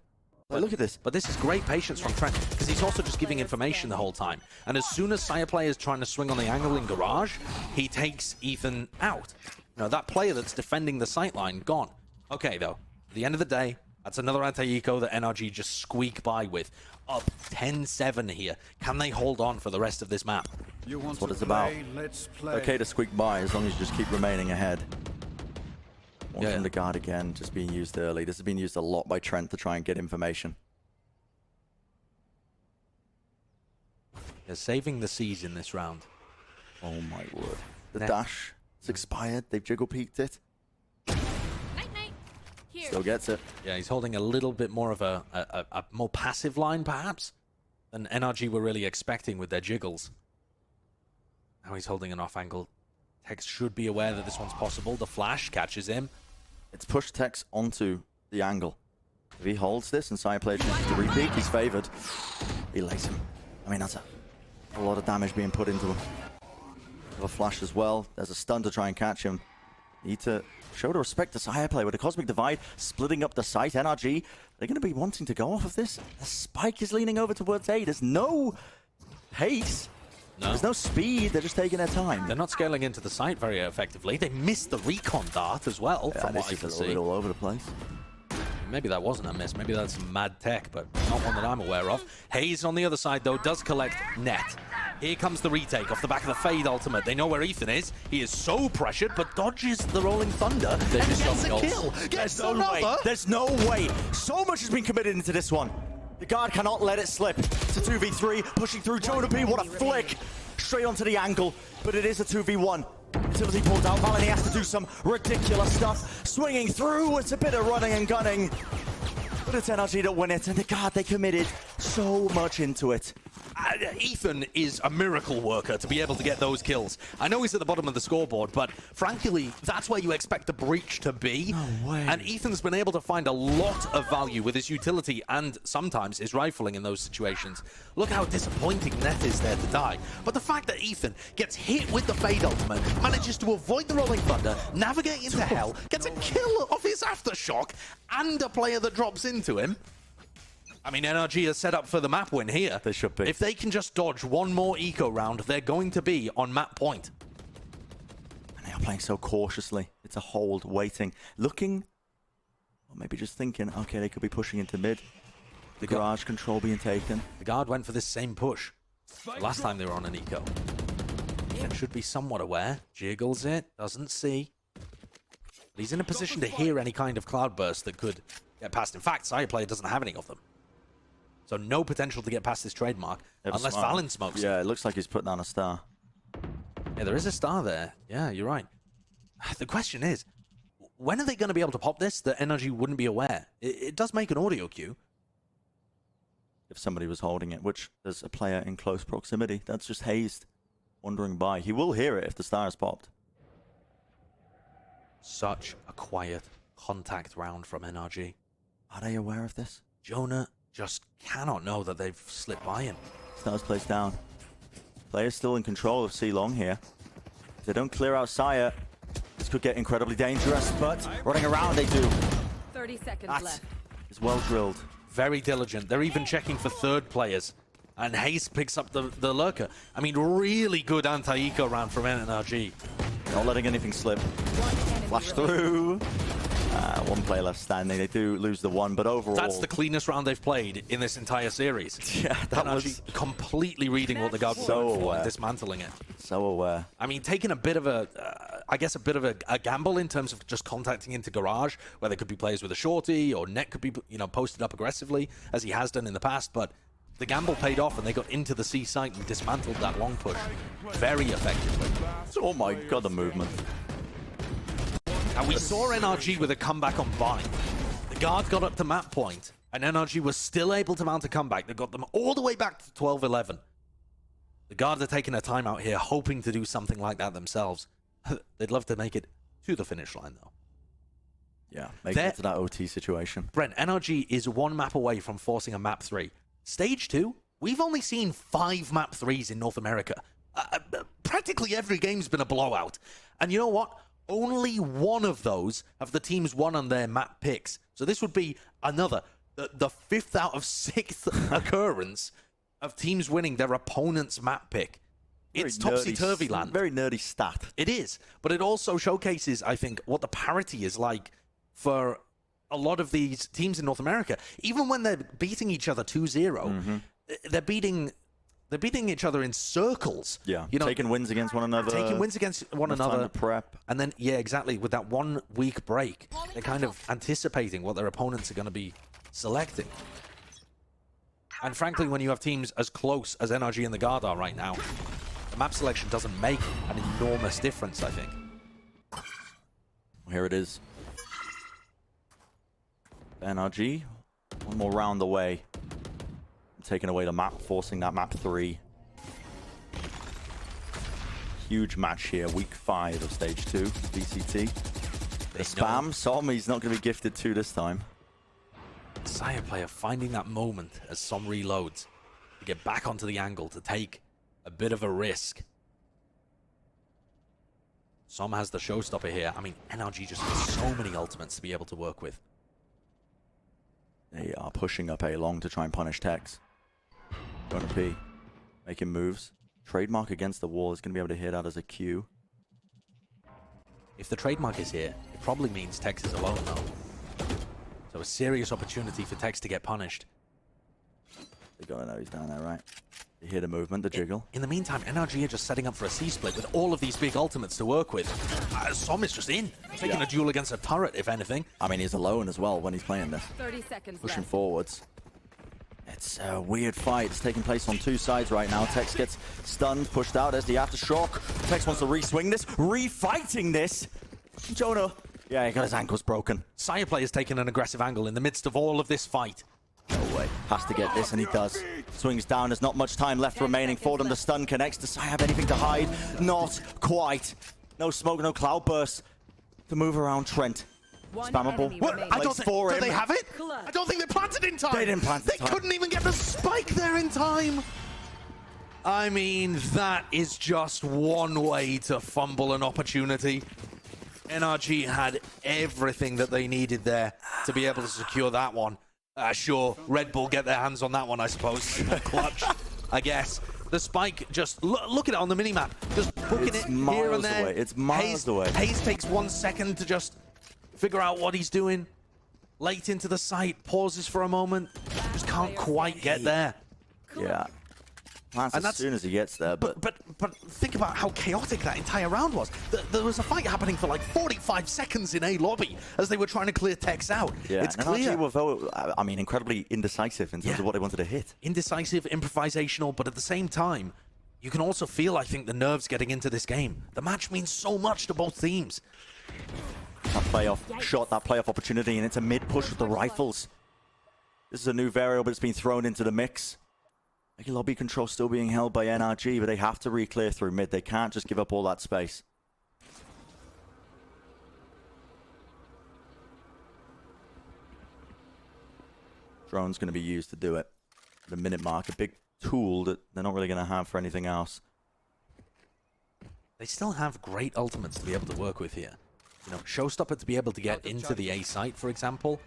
But look at this. But this is great patience from Trent, because he's also just giving information the whole time. And as soon as Saya Player is trying to swing on the angle in Garage, he takes Ethan out. You know, that player that's defending the sightline, gone. Okay, though, at the end of the day, that's another anti-eco that NRG just squeak by with. Up 10-7 here. Can they hold on for the rest of this map? That's what it's about. Let's play. Okay to squeak by as long as you just keep remaining ahead. One from the guard again, just being used early. This has been used a lot by Trent to try and get information. They're saving the C's in this round. Oh my word. The dash, it's expired. They've jiggle peeked it. Still gets it. Yeah, he's holding a little bit more of a more passive line, perhaps, than NRG were really expecting with their jiggles. Now he's holding an off angle. Tex should be aware that this one's possible. The flash catches him. It's pushed Tex onto the angle. If he holds this and Saya Player chooses to repeat, he's favored. He lays him. I mean, that's a lot of damage being put into him. A flash as well. There's a stun to try and catch him. Need to show the respect to Saya Player with the Cosmic Divide splitting up the site. NRG, they're going to be wanting to go off of this. The spike is leaning over towards A. There's no pace. No. There's no speed. They're just taking their time. They're not scaling into the site very effectively. They missed the recon dart as well, from what I can see. All over the place. Maybe that wasn't a miss. Maybe that's some mad tech, but not one that I'm aware of. Hayes on the other side, though, does collect net. Here comes the retake off the back of the Fade ultimate. They know where Ethan is. He is so pressured, but dodges the Rolling Thunder and gets a kill. There's no way. There's no way. So much has been committed into this one. The guard cannot let it slip. It's a 2v3, pushing through Jonah P. What a flick. Straight onto the angle, but it is a 2v1. Utility pulled out. Valen has to do some ridiculous stuff. Swinging through. It's a bit of running and gunning. But it's NRG to win it, and the guard, they committed so much into it. Ethan is a miracle worker to be able to get those kills. I know he's at the bottom of the scoreboard, but frankly, that's where you expect the breach to be. No way. And Ethan's been able to find a lot of value with his utility and sometimes his rifling in those situations. Look how disappointing Net is there to die. But the fact that Ethan gets hit with the Fade ultimate, manages to avoid the Rolling Thunder, navigate into hell, gets a kill off his Aftershock, and a player that drops into him. I mean, NRG is set up for the map win here. They should be. If they can just dodge one more eco round, they're going to be on map point. And they are playing so cautiously. It's a hold, waiting, looking, or maybe just thinking, okay, they could be pushing into mid. The garage control being taken. The guard went for this same push last time they were on an eco. Ethan should be somewhat aware. Jiggles it, doesn't see. But he's in a position to hear any kind of cloudburst that could get past. In fact, Sireplayer doesn't have any of them. So no potential to get past this trademark unless Valen smokes. Yeah, it looks like he's put down a star. Yeah, there is a star there. Yeah, you're right. The question is, when are they going to be able to pop this that NRG wouldn't be aware? It does make an audio cue. If somebody was holding it, which there's a player in close proximity. That's just hazed, wandering by. He will hear it if the star is popped. Such a quiet contact round from NRG. Are they aware of this? Jonah just cannot know that they've slipped by him. Stars placed down. Players still in control of C-Long here. If they don't clear out Sire, this could get incredibly dangerous, but running around they do. 30 seconds That left. is well drilled. Very diligent. They're even checking for third players. And Hayes picks up the lurker. I mean, really good anti-eco round from NRG. Not letting anything slip. Flash through. One player left standing. They do lose the one, but overall... That's the cleanest round they've played in this entire series. Yeah, that NRG was... completely reading what the guard was So going for aware. and dismantling it. So aware. I mean, taking a bit of a, I guess a bit of a gamble in terms of just contacting into Garage, where there could be players with a shorty, or Net could be, you know, posted up aggressively, as he has done in the past, but the gamble paid off, and they got into the C site and dismantled that long push very effectively. Oh my god, the movement. And we saw NRG with a comeback on Bind. The guard got up to map point, and NRG was still able to mount a comeback that got them all the way back to 12-11. The guard are taking a timeout here, hoping to do something like that themselves. They'd love to make it to the finish line, though. Yeah, make it to that OT situation. Brent, NRG is one map away from forcing a map 3. Stage 2, we've only seen 5 map 3s in North America. Practically every game's been a blowout. And you know what? Only one of those have the teams won on their map picks. So this would be another, the 5th out of 6th occurrence of teams winning their opponent's map pick. It's topsy-turvy land. Very nerdy stat. It is, but it also showcases, I think, what the parity is like for a lot of these teams in North America. Even when they're beating each other 2-0, they're beating each other in circles. Yeah, you know, taking wins against one another. Taking wins against one another. Time to prep. And then, yeah, exactly, with that 1 week break, they're kind of anticipating what their opponents are going to be selecting. And frankly, when you have teams as close as NRG and the Guard are right now, the map selection doesn't make an enormous difference, I think. Here it is. NRG, one more round away. Taking away the map, forcing that map 3. Huge match here, week 5 of stage 2, VCT. The spam, Som, he's not going to be gifted 2 this time. Sireplayer finding that moment as Som reloads to get back onto the angle, to take a bit of a risk. Som has the showstopper here. I mean, NRG just has so many ultimates to be able to work with. They are pushing up A long to try and punish Tex. Jonah P making moves. Trademark against the wall is going to be able to hit out as a Q. If the trademark is here, it probably means Tex is alone though. So a serious opportunity for Tex to get punished. They gotta know he's down there, right? You hear the movement, the jiggle. In the meantime, NRG are just setting up for a C-split with all of these big ultimates to work with. Som is just in, taking a duel against a turret, if anything. I mean, he's alone as well when he's playing this. 30 seconds Pushing left. forwards. It's a weird fight. It's taking place on 2 sides right now. Tex gets stunned, pushed out as the aftershock. Tex wants to re-swing this, re-fighting this. Jonah, yeah, he got his ankles broken. Sireplayer is taking an aggressive angle in the midst of all of this fight. No way. Has to get this, and he does. Swings down, there's not much time left remaining for them. The stun connects. Does I have anything to hide? Not quite. No smoke, no cloud burst to move around Trent. Spammable. What? I don't think, do they have it? Clutch. I don't think they planted in time. They didn't plant in They time. couldn't even get the spike there in time. I mean, that is just one way to fumble an opportunity. NRG had everything that they needed there to be able to secure that one. Sure, Red Bull get their hands on that one, I suppose. Clutch, I guess. The spike, just look at it on the minimap. Just booking It's it here miles and there. away. It's miles away. Hayes takes 1 second to just figure out what he's doing. Late into the site, pauses for a moment. Just can't quite get there. Yeah. Plants And as soon as he gets there, but But think about how chaotic that entire round was. There was a fight happening for like 45 seconds in A lobby as they were trying to clear techs out. yeah, It's and clear. NRG were I mean, incredibly indecisive in terms of what they wanted to hit. Indecisive, improvisational, but at the same time, you can also feel, I think, the nerves getting into this game. The match means so much to both teams. That playoff shot, that playoff opportunity, and it's a mid push with the rifles. This is a new variable that's been thrown into the mix. Lobby control still being held by NRG, but they have to re-clear through mid. They can't just give up all that space. Drone's going to be used to do it. The minute mark, a big tool that they're not really going to have for anything else. They still have great ultimates to be able to work with here. You know, Showstopper to be able to get into the A site, for example.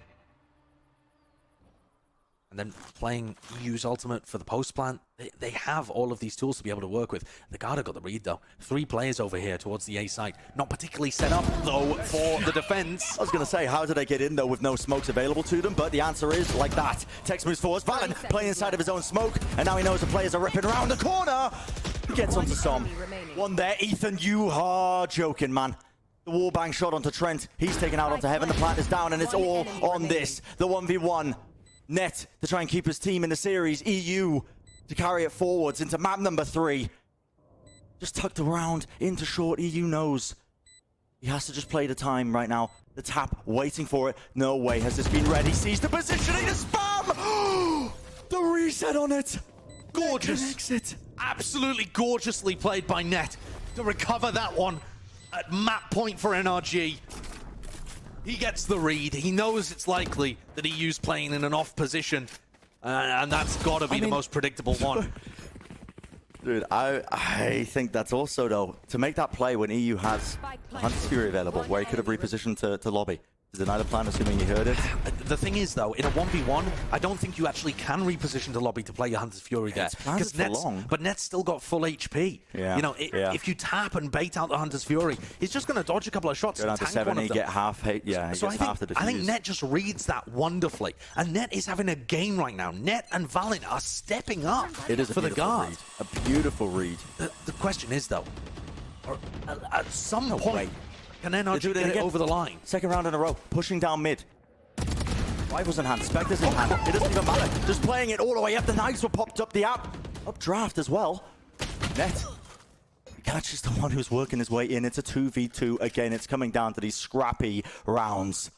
And then playing EU's ultimate for the post plant. They have all of these tools to be able to work with. The Guard have got the read, though. 3 players over here towards the A site. Not particularly set up, though, for the defense. I was going to say, how did they get in, though, with no smokes available to them? But the answer is like that. Tex moves forward. Valen playing inside of his own smoke. And now he knows the players are ripping around the corner. He gets onto Som. One there. Ethan, you are joking, man. The wallbang shot onto Trent. He's taken out onto Heaven. The plant is down, and it's all on this. The 1v1. Net to try and keep his team in the series. EU to carry it forwards into map number 3. Just tucked around into short. EU knows he has to just play the time right now. The tap, waiting for it. No way has this been ready. Sees the positioning to spam. The reset on it. Gorgeous. It. Absolutely gorgeously played by Net to recover that one at map point for NRG. He gets the read. He knows it's likely that EU's playing in an off position. And that's got to be the most predictable one. Dude, I think that's also, though, to make that play when EU has Hunter's Fury available, where he could have repositioned to lobby. Is it neither plan, assuming you heard it? The thing is, though, in a 1v1, I don't think you actually can reposition to lobby to play your Hunter's Fury there. But Net's still got full HP. Yeah. You know, if you tap and bait out the Hunter's Fury, he's just going to dodge a couple of shots Go down and to tank 70, one of them. get half hate. Yeah, So he gets half the defuse. I think Net just reads that wonderfully. And Net is having a game right now. Net and Valen are stepping up It is a for the beautiful Guard. read. A beautiful read. The question is, though, at some point, way. can NRG get it over the line? Second round in a row, pushing down mid. Rivals in hand, Spectres in hand. It doesn't even matter. Just playing it all the way up. The knives were popped up the updraft as well. Net catches the one who's working his way in. It's a 2v2 again. It's coming down to these scrappy rounds.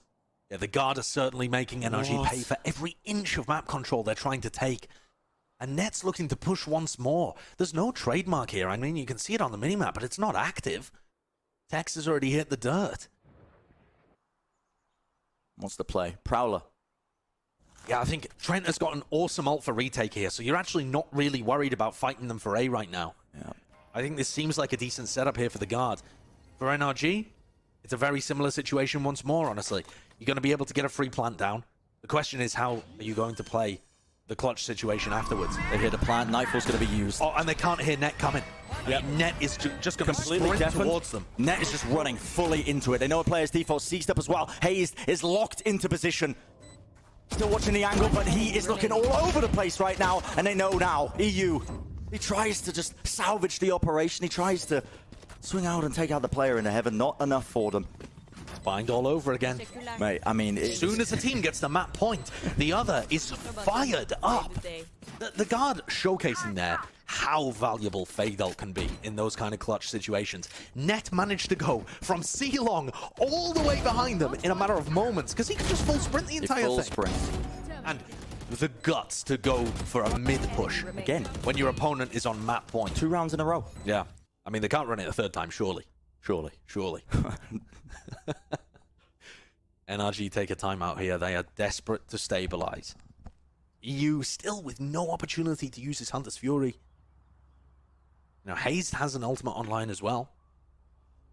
Yeah, the Guard are certainly making NRG pay for every inch of map control they're trying to take. And Net's looking to push once more. There's no trademark here. I mean, you can see it on the minimap, but it's not active. Tex has already hit the dirt. Wants to play. Prowler. Yeah, I think Trent has got an awesome ult for retake here, so you're actually not really worried about fighting them for A right now. Yeah. I think this seems like a decent setup here for the Guard. For NRG, it's a very similar situation once more, honestly. You're going to be able to get a free plant down. The question is, how are you going to play the clutch situation afterwards? They hit a plant. Nightfall's going to be used. Oh, and they can't hear Net coming. Yep. Net is just going to sprint deafened. towards them. Net is just running fully into it. They know a player's default seized up as well. Hayes is locked into position. Still watching the angle, but he is looking all over the place right now. And they know now, EU, he tries to just salvage the operation. He tries to swing out and take out the player into Heaven. Not enough for them. Bind all over again. Mate, I mean... As soon as the team gets the map point, the other is fired up. The Guard showcasing there how valuable Fade ult can be in those kind of clutch situations. Net managed to go from C-Long all the way behind them in a matter of moments, because he could just full sprint the entire thing. Sprint. And the guts to go for a mid push Again, when your opponent is on map point. 2 rounds in a row. Yeah. I mean, they can't run it a third time, surely. Surely. Surely. NRG take a timeout here. They are desperate to stabilize. EU still with no opportunity to use his Hunter's Fury. Now, Hayes has an ultimate online as well.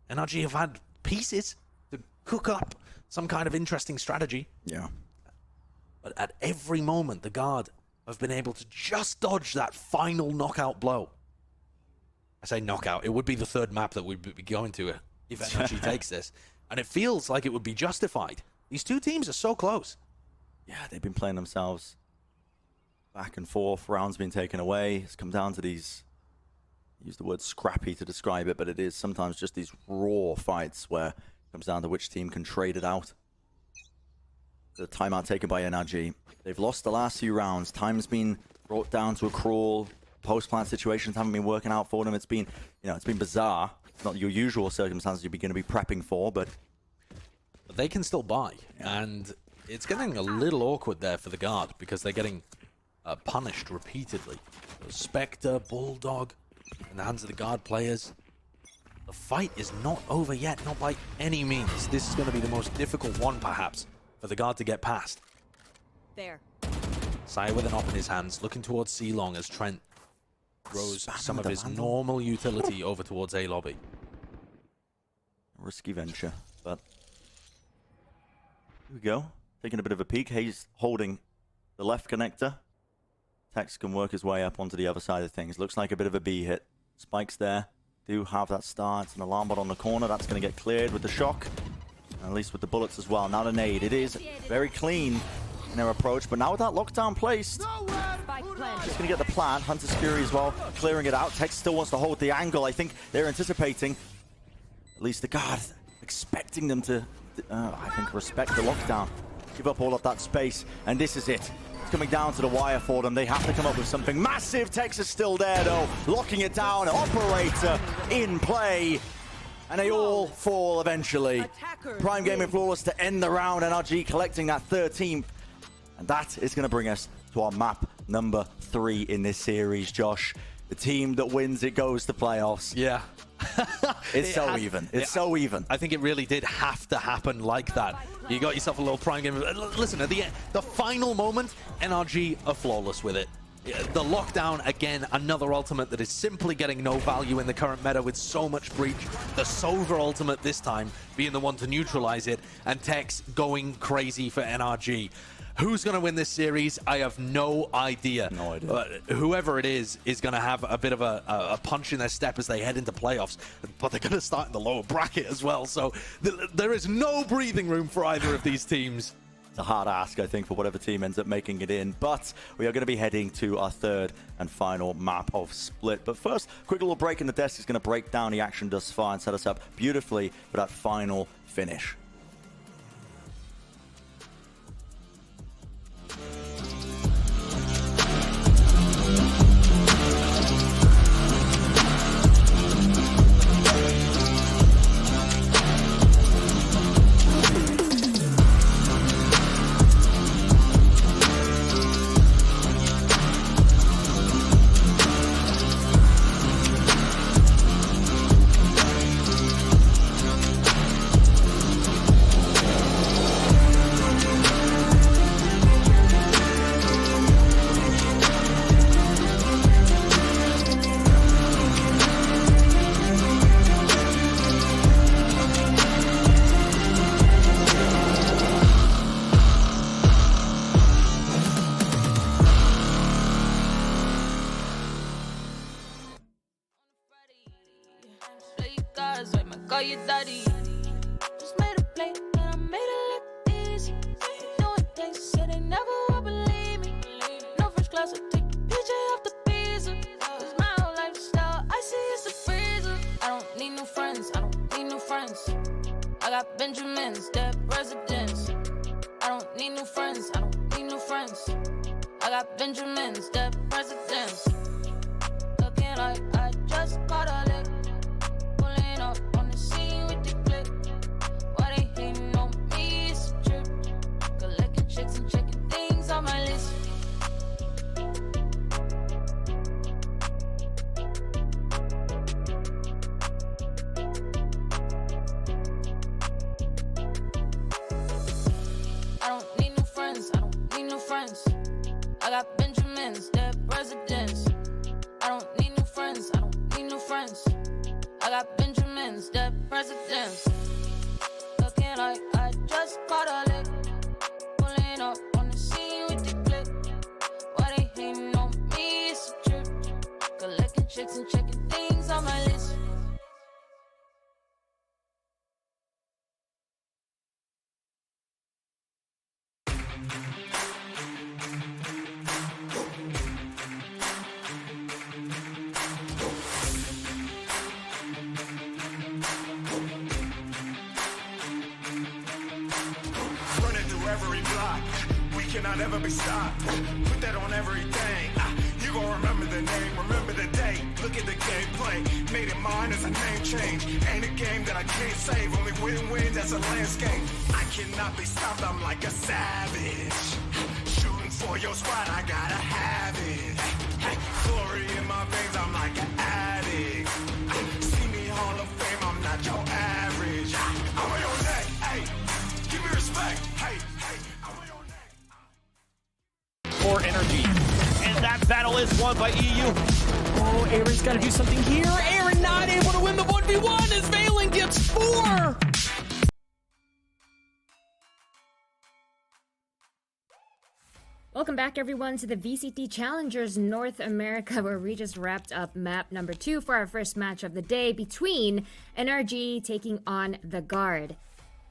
NRG have had pieces to cook up some kind of interesting strategy. Yeah. But at every moment, the Guard have been able to just dodge that final knockout blow. I say knockout. It would be the third map that we'd be going to if NRG takes this. And it feels like it would be justified. These two teams are so close. Yeah, they've been playing themselves back and forth. Rounds being taken away. It's come down to these, use the word scrappy to describe it, but it is sometimes just these raw fights where it comes down to which team can trade it out. The timeout taken by NRG. They've lost the last few rounds. Time's been brought down to a crawl. Post-plant situations haven't been working out for them. It's been, it's been bizarre. It's not your usual circumstances you're going to be prepping for, but they can still buy. Yeah. And it's getting a little awkward there for the Guard because they're getting punished repeatedly. Spectre, Bulldog, in the hands of the Guard players. The fight is not over yet, not by any means. This is going to be the most difficult one, perhaps, for the Guard to get past. There. Sire with an op in his hands, looking towards C-Long as Trent throws some of his normal utility over towards A lobby. Risky venture, but here we go. Taking a bit of a peek. Hayes holding the left connector. Tex can work his way up onto the other side of things. Looks like a bit of a B hit. Spikes there. Do have that start. It's an alarm bot on the corner. That's going to get cleared with the shock. And at least with the bullets as well. Now the nade. It is very clean in their approach, but now with that lockdown placed, just going to get the plant. Hunter's Fury as well, clearing it out. Tex still wants to hold the angle. I think they're anticipating, at least the Guard, expecting them to, I think, respect the lockdown. Give up all of that space, and this is it. It's coming down to the wire for them. They have to come up with something massive. Tex is still there, though, locking it down. Operator in play. And they all fall eventually. Prime Gaming Flawless to end the round. NRG collecting that 13th. And that is going to bring us to our map number 3 in this series, Josh. The team that wins it goes to playoffs. Yeah. It's so even. It's so even. I think it really did have to happen like that. You got yourself a little Prime game. Listen, at the final moment, NRG are flawless with it. The lockdown, again, another ultimate that is simply getting no value in the current meta with so much breach. The Sova ultimate this time being the one to neutralize it, and Tex going crazy for NRG. Who's going to win this series? I have no idea. No idea. Whoever it is going to have a bit of a punch in their step as they head into playoffs. But they're going to start in the lower bracket as well. So there is no breathing room for either of these teams. It's a hard ask, I think, for whatever team ends up making it in. But we are going to be heading to our third and final map of Split. But first, quick little break in the desk is going to break down the action thus far and set us up beautifully for that final finish. Call you daddy. Just made a play and I made it look easy. Doing things said they never would believe me. No first class, I take the picture off the visa. Cause my whole lifestyle, I see it's a freezer. I don't need new friends, I don't need new friends. I got Benjamins, dead presidents. I don't need new friends, I don't need new friends. I got Benjamins, dead presidents. Looking like I just caught a lick. Pulling up on the scene with the clip. Why they hating on me? It's a trip. Collecting checks and checking things on my list. I got Benjamins, dead presidents. Looking like I just caught a lick. Pulling up on the scene with the clip. Why they hating on me? It's a trip. Collecting checks and checking things on my list. Running through every block, we cannot ever be stopped. Put that on everything. You gon' remember the name, remember the day. Look at the gameplay, made it mine as a name change. Ain't a game that I can't save, only win-win, that's a landscape. I cannot be stopped, I'm like a savage. Shooting for your spot, I gotta have it. Hey, glory in my veins, I'm like an addict. See me Hall of Fame, I'm not your average. I'm on your neck, hey, give me respect. Hey, hey, I'm on your neck. For NRG. And that battle is won by EU. Oh, Aaron's got to do something here. Aaron not able to win the 1v1 as Valen gets 4. Welcome back, everyone, to the VCT Challengers North America, where we just wrapped up map number 2 for our first match of the day between NRG taking on the Guard.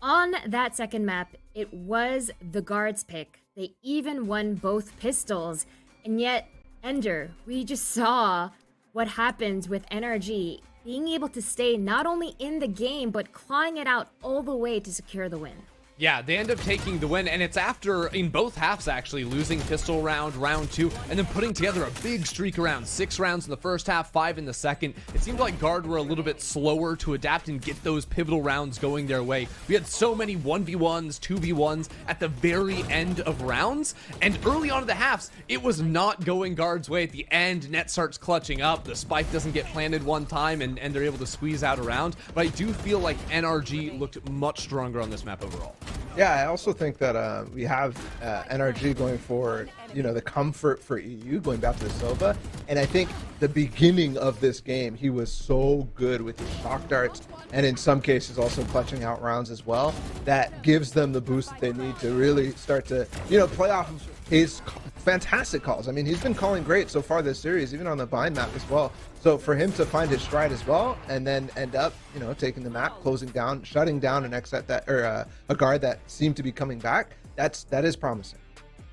On that second map, it was the Guard's pick. They even won both pistols. And yet, Ender, we just saw what happens with NRG being able to stay not only in the game, but clawing it out all the way to secure the win. Yeah, they end up taking the win, and it's after, in both halves actually, losing pistol round 2, and then putting together a big streak around 6 rounds in the first half, 5 in the second. It seemed like Guard were a little bit slower to adapt and get those pivotal rounds going their way. We had so many 1v1s, 2v1s at the very end of rounds, and early on in the halves, it was not going Guard's way. At the end, Net starts clutching up, the spike doesn't get planted one time, and they're able to squeeze out a round. But I do feel like NRG looked much stronger on this map overall. Yeah, I also think that we have NRG going for, the comfort for EU going back to the Sova. And I think the beginning of this game, he was so good with his shock darts and in some cases also clutching out rounds as well. That gives them the boost that they need to really start to, play off of his fantastic calls. I mean, he's been calling great so far this series, even on the bind map as well. So for him to find his stride as well, and then end up, taking the map, closing down, shutting down an exit that, or a Guard that seemed to be coming back, that is promising.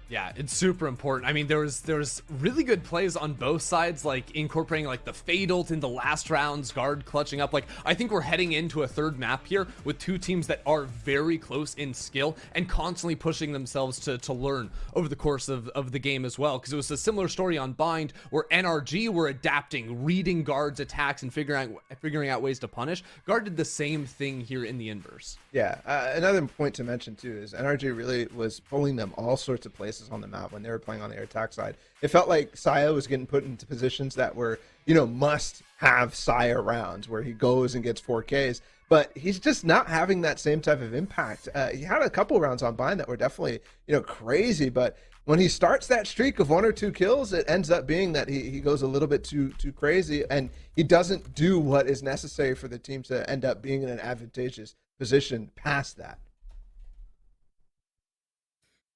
Yeah, it's super important. I mean, there's really good plays on both sides, like incorporating like the fade ult in the last rounds, Guard clutching up. Like, I think we're heading into a third map here with two teams that are very close in skill and constantly pushing themselves to learn over the course of the game as well. Because it was a similar story on Bind where NRG were adapting, reading Guard's attacks and figuring out ways to punish. Guard did the same thing here in the inverse. Yeah, another point to mention too is NRG really was pulling them all sorts of places on the map when they were playing on the attack side. It felt like Saya was getting put into positions that were, must have Saya rounds where he goes and gets 4Ks, but he's just not having that same type of impact. He had a couple rounds on Bind that were definitely, crazy, but when he starts that streak of 1 or 2 kills, it ends up being that he goes a little bit too crazy, and he doesn't do what is necessary for the team to end up being in an advantageous position past that.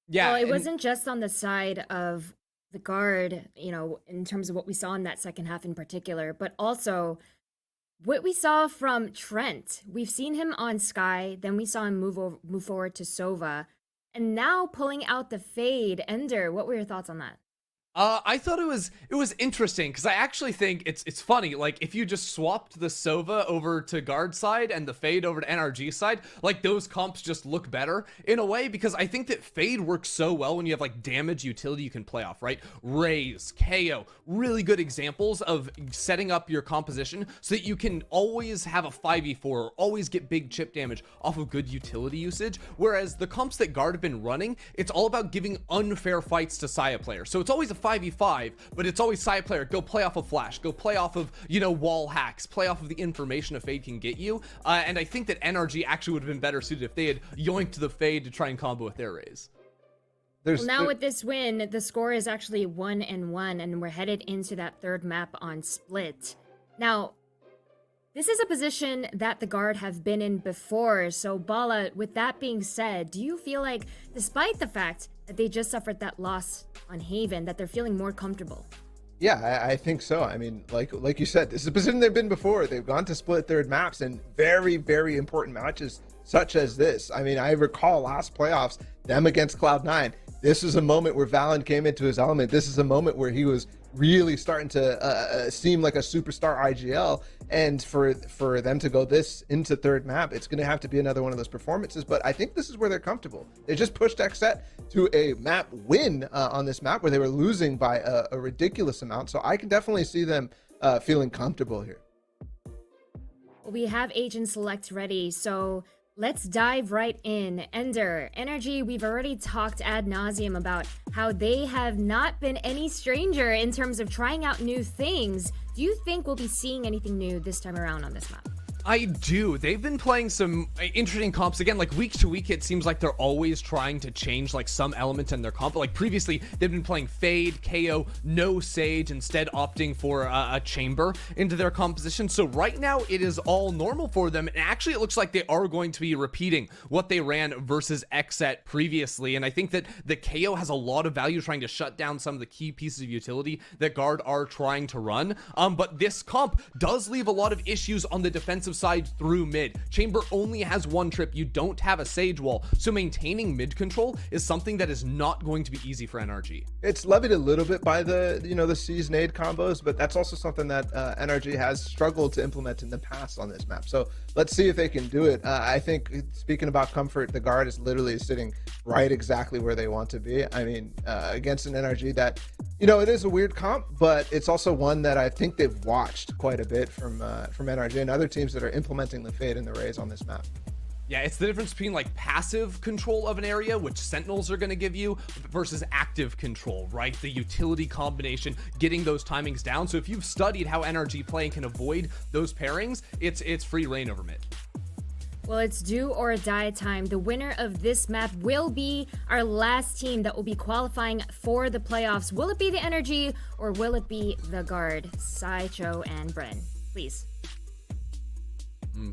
Yeah, well, it wasn't just on the side of the Guard, in terms of what we saw in that second half in particular, but also what we saw from Trent. We've seen him on Sky, then we saw him move forward to Sova, and now pulling out the fade. Ender, what were your thoughts on that? I thought it was interesting because I actually think it's funny. Like, if you just swapped the Sova over to Guard side and the Fade over to NRG side, like, those comps just look better in a way, because I think that Fade works so well when you have like damage utility you can play off, right? Raze, KO, really good examples of setting up your composition so that you can always have a 5v4 or always get big chip damage off of good utility usage. Whereas the comps that Guard have been running, it's all about giving unfair fights to Saya players. So it's always a 5v5, but it's always Saya player, go play off of flash, go play off of, wall hacks, play off of the information a Fade can get you. And I think that NRG actually would have been better suited if they had yoinked the Fade to try and combo with their Raze. Well, now with this win, the score is actually 1-1, and we're headed into that third map on Split. Now, This is a position that the Guard have been in before. So Bala, with that being said, do you feel like, despite the fact that they just suffered that loss on Haven, that they're feeling more comfortable? Yeah, I think so. I mean, like you said, this is a position they've been before. They've gone to split third maps in very, very important matches such as this. I mean, I recall last playoffs, them against Cloud9. This is a moment where Valen came into his element. This is a moment where he was really starting to seem like a superstar IGL. And for them to go this into third map, it's going to have to be another one of those performances. But I think this is where they're comfortable. They just pushed XSET to a map win on this map where they were losing by a ridiculous amount. So I can definitely see them feeling comfortable here. We have Agent Select ready, so let's dive right in. Ender, NRG, we've already talked ad nauseum about how they have not been any stranger in terms of trying out new things. Do you think we'll be seeing anything new this time around on this map? I do. They've been playing some interesting comps. Again, like week to week, it seems like they're always trying to change like some element in their comp. Like previously, they've been playing Fade, KO, no Sage, instead opting for a Chamber into their composition. So right now, it is all normal for them. And actually, it looks like they are going to be repeating what they ran versus XSET previously. And I think that the KO has a lot of value trying to shut down some of the key pieces of utility that Guard are trying to run. But this comp does leave a lot of issues on the defensive side through mid. Chamber only has one trip. You don't have a Sage wall, so maintaining mid control is something that is not going to be easy for NRG. It's levied a little bit by the the C's nade combos, but that's also something that NRG has struggled to implement in the past on this map. So let's see if they can do it. I think, speaking about comfort, the Guard is literally sitting right exactly where they want to be. I mean, against an NRG that, it is a weird comp, but it's also one that I think they've watched quite a bit from NRG and other teams that are implementing the Fade and the Rays on this map. Yeah, it's the difference between like passive control of an area, which Sentinels are going to give you, versus active control, right? The utility combination, getting those timings down. So if you've studied how NRG play and can avoid those pairings, it's free reign over mid. Well, it's do or die time. The winner of this map will be our last team that will be qualifying for the playoffs. Will it be the NRG or will it be the Guard? Sai, Cho, and Bren, please.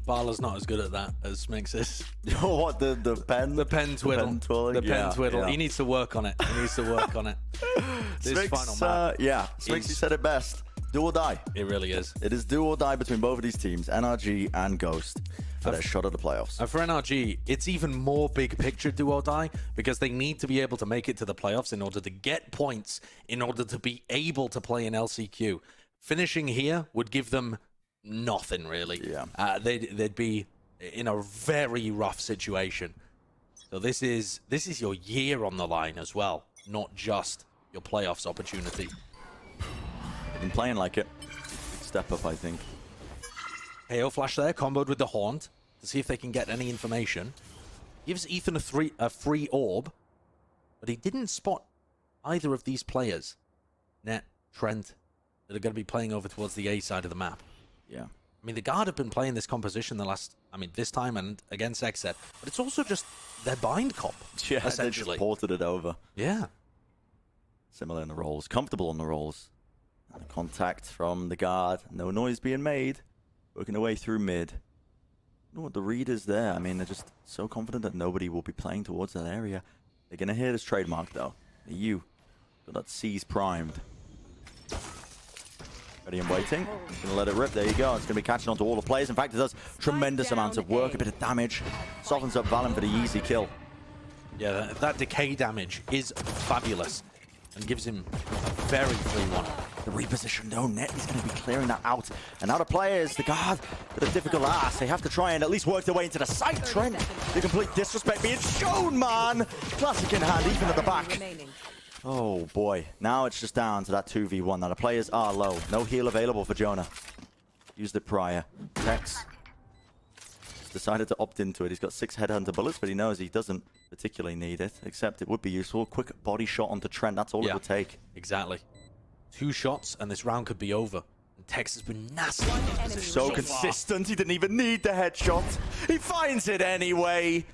Bala's not as good at that as Smix is. What, the pen? The pen twiddle. The pen twiddle. Yeah. He needs to work on it. This Smix, final map. Smix, you said it best. Do or die. It really is. It is do or die between both of these teams, NRG and Ghost, for their shot at the playoffs. And for NRG, it's even more big picture do or die, because they need to be able to make it to the playoffs in order to get points, in order to be able to play in LCQ. Finishing here would give them nothing, really. Yeah. They'd be in a very rough situation. So this is your year on the line as well, not just your playoffs opportunity. They've been playing like it. Big step up, I think. KO flash there, comboed with the Haunt to see if they can get any information. Gives Ethan a free orb, but he didn't spot either of these players, Net, Trent, that are going to be playing over towards the A side of the map. Yeah. I mean, the Guard have been playing this composition this time and against XSET, but it's also just their bind comp, Yeah, essentially. they just ported it over. Yeah. Similar in the rolls, comfortable on the rolls. And contact from the Guard, no noise being made. Working their way through mid. I don't know what the read is there. I mean, they're just so confident that nobody will be playing towards that area. They're going to hear this trademark, though. The got that C's primed. Ready and waiting. Gonna let it rip. There you go. It's gonna be catching on to all the players. In fact, it does tremendous amounts of work, a bit of damage. Softens up Valen for the easy kill. Yeah, that decay damage is fabulous and gives him a very free one. The reposition, no net. He's gonna be clearing that out. And now the players, the Guard, with a difficult ass. They have to try and at least work their way into the site. Trent, the complete disrespect being shown, man. Classic in hand, even at the back. Remaining. Oh boy, now it's just down to that 2v1. Now the players are low. No heal available for Jonah. Used it prior. Tex decided to opt into it. He's got 6 headhunter bullets, but he knows he doesn't particularly need it, except it would be useful. Quick body shot onto Trent, that's all it would take. Exactly. 2 shots and this round could be over. And Tex has been nasty. So consistent, he didn't even need the headshot. He finds it anyway.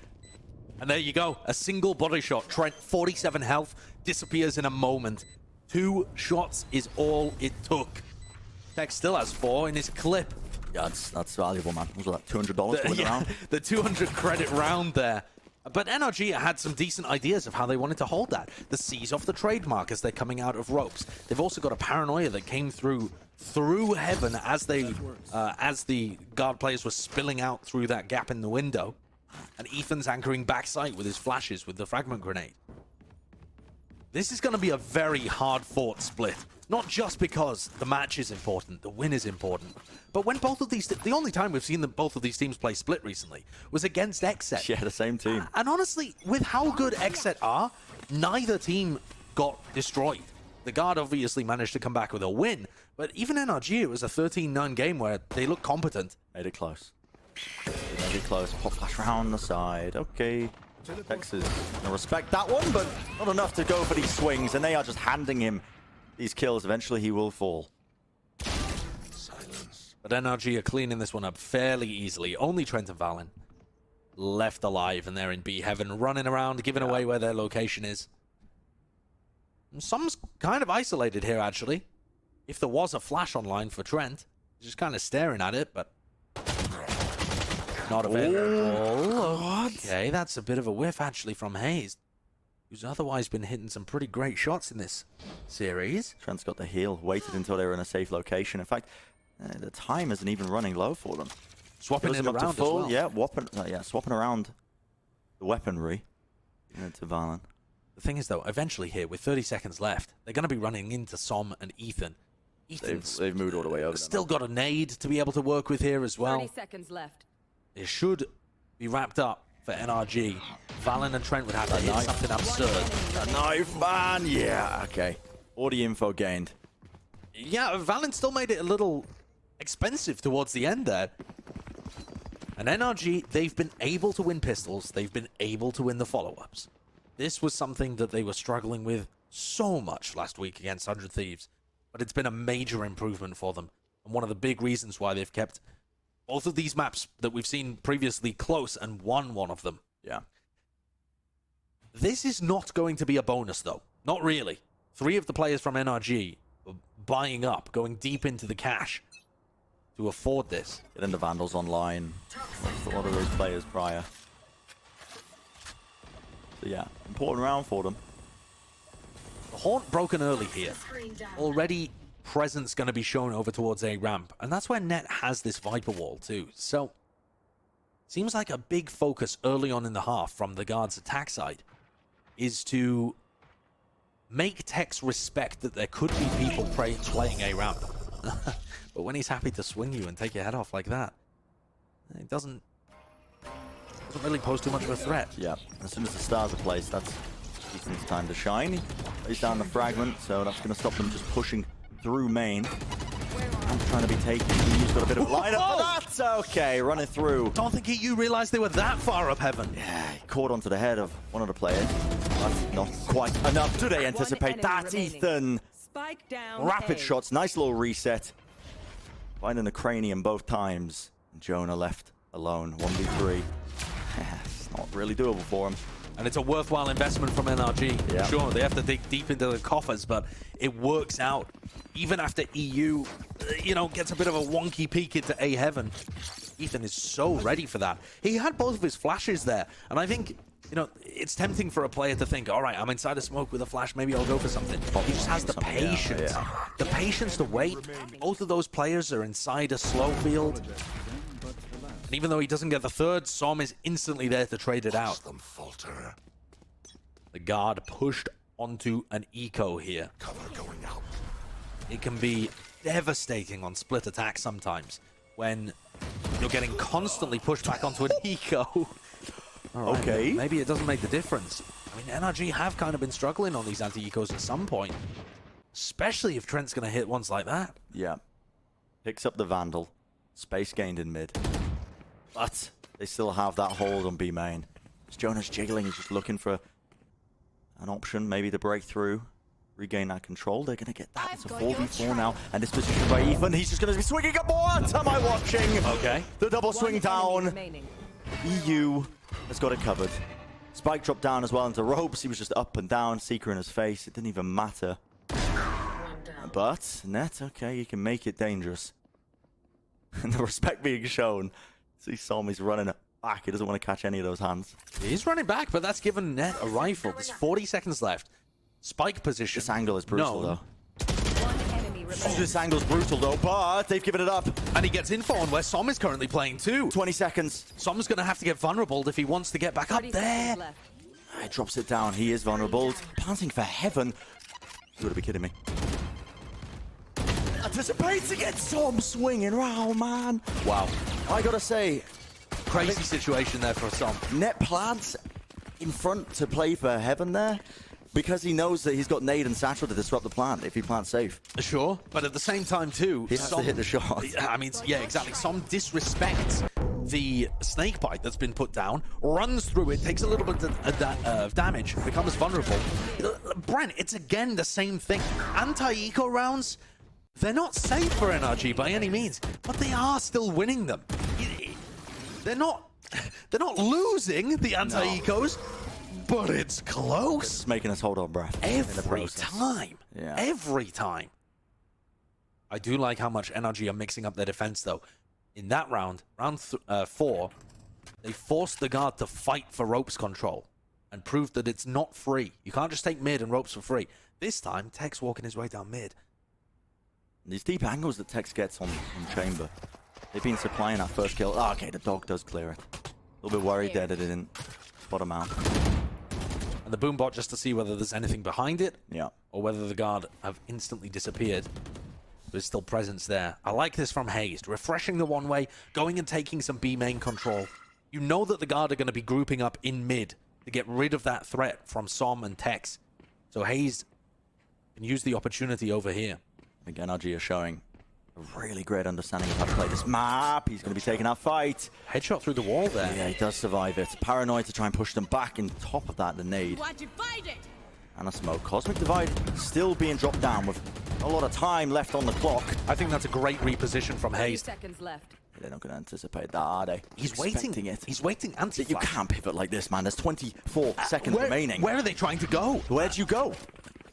And there you go, a single body shot. Trent, 47 health, disappears in a moment. 2 shots is all it took. Tex still has 4 in his clip. Yeah, that's valuable, man. What was that, $200 to win around? The 200 credit round there. But NRG had some decent ideas of how they wanted to hold that. The seize off the trademark as they're coming out of ropes. They've also got a paranoia that came through heaven as the guard players were spilling out through that gap in the window. And Ethan's anchoring backside with his flashes with the fragment grenade. This is going to be a very hard-fought split. Not just because the match is important, the win is important, but when both of these... The only time we've seen both of these teams play split recently was against XSET. Yeah, the same team. And honestly, with how good XSET are, neither team got destroyed. The Guard obviously managed to come back with a win, but even NRG, it was a 13-9 game where they looked competent. Made it close. Made it close. Pop flash round the side. Okay. Texas gonna respect that one, but not enough to go for these swings, and they are just handing him these kills. Eventually, he will fall. Silence. But NRG are cleaning this one up fairly easily. Only Trent and Valen left alive, and they're in B heaven, running around, giving away where their location is. And Som's kind of isolated here, actually. If there was a flash online for Trent, he's just kind of staring at it, but not available. Okay, that's a bit of a whiff, actually, from Hayes, who's otherwise been hitting some pretty great shots in this series. Trent's got the heal, waited until they were in a safe location. In fact, the time isn't even running low for them. Swapping him up around to full, as well. yeah, swapping around the weaponry to Valen. The thing is, though, eventually here, with 30 seconds left, they're going to be running into Som and Ethan. They've moved all the way over. Still got a nade to be able to work with here as well. 30 seconds left. It should be wrapped up for NRG. Valen and Trent would have to hit something absurd. A knife, man! Yeah, okay. All the info gained. Yeah, Valen still made it a little expensive towards the end there. And NRG, they've been able to win pistols. They've been able to win the follow-ups. This was something that they were struggling with so much last week against 100 Thieves. But it's been a major improvement for them. And one of the big reasons why they've kept both of these maps that we've seen previously close and won one of them. Yeah. This is not going to be a bonus, though. Not really. 3 of the players from NRG are buying up, going deep into the cash to afford this. Getting the Vandals online. For a lot of those players prior. So yeah, important round for them. The Haunt broken early here. Already presence going to be shown over towards A ramp. And that's where Net has this Viper wall too. So, seems like a big focus early on in the half from the Guard's attack side is to make Tex respect that there could be people playing A ramp. But when he's happy to swing you and take your head off like that, it doesn't really pose too much of a threat. Yeah, as soon as the stars are placed, that's Ethan's time to shine. He's down the fragment, so that's going to stop them just pushing through main. I'm trying to be taken. He's got a bit of a lineup, but that's okay. Running through. Don't think you realized they were that far up heaven. Yeah, he caught onto the head of one of the players. That's not quite enough. Do they anticipate that? Ethan. Spike down. Rapid A. shots. Nice little reset. Finding the cranium both times. Jonah left alone. 1v3. It's not really doable for him. And it's a worthwhile investment from NRG. Yeah. Sure, they have to dig deep into the coffers, but it works out. Even after EU, gets a bit of a wonky peek into A heaven, Ethan is so ready for that. He had both of his flashes there, and I think, it's tempting for a player to think, all right, I'm inside a smoke with a flash, maybe I'll go for something. He just has the patience. Yeah. The patience to wait. Both of those players are inside a slow field. And even though he doesn't get the third, Som is instantly there to trade it out. The Guard pushed onto an eco here. Cover going out. It can be devastating on split attack sometimes when you're getting constantly pushed back onto an eco. Right, okay. Maybe it doesn't make the difference. I mean, NRG have kind of been struggling on these anti-ecos at some point. Especially if Trent's going to hit ones like that. Yeah. Picks up the Vandal. Space gained in mid. But they still have that hold on B main. As Jonah's jiggling, he's just looking for an option, maybe to break through, regain that control. They're going to get that. It's a 4v4 now. And this position by Ethan, he's just going to be swinging up. What am I watching? Okay. The double swing down. Remaining. EU has got it covered. Spike dropped down as well into ropes. He was just up and down, Seeker in his face. It didn't even matter. But Net, okay, you can make it dangerous. And the respect being shown. See Som, he's running back. He doesn't want to catch any of those hands. He's running back, but that's given Net a rifle. There's 40 seconds left. Spike position. This angle is brutal, though. One enemy remaining. This angle's brutal, though, but they've given it up. And he gets info on where Som is currently playing, too. 20 seconds. Som's going to have to get vulnerable if he wants to get back up 30 there. seconds left. He drops it down. He is vulnerable. Planting for heaven. You gotta be kidding me. Anticipating it. Som swinging round, man. Wow. I gotta say, Crazy situation there for Som. Net plants in front to play for heaven there because he knows that he's got nade and satchel to disrupt the plant if he plants safe. Sure, but at the same time, too, He has to hit the shot. I mean, yeah, exactly. Som disrespects the snake bite that's been put down, runs through it, takes a little bit of damage, becomes vulnerable. Brent, it's again the same thing. Anti-eco rounds, they're not safe for NRG by any means, but they are still winning them. They're not losing the anti-ecos, but it's close. It's making us hold our breath. Every time. Yeah. Every time. I do like how much NRG are mixing up their defense, though. In that round, round 4, they forced the guard to fight for ropes control and proved that it's not free. You can't just take mid and ropes for free. This time, Tech's walking his way down mid. These deep angles that Tex gets on Chamber, they've been supplying that first kill. Oh, okay, the dog does clear it. A little bit worried there that it didn't spot him out. And the boom bot just to see whether there's anything behind it. Yeah. Or whether the guard have instantly disappeared. There's still presence there. I like this from Hazed. Refreshing the one-way, going and taking some B main control. You know that the guard are going to be grouping up in mid to get rid of that threat from Som and Tex. So Hazed can use the opportunity over here. Again, NRG are showing a really great understanding of how to play this map. He's going to be taking that fight. Headshot through the wall there. Yeah, he does survive it. Paranoid to try and push them back. In top of that, the nade. And a smoke. Cosmic Divide still being dropped down with a lot of time left on the clock. I think that's a great reposition from 30 Hazed. seconds left. They're not going to anticipate that, are they? He's Expecting waiting. it. He's waiting You anti-flash. can't pivot like this, man. There's 24 seconds remaining. Where are they trying to go? Where'd you go?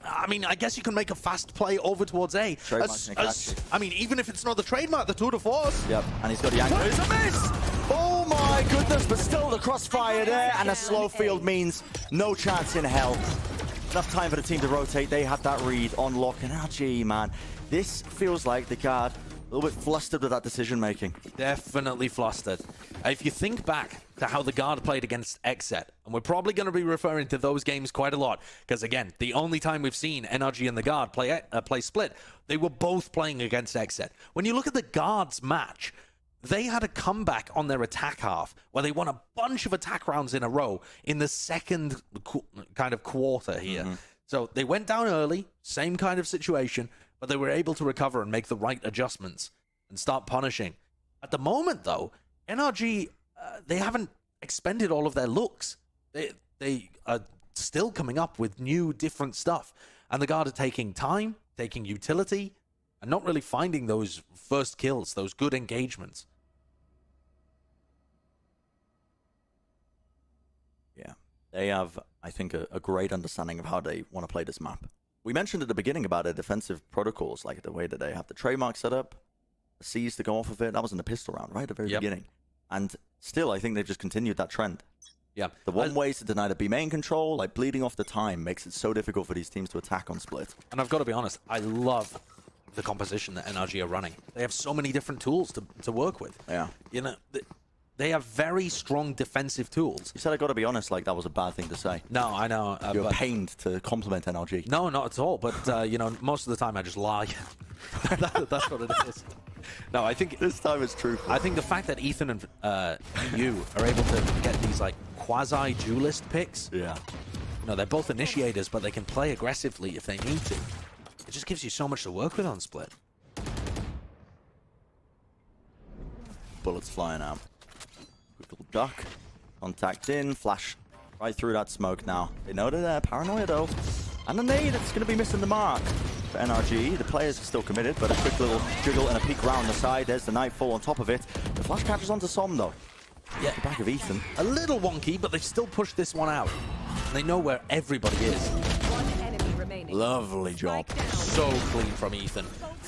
I mean, I guess you can make a fast play over towards A. Trademark's gonna catch you. I mean, even if it's not the trademark, the tour de force. Yep, and he's got the angle. It's a miss! Oh my goodness, but still the crossfire there, and a slow field means no chance in hell. Enough time for the team to rotate. They had that read on lock, and NRG, man. This feels like the guard a little bit flustered with that decision making. Definitely flustered. If you think back to how the guard played against XZ, and we're probably going to be referring to those games quite a lot, because again, the only time we've seen NRG and the guard play split, they were both playing against XZ. When you look at the guards match, they had a comeback on their attack half where they won a bunch of attack rounds in a row in the second kind of quarter here. So they went down early, same kind of situation, but they were able to recover and make the right adjustments and start punishing. At the moment, though, NRG, they haven't expended all of their looks. They are still coming up with new, different stuff. And the guard are taking time, taking utility, and not really finding those first kills, those good engagements. Yeah, they have, I think, a great understanding of how they want to play this map. We mentioned at the beginning about their defensive protocols, like the way that they have the trademark set up, the C's to go off of it. That was in the pistol round, right? At the very beginning. And still, I think they've just continued that trend. Yeah. The one ways to deny the B main control, like bleeding off the time, makes it so difficult for these teams to attack on split. And I've got to be honest, I love the composition that NRG are running. They have so many different tools to work with. Yeah. You know, they have very strong defensive tools. You said I got to be honest, like that was a bad thing to say. No, I know. You're pained to compliment NRG. No, not at all. But, you know, most of the time I just lie. That's what it is. No, I think this time it's true. I think the fact that Ethan and EU are able to get these like quasi duelist picks. Yeah. You know, they're both initiators, but they can play aggressively if they need to. It just gives you so much to work with on split. Bullets flying out. Quick little duck. Contact in. Flash right through that smoke now. They know they're there. Paranoia though. And the nade that's going to be missing the mark for NRG. The players are still committed, but a quick little jiggle and a peek round the side. There's the Nightfall on top of it. The flash catches onto Som though. Yeah, the back of Ethan. A little wonky, but they've still pushed this one out. And they know where everybody is. One enemy remaining. Lovely job. So clean from Ethan.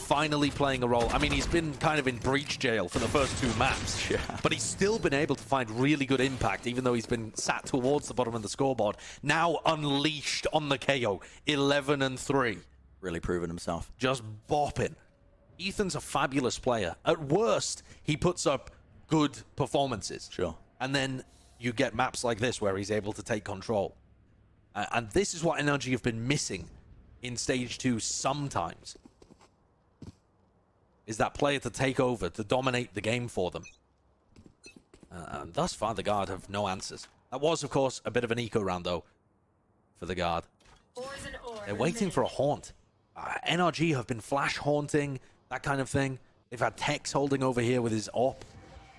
finally playing a role. I mean, he's been kind of in breach jail for the first 2 maps, but he's still been able to find really good impact, even though he's been sat towards the bottom of the scoreboard. Now unleashed on the KO, 11-3. Really proven himself. Just bopping. Ethan's a fabulous player. At worst, he puts up good performances. Sure. And then you get maps like this where he's able to take control. And this is what NRG have been missing in Stage 2 sometimes. Is that player to take over, to dominate the game for them. And thus far, the Guard have no answers. That was, of course, a bit of an eco round, though, for the Guard. They're waiting for a haunt. NRG have been flash haunting, that kind of thing. They've had Tex holding over here with his AWP.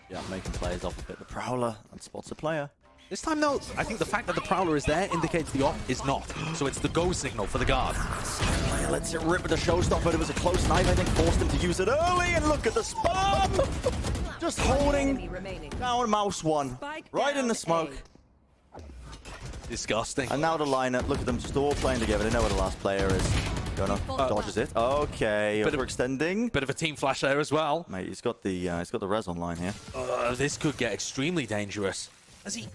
Yeah, making players off a bit. The Prowler and spots a player. This time, though, I think the fact that the Prowler is there indicates the AWP is not. So it's the go signal for the Guard. Player lets it rip with the showstopper. It was a close knife, I think, forced him to use it early. And look at the spam! Just holding down mouse one. Right in the smoke. Disgusting. And now the lineup. Look at them just all playing together. They know where the last player is. Dodges it. Okay, overextending. Bit of a team flash there as well. Mate, he's got the res online here. This could get extremely dangerous. Has he?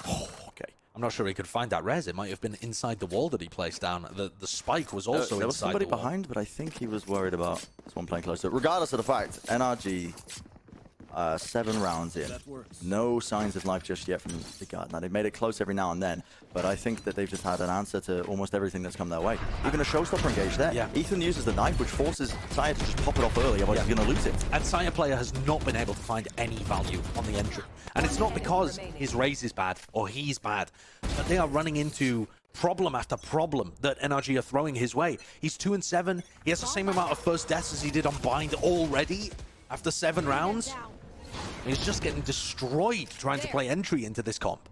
Oh, okay. I'm not sure he could find that res. It might have been inside the wall that he placed down. The spike was also there was inside somebody the wall. behind, but I think he was worried about someone playing closer. Regardless of the fact, NRG 7 rounds in. No signs of life just yet from the Guard. Now, they've made it close every now and then, but I think that they've just had an answer to almost everything that's come their way. Even a showstopper engaged there. Yeah. Ethan uses the knife, which forces Saya to just pop it off early, otherwise he's going to lose it. And Saya player has not been able to find any value on the entry. And it's not because his raise is bad or he's bad, but they are running into problem after problem that NRG are throwing his way. He's 2-7. He has the same amount of first deaths as he did on Bind already after 7 rounds. He's just getting destroyed trying to play entry into this comp.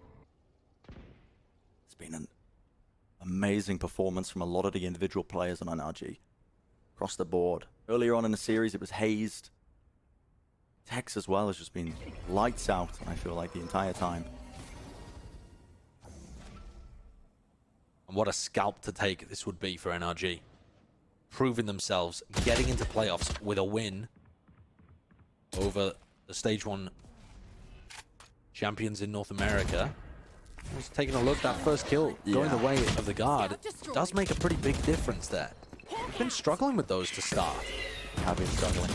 It's been an amazing performance from a lot of the individual players on NRG. Across the board. Earlier on in the series, it was hazed. Tex as well has just been lights out, I feel like, the entire time. And what a scalp to take this would be for NRG. Proving themselves, getting into playoffs with a win over the Stage 1 champions in North America. Just taking a look, that first kill going the way of the Guard does make a pretty big difference there. They've been struggling with those to start. Have been struggling.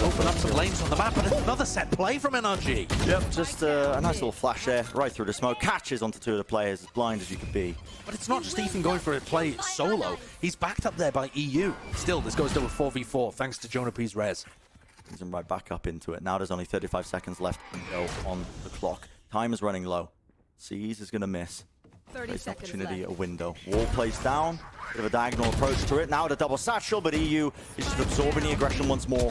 Open up some lanes on the map, and another set play from NRG. Yep, just a nice little flash there, right through the smoke. Catches onto 2 of the players, as blind as you could be. But it's not just Ethan going for a play solo. He's backed up there by EU. Still, this goes to a 4v4 thanks to Jonah P's res. Brings him right back up into it. Now there's only 35 seconds left to go on the clock. Time is running low. Seas is going to miss. 30 seconds Opportunity, left. a window. Wall placed down. Bit of a diagonal approach to it. Now the double satchel, but EU is just absorbing the aggression once more.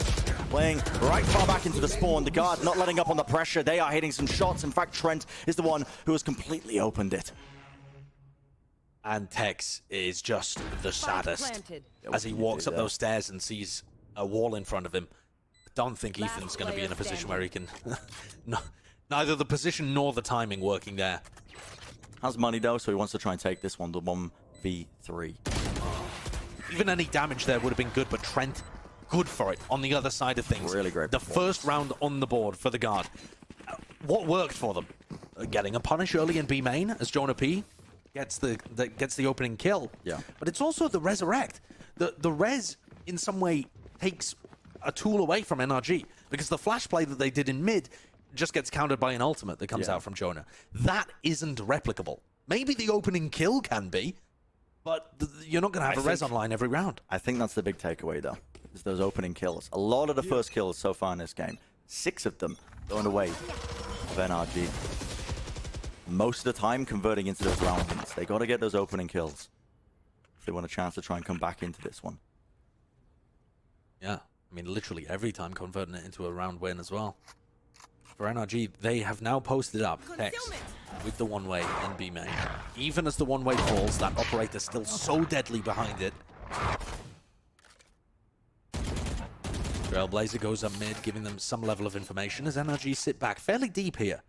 Playing right far back into the spawn. The Guard not letting up on the pressure. They are hitting some shots. In fact, Trent is the one who has completely opened it. And Tex is just the saddest as he walks up those stairs and sees a wall in front of him. I don't think Ethan's going to be in a position where he can... no, neither the position nor the timing working there. Has money though, so he wants to try and take this one, the 1v3. Even any damage there would have been good, but Trent, good for it on the other side of things. Really great The first round on the board for the Guard. What worked for them? Getting a punish early in B main as Jonah P gets the opening kill. Yeah. But it's also the resurrect. The res in some way takes a tool away from NRG because the flash play that they did in mid just gets countered by an ultimate that comes out from Jonah. That isn't replicable. Maybe the opening kill can be, but you're not going to have a res online every round. I think that's the big takeaway though, is those opening kills. A lot of the first kills so far in this game, 6 of them going away of NRG. Most of the time converting into those round wins. They got to get those opening kills if they want a chance to try and come back into this one. Yeah, I mean, literally every time converting it into a round win as well. For NRG, they have now posted up Tex with the one-way in B main. Even as the one-way falls, that operator still so deadly behind it. Trailblazer goes up mid, giving them some level of information as NRG sit back fairly deep here.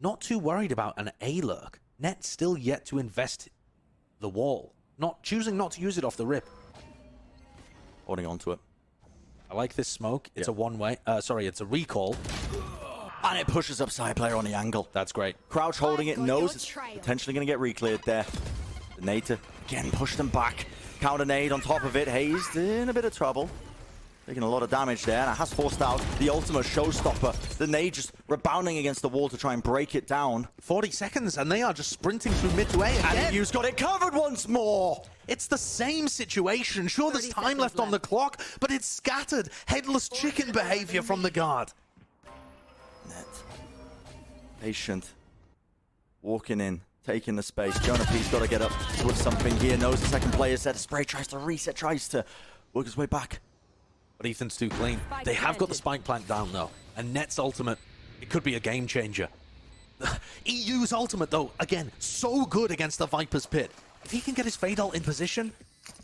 Not too worried about an A-lurk. Net still yet to invest the wall. Choosing not to use it off the rip. Holding on to it. I like this smoke. It's a one-way. Sorry, it's a recall. And it pushes up side player on the angle. That's great. Crouch holding it, knows it's potentially going to get re-cleared there. The nade to, again, push them back. Counter nade on top of it. Hazed in a bit of trouble. Taking a lot of damage there, and it has forced out the ultimate showstopper. The nade just rebounding against the wall to try and break it down. 40 seconds, and they are just sprinting through mid to A again. And EU's got it covered once more. It's the same situation. Sure, there's time left on the clock, but it's scattered. Headless chicken behavior from the guard. Net. Patient. Walking in. Taking the space. Jonah P's got to get up with something here. Knows the second player set a spray. Tries to reset. Tries to work his way back. But Ethan's too clean. They have got the spike plant down, though. And Net's ultimate, it could be a game changer. EU's ultimate, though, again, so good against the Viper's Pit. If he can get his Fade ult in position,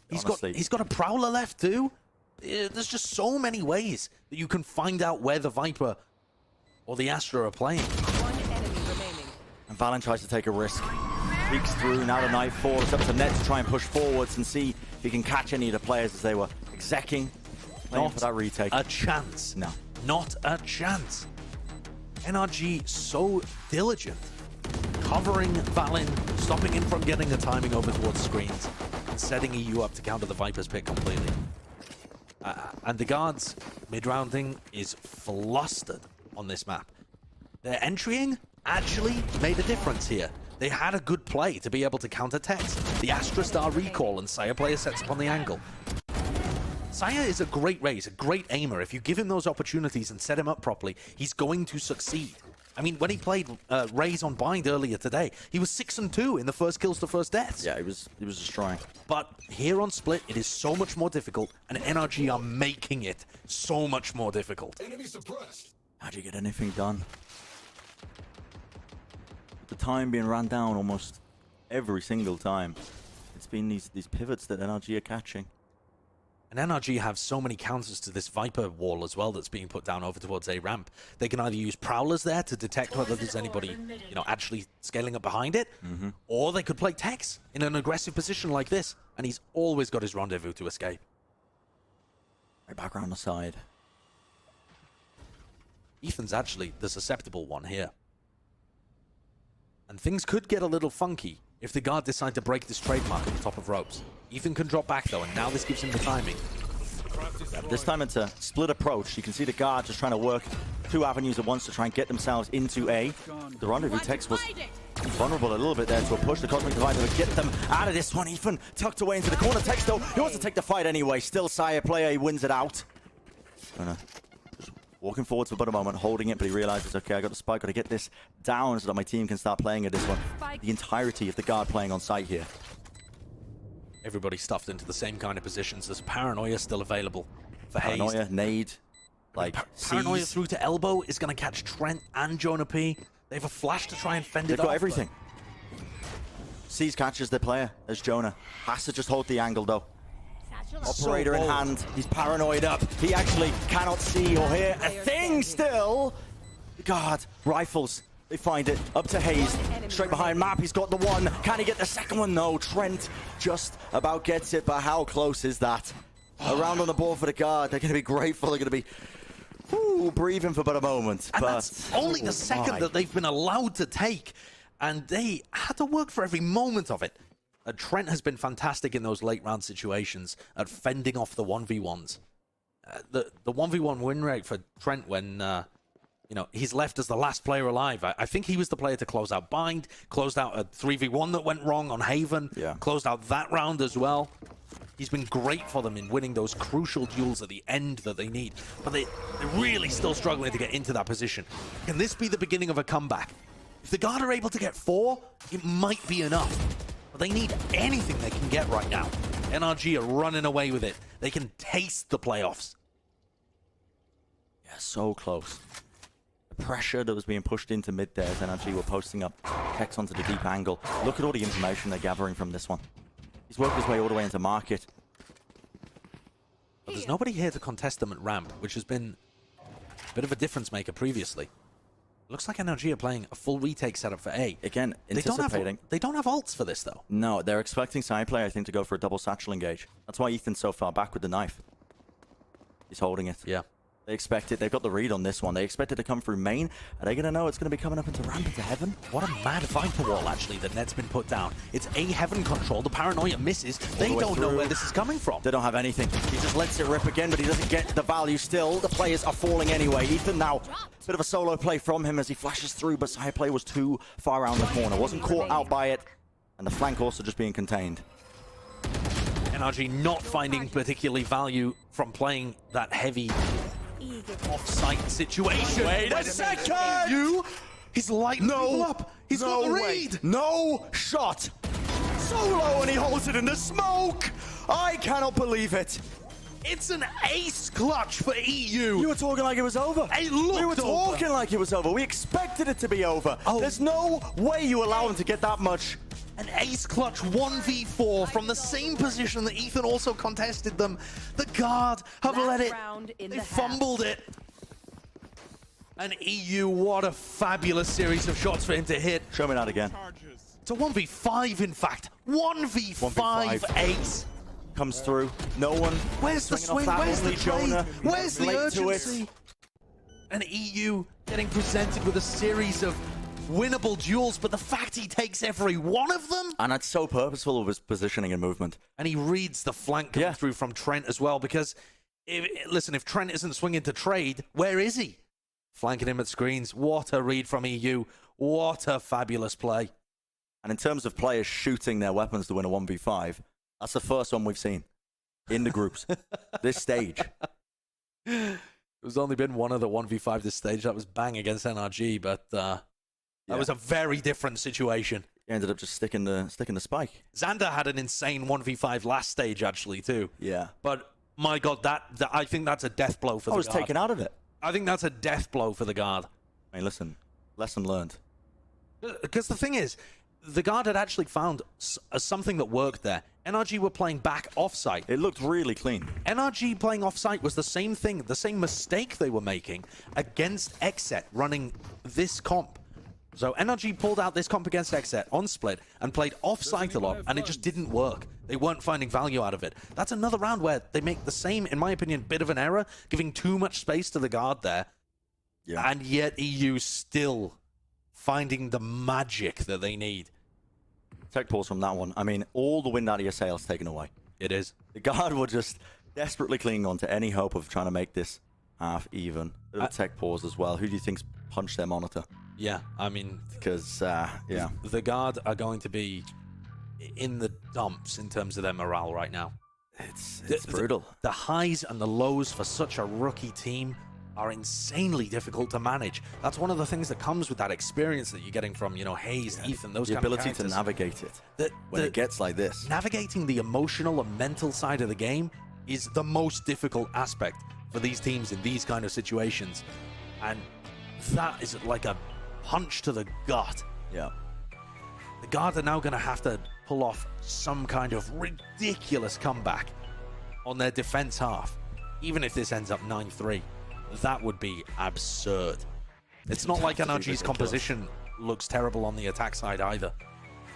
he's got a Prowler left, too. There's just so many ways that you can find out where the Viper or the Astra are playing. One enemy remaining. And Valen tries to take a risk. Peeks through, now the knife falls. It's up to Net to try and push forwards and see if he can catch any of the players as they were execing. Not for that retake. A chance. No. Not a chance. NRG so diligent. Covering Valen, stopping him from getting the timing over towards screens, and setting EU up to counter the Viper's Pit completely. And the guards' mid-rounding is flustered on this map. Their entrying actually made a difference here. They had a good play to be able to counter Tex. The Astra Star recall and Saya player sets up on the angle. Saya is a great raise, a great aimer. If you give him those opportunities and set him up properly, he's going to succeed. I mean, when he played Raze on Bind earlier today, he was 6-2 in the first kills to first deaths. Yeah, he was destroying. But here on Split, it is so much more difficult, and NRG are making it so much more difficult. How do you get anything done? The time being ran down almost every single time. It's been these pivots that NRG are catching. And NRG have so many counters to this Viper wall as well that's being put down over towards A ramp. They can either use Prowlers there to detect whether there's anybody, actually scaling up behind it, or they could play Tex in an aggressive position like this, and he's always got his rendezvous to escape. Right back around the side. Ethan's actually the susceptible one here. And things could get a little funky if the guard decide to break this trademark at the top of ropes. Ethan can drop back though, and now this gives him the timing. Yeah, this time it's a split approach. You can see the guard just trying to work two avenues at once to try and get themselves into A. The rendezvous Tex was vulnerable a little bit there to a push. The Cosmic Divider would get them out of this one. Ethan tucked away into the corner. Tex though, he wants to take the fight anyway. Still Saya player, he wins it out. Just walking forwards for about a moment, holding it, but he realizes, okay, I got the spike, got to get this down so that my team can start playing at this one. The entirety of the guard playing on site here. Everybody stuffed into the same kind of positions. There's Paranoia still available for Hayes. Paranoia, nade, like Paranoia C's. through to elbow is going to catch Trent and Jonah P. They have a flash to try and fend it off. They've got everything. C's catches the player as Jonah. Has to just hold the angle though. Operator in hand. He's paranoid up. He actually cannot see or hear a thing still. God, rifles. They find it. Up to Hayes. Straight behind Map. He's got the one. Can he get the second one? No. Trent just about gets it, but how close is that? Around on the board for the guard. They're going to be grateful. They're going to be breathing for but a moment. And but that's only the second that they've been allowed to take. And they had to work for every moment of it. Trent has been fantastic in those late round situations at fending off the 1v1s. The 1v1 win rate for Trent when he's left as the last player alive. I think he was the player to close out Bind, closed out a 3v1 that went wrong on Haven, closed out that round as well. He's been great for them in winning those crucial duels at the end that they need. But they're really still struggling to get into that position. Can this be the beginning of a comeback? If the Guard are able to get 4, it might be enough. But they need anything they can get right now. NRG are running away with it. They can taste the playoffs. Yeah, so close. The pressure that was being pushed into mid there as NRG were posting up Tex onto the deep angle. Look at all the information they're gathering from this one. He's worked his way all the way into market. But there's nobody here to contest them at ramp, which has been a bit of a difference maker previously. Looks like NRG are playing a full retake setup for A. Again, anticipating. They don't have ults for this, though. No, they're expecting side player, I think, to go for a double satchel engage. That's why Ethan's so far back with the knife. He's holding it. Yeah. They expect it. They've got the read on this one. They expect it to come through main. Are they going to know it's going to be coming up into ramp into heaven? What a mad Viper wall, actually, that Ned's been put down. It's a heaven control. The paranoia misses. They don't know where this is coming from. They don't have anything. He just lets it rip again, but he doesn't get the value still. The players are falling anyway. Ethan now, bit of a solo play from him as he flashes through, but side play was too far around the corner. Wasn't caught out by it, and the flank also just being contained. NRG not finding particularly value from playing that heavy off-site situation. Wait a second! He's lighting people up. He's got the read. No shot. Solo, and he holds it in the smoke. I cannot believe it. It's an ace clutch for EU. You were talking like it was over. It looked We were talking over. like it was over. We expected it to be over. Oh. There's no way you allow him to get that much. An ace clutch 1v4 from the same position that Ethan also contested them. The guard have Last let it. round in They the half. fumbled it. And EU, what a fabulous series of shots for him to hit. Show me that again. It's a 1v5, in fact. 1v5 ace. Comes through. No one. Where's the swinging swing? off that, Where's the only trade? Jonah. Where's the Late to it. urgency? And EU getting presented with a series of winnable duels, but the fact he takes every one of them. And that's so purposeful of his positioning and movement. And he reads the flank coming through from Trent as well, because, if Trent isn't swinging to trade, where is he? Flanking him at screens. What a read from EU. What a fabulous play. And in terms of players shooting their weapons to win a 1v5, that's the first one we've seen in the groups. This stage. There's only been one other 1v5 this stage. That was Bang against NRG, but that was a very different situation. He ended up just sticking the spike. Xander had an insane 1v5 last stage, actually, too. Yeah. But, my God, that I think that's a death blow for the guard. I was taken out of it. I think that's a death blow for the guard. I mean, listen, lesson learned. Because the thing is, the guard had actually found something that worked there. NRG were playing back off-site. It looked really clean. NRG playing off-site was the same thing, the same mistake they were making against Xset running this comp. So NRG pulled out this comp against Xset on split and played off-site a lot, and it just didn't work. They weren't finding value out of it. That's another round where they make the same, in my opinion, bit of an error, giving too much space to the guard there. Yeah. And yet EU still finding the magic that they need. Tech pause from that one. I mean, all the wind out of your sails taken away. It is. The guard were just desperately clinging on to any hope of trying to make this half even. Bit of a tech pause as well. Who do you think's punched their monitor? Yeah, I mean... Because, yeah. The guard are going to be in the dumps in terms of their morale right now. It's brutal. The highs and the lows for such a rookie team are insanely difficult to manage. That's one of the things that comes with that experience that you're getting from, Hayes, Ethan, those The kind of ability characters. to navigate it when it gets like this. Navigating the emotional and mental side of the game is the most difficult aspect for these teams in these kind of situations. And that is like a punch to the gut. Yeah. The guard are now going to have to pull off some kind of ridiculous comeback on their defense half. Even if this ends up 9-3, that would be absurd. It's not like NRG's composition looks terrible on the attack side either.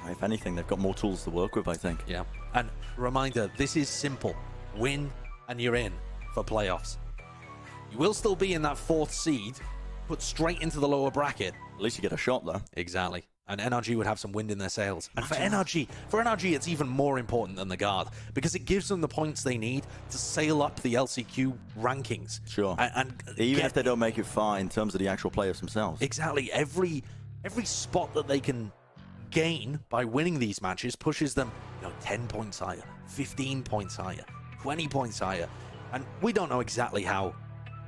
If anything, they've got more tools to work with, I think. Yeah. And reminder, this is simple. Win and you're in for playoffs. You will still be in that 4th seed, put straight into the lower bracket. At least you get a shot, though. Exactly. And NRG would have some wind in their sails. And for NRG, it's even more important than the guard because it gives them the points they need to sail up the LCQ rankings. Sure. And even if they don't make it far in terms of the actual players themselves. Exactly. Every spot that they can gain by winning these matches pushes them 10 points higher, 15 points higher, 20 points higher. And we don't know exactly how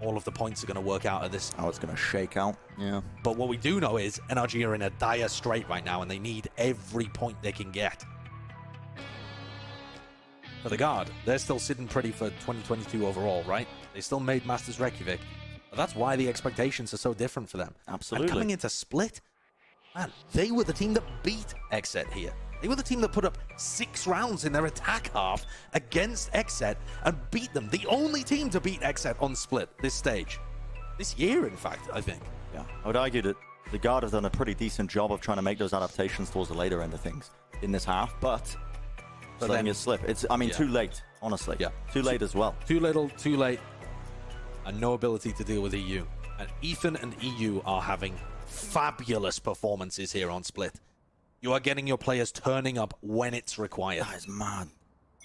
all of the points are going to work out of this. How it's going to shake out. Yeah. But what we do know is NRG are in a dire strait right now and they need every point they can get. For the guard, they're still sitting pretty for 2022 overall, right? They still made Masters Reykjavik. But that's why the expectations are so different for them. Absolutely. And coming into Split, man, they were the team that beat Xset here. They were the team that put up 6 rounds in their attack half against Xset and beat them. The only team to beat Xset on Split this stage. This year, in fact, I think. Yeah, I would argue that the guard have done a pretty decent job of trying to make those adaptations towards the later end of things in this half, but letting it slip. It's, too late, honestly. Yeah. Too late as well. Too little, too late. and no ability to deal with EU. And Ethan and EU are having fabulous performances here on Split. You are getting your players turning up when it's required. That is mad.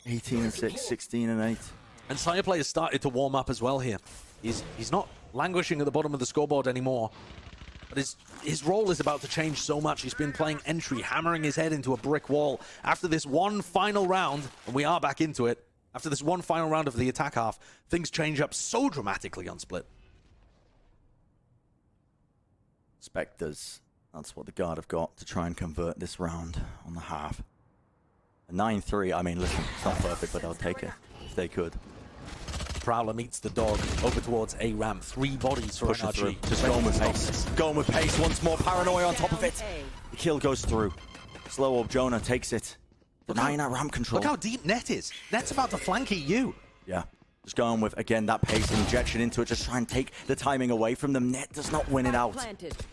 18 and 6, 16 and 8. And Sire players started to warm up as well here. He's not languishing at the bottom of the scoreboard anymore. But his role is about to change so much. He's been playing entry, hammering his head into a brick wall. After this one final round, and we are back into it, after this one final round of the attack half, things change up so dramatically on Split. Spectres. That's what the Guard have got to try and convert this round on the half. A 9-3, I mean, listen, it's not perfect, but they'll take it if they could. Prowler meets the dog over towards A ramp. 3 bodies for Pushing NRG. through. Just going with pace. Going with pace once more. Paranoia on top of it. The kill goes through. Slow orb Jonah takes it. Denying that ramp control. Look how deep Net is. Net's about to flank EU. Yeah. Just going with, again, that pace injection into it. Just try and take the timing away from them. Net does not win it out.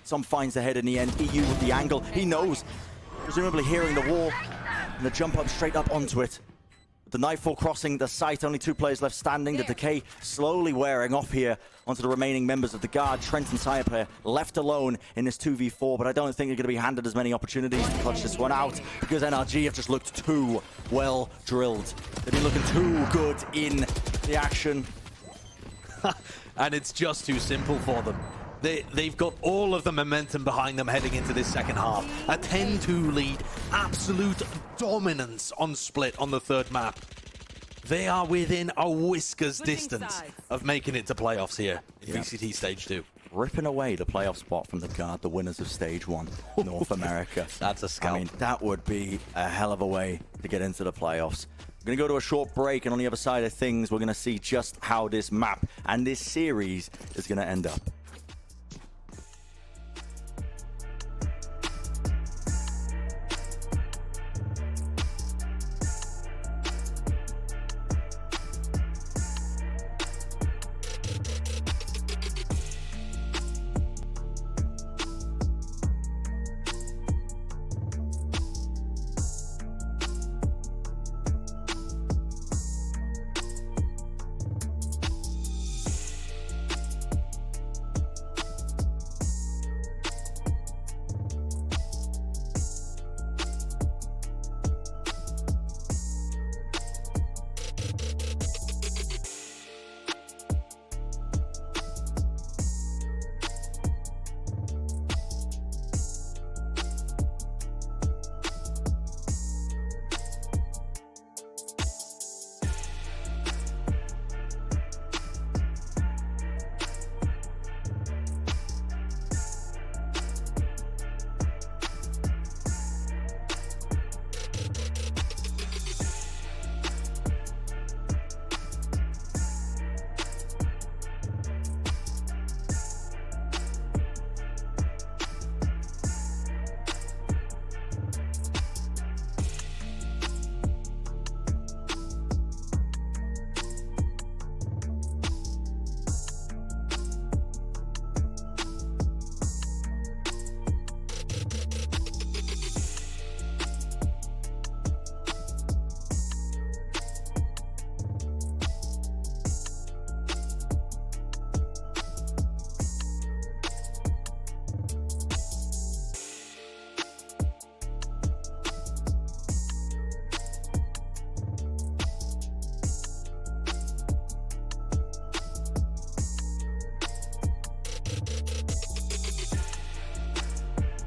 Some finds the head in the end. EU with the angle. He knows. Presumably hearing the wall. And the jump up straight up onto it. The Nightfall crossing the site, only 2 players left standing. The Decay slowly wearing off here onto the remaining members of the Guard. Trent and Sire player left alone in this 2v4, but I don't think they're going to be handed as many opportunities to clutch this one out because NRG have just looked too well drilled. They've been looking too good in the action. And it's just too simple for them. They've got all of the momentum behind them heading into this second half. A 10-2 lead, absolute dominance on Split on the 3rd map. They are within a whisker's distance of making it to playoffs here in VCT Stage 2. Ripping away the playoff spot from the Guard, the winners of Stage 1, North America. That's a scalp. I mean, that would be a hell of a way to get into the playoffs. We're going to go to a short break, and on the other side of things, we're going to see just how this map and this series is going to end up.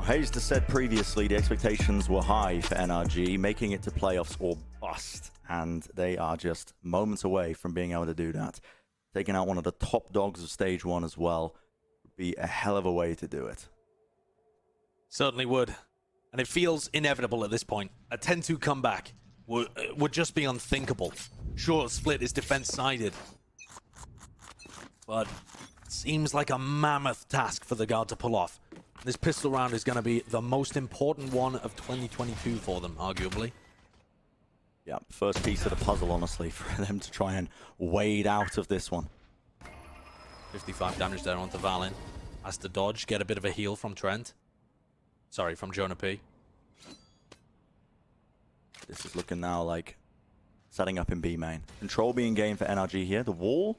Hayes has said previously the expectations were high for NRG, making it to playoffs or bust, and they are just moments away from being able to do that. Taking out one of the top dogs of Stage 1 as well would be a hell of a way to do it. Certainly would. And it feels inevitable at this point. A 10-2 comeback would just be unthinkable. Sure, Split is defense-sided, but it seems like a mammoth task for the Guard to pull off. This pistol round is going to be the most important one of 2022 for them, arguably. Yeah, first piece of the puzzle, honestly, for them to try and wade out of this one. 55 damage there onto Valin. Has to dodge, get a bit of a heal from Trent. Sorry, from Jonah P. This is looking now like setting up in B main. Control being gained for NRG here. The wall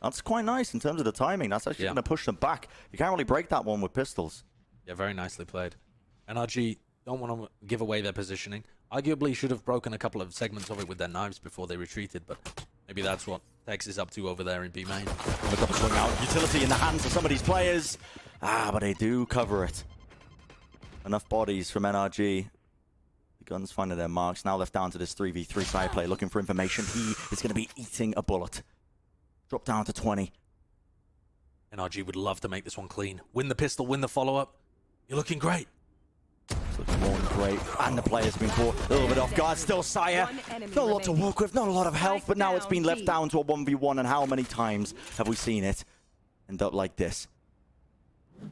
That's quite nice in terms of the timing. That's actually going to push them back. You can't really break that one with pistols. Yeah, very nicely played. NRG don't want to give away their positioning. Arguably should have broken a couple of segments of it with their knives before they retreated, but maybe that's what Tex is up to over there in B main. Look up and swing out. Utility in the hands of some of these players. But they do cover it. Enough bodies from NRG. The guns finding their marks. Now left down to this 3v3 side play, looking for information. He is going to be eating a bullet. Drop down to 20. NRG would love to make this one clean. Win the pistol, win the follow-up. You're looking great. It's looking more than great. And the players have been caught a little bit off guard. Still Saya. Not a lot to work with, not a lot of health, but now it's been left down to a 1v1. And how many times have we seen it end up like this?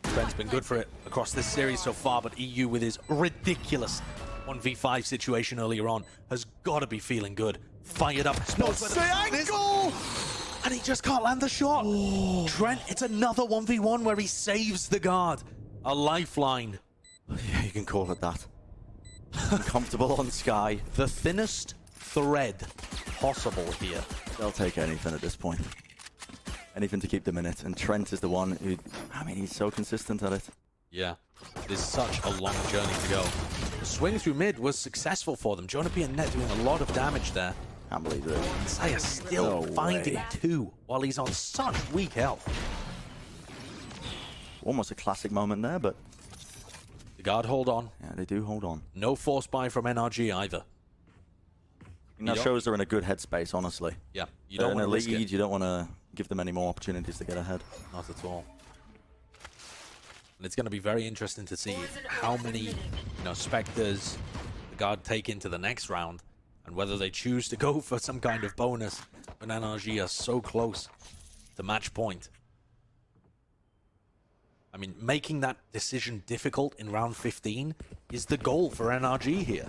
Trent's been good for it across this series so far, but EU with his ridiculous 1v5 situation earlier on has got to be feeling good. Fired up. Angle! And he just can't land the shot. Oh. Trent, it's another 1v1 where he saves the guard. A lifeline. Yeah, you can call it that. Uncomfortable on Sky. The thinnest thread possible here. They'll take anything at this point. Anything to keep them in it. And Trent is the one who, I mean, he's so consistent at it. Yeah, there's such a long journey to go. The swing through mid was successful for them. Jonah P and Net doing a lot of damage there. Can't believe it. Saya still finding 2 while he's on such weak health. Almost a classic moment there, but the guard hold on. Yeah, they do hold on. No force buy from NRG either. And that shows they're in a good headspace, honestly. Yeah, you don't want to risk it. You don't want to give them any more opportunities to get ahead. Not at all. And it's going to be very interesting to see how many, Spectres the guard take into the next round, and whether they choose to go for some kind of bonus when NRG are so close to match point. I mean, making that decision difficult in round 15 is the goal for NRG here.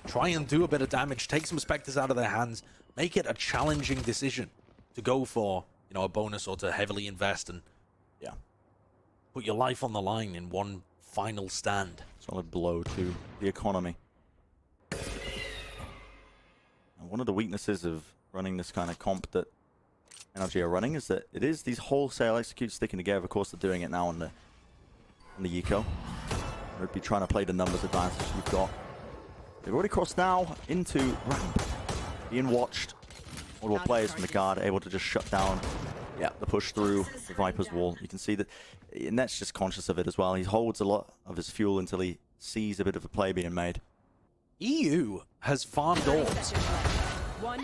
Try and do a bit of damage, take some Spectres out of their hands, make it a challenging decision to go for, a bonus or to heavily invest and, put your life on the line in one final stand. Solid blow to the economy. And one of the weaknesses of running this kind of comp that NRG are running is that it is these wholesale executes sticking together. Of course, they're doing it now on the Eco. They'd be trying to play the numbers advantage you've got. They've already crossed now into ramp, being watched. Multiple players from the guard able to just shut down the push through the Viper's wall. You can see that Net's just conscious of it as well. He holds a lot of his fuel until he sees a bit of a play being made. EU has farmed orbs.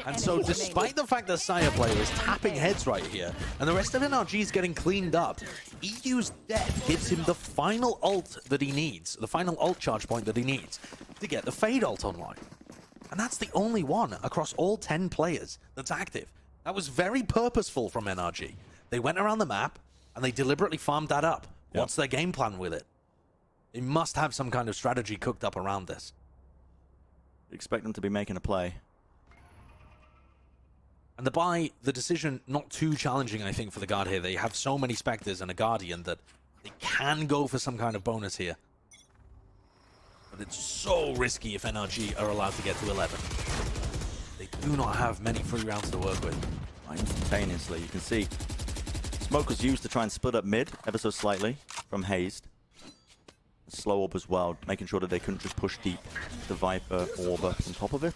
And so despite the fact that Saya player is tapping heads right here, and the rest of NRG is getting cleaned up, EU's death gives him the final ult that he needs, the final ult charge point that he needs to get the Fade ult online. And that's the only one across all 10 players that's active. That was very purposeful from NRG. They went around the map, and they deliberately farmed that up. Yep. What's their game plan with it? They must have some kind of strategy cooked up around this. Expect them to be making a play. And the decision not too challenging, I think, for the guard here. They have so many Spectres and a Guardian that they can go for some kind of bonus here. But it's so risky if NRG are allowed to get to 11. They do not have many free rounds to work with. Instantaneously, you can see smoke was used to try and split up mid ever so slightly from Hazed. Slow orb as well, making sure that they couldn't just push deep the Viper orb on top of it.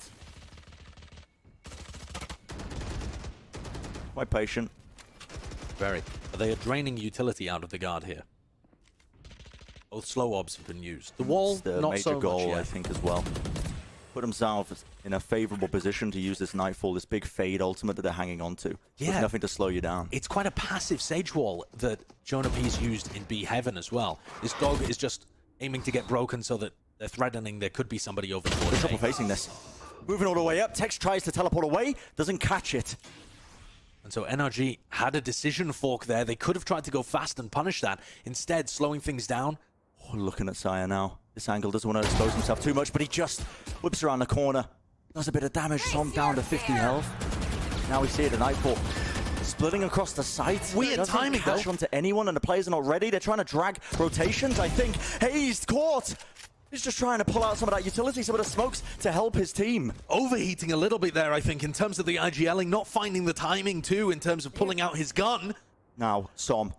Quite patient. Very. But they are draining utility out of the guard here. Both slow orbs have been used. The wall, the not major so goal, much yet. I think, as well. Put themselves in a favorable position to use this Nightfall, this big Fade ultimate that they're hanging on to. Yeah. With nothing to slow you down. It's quite a passive Sage Wall that Jonah P's used in B Heaven as well. This dog is just aiming to get broken so that they're threatening there could be somebody over the border. They're triple facing this. Moving all the way up. Tex tries to teleport away, doesn't catch it. And so NRG had a decision fork there. They could have tried to go fast and punish that. Instead, slowing things down. Oh, looking at Saya now. This angle doesn't want to expose himself too much, but he just whips around the corner. Does a bit of damage. Tom down to 50 health. Now we see it at Nightfall. Splitting across the site. Weird timing, though. Doesn't catch onto anyone, and the players are not ready. They're trying to drag rotations, I think. Hazed caught. He's just trying to pull out some of that utility, some of the smokes to help his team. Overheating a little bit there, I think, in terms of the IGLing, not finding the timing too in terms of pulling out his gun. Now, Som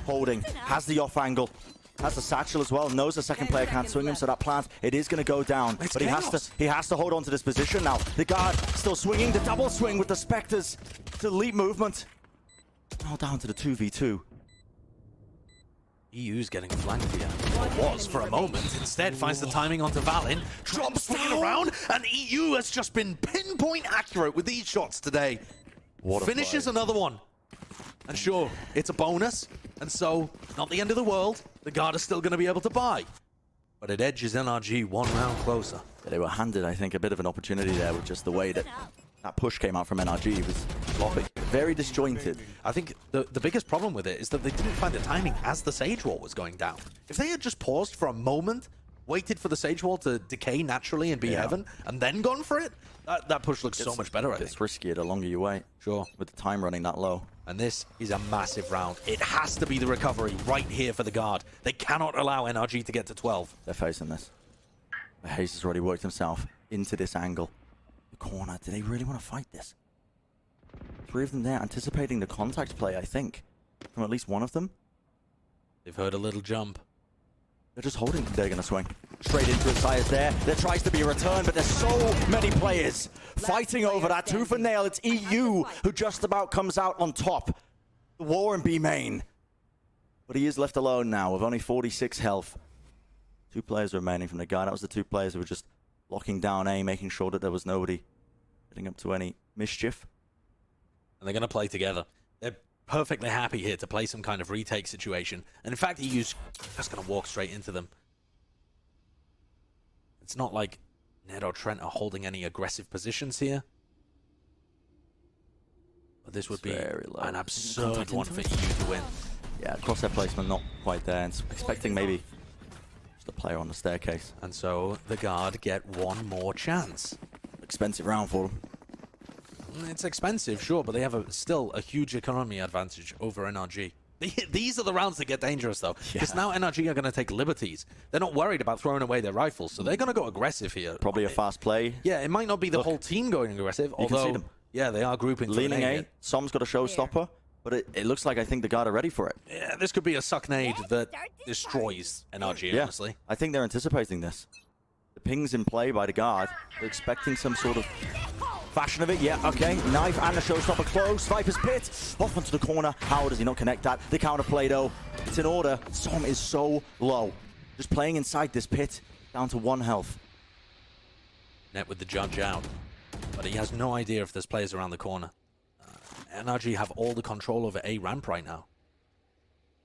holding, has the off angle, has the satchel as well, knows the second player can't swing him, so that plant, it is going to go down. It's but he has to hold on to this position now. The guard still swinging, the double swing with the Spectres. It's elite movement. Now down to the 2v2. EU's getting flanked here. Was for a moment. Instead, finds the timing onto Valin. Drops swinging around, and EU has just been pinpoint accurate with these shots today. Finishes another one. And sure, it's a bonus, and so, not the end of the world. The guard is still going to be able to buy. But it edges NRG one round closer. They were handed, I think, a bit of an opportunity there with just the way that push came out from NRG. It was sloppy, very disjointed. I think the biggest problem with it is that they didn't find the timing as the Sage Wall was going down. If they had just paused for a moment, waited for the Sage Wall to decay naturally and be heaven, and then gone for it, that push looks so much better, I think. It's riskier the longer you wait. Sure. With the time running that low. And this is a massive round. It has to be the recovery right here for the guard. They cannot allow NRG to get to 12. They're facing this. Hayes has already worked himself into this angle. The corner, do they really want to fight this? 3 of them there, anticipating the contact play, I think. From at least one of them. They've heard a little jump. They're just holding. They're going to swing. Straight into it, Sire's there. There tries to be a return, but there's so many players fighting over that tooth and nail. It's EU who just about comes out on top. The war in B main. But he is left alone now with only 46 health. 2 players remaining from the guy. That was the 2 players who were just locking down A, making sure that there was nobody getting up to any mischief. And they're going to play together. They're perfectly happy here to play some kind of retake situation. And in fact, EU's just going to walk straight into them. It's not like Ned or Trent are holding any aggressive positions here. But this would be an absurd one for EU to win. Yeah, crosshair placement not quite there. And expecting maybe just a player on the staircase. And so the guard get one more chance. Expensive round for them. It's expensive, sure, but they have still a huge economy advantage over NRG. These are the rounds that get dangerous, though, because now NRG are going to take liberties. They're not worried about throwing away their rifles, so they're going to go aggressive here. Probably a fast play. Yeah, it might not be the whole team going aggressive, although, can see them. Yeah, they are grouping. Leaning A, Som's got a showstopper, but it looks like I think the guard are ready for it. Yeah, this could be a suck nade that destroys NRG, honestly. I think they're anticipating this. The ping's in play by the guard. They're expecting some sort of fashion of it. Yeah, okay. Knife and the showstopper close. Viper's pit. Off onto the corner. How does he not connect that? The counterplay, though. It's in order. Som is so low. Just playing inside this pit. Down to 1 health. Net with the judge out. But he has no idea if there's players around the corner. NRG have all the control over A ramp right now.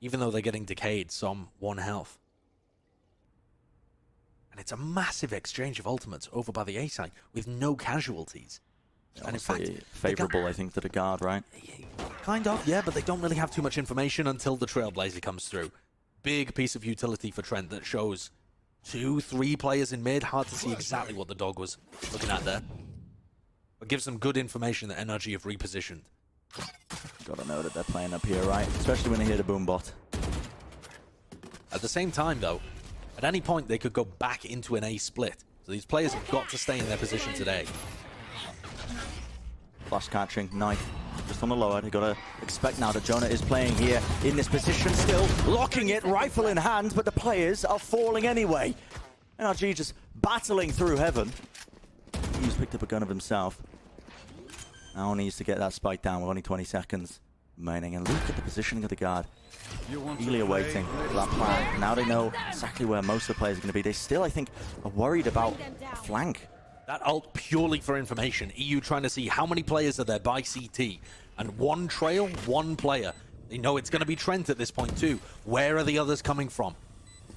Even though they're getting decayed, Som 1 health. And it's a massive exchange of ultimates over by the A side with no casualties. And in fact, favorable, I think, to the guard, right? Kind of, yeah, but they don't really have too much information until the Trailblazer comes through. Big piece of utility for Trent that shows 2, 3 players in mid. Hard to see exactly what the dog was looking at there. But gives them good information that NRG have repositioned. Gotta know that they're playing up here, right? Especially when they hear the boom bot. At the same time, though, at any point they could go back into an A split. So these players have got to stay in their position today. Flash catching, knife, just on the lower. They gotta expect now that Jonah is playing here in this position still, locking it, rifle in hand, but the players are falling anyway. NRG just battling through heaven. He's picked up a gun of himself. Now needs to get that spike down with only 20 seconds remaining. And look at the positioning of the guard. Eagerly awaiting for that plan. Now they know exactly where most of the players are going to be. They still, I think, are worried about a flank. That ult purely for information. EU trying to see how many players are there by CT. And 1 trail, 1 player. They know it's going to be Trent at this point too. Where are the others coming from?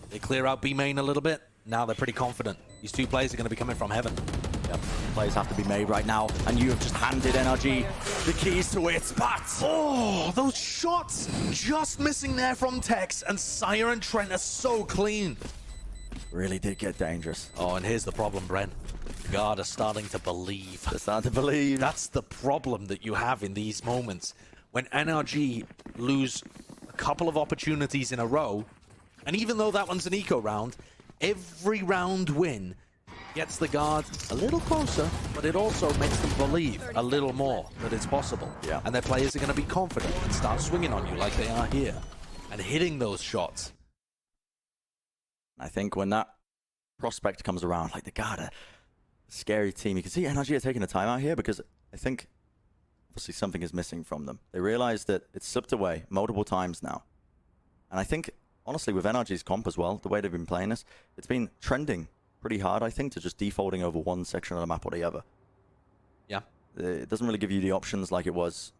They clear out B main a little bit. Now they're pretty confident. These 2 players are going to be coming from heaven. Yep. Plays have to be made right now. And you have just handed NRG the keys to it. But oh, those shots just missing there from Tex. And Sire and Trent are so clean. Really did get dangerous. Oh, and here's the problem, Brent. God are starting to believe. They're starting to believe. That's the problem that you have in these moments. When NRG lose a couple of opportunities in a row, and even though that one's an eco round, every round win gets the Guard a little closer, but it also makes them believe a little more that it's possible. Yeah. And their players are going to be confident and start swinging on you like they are here and hitting those shots. I think when that prospect comes around, like the Guard, a scary team. You can see NRG are taking a timeout here because I think obviously something is missing from them. They realize that it's slipped away multiple times now. And I think, honestly, with NRG's comp as well, the way they've been playing this, it's been trending pretty hard, I think, to just defaulting over one section of the map or the other. Yeah. It doesn't really give you the options like it was.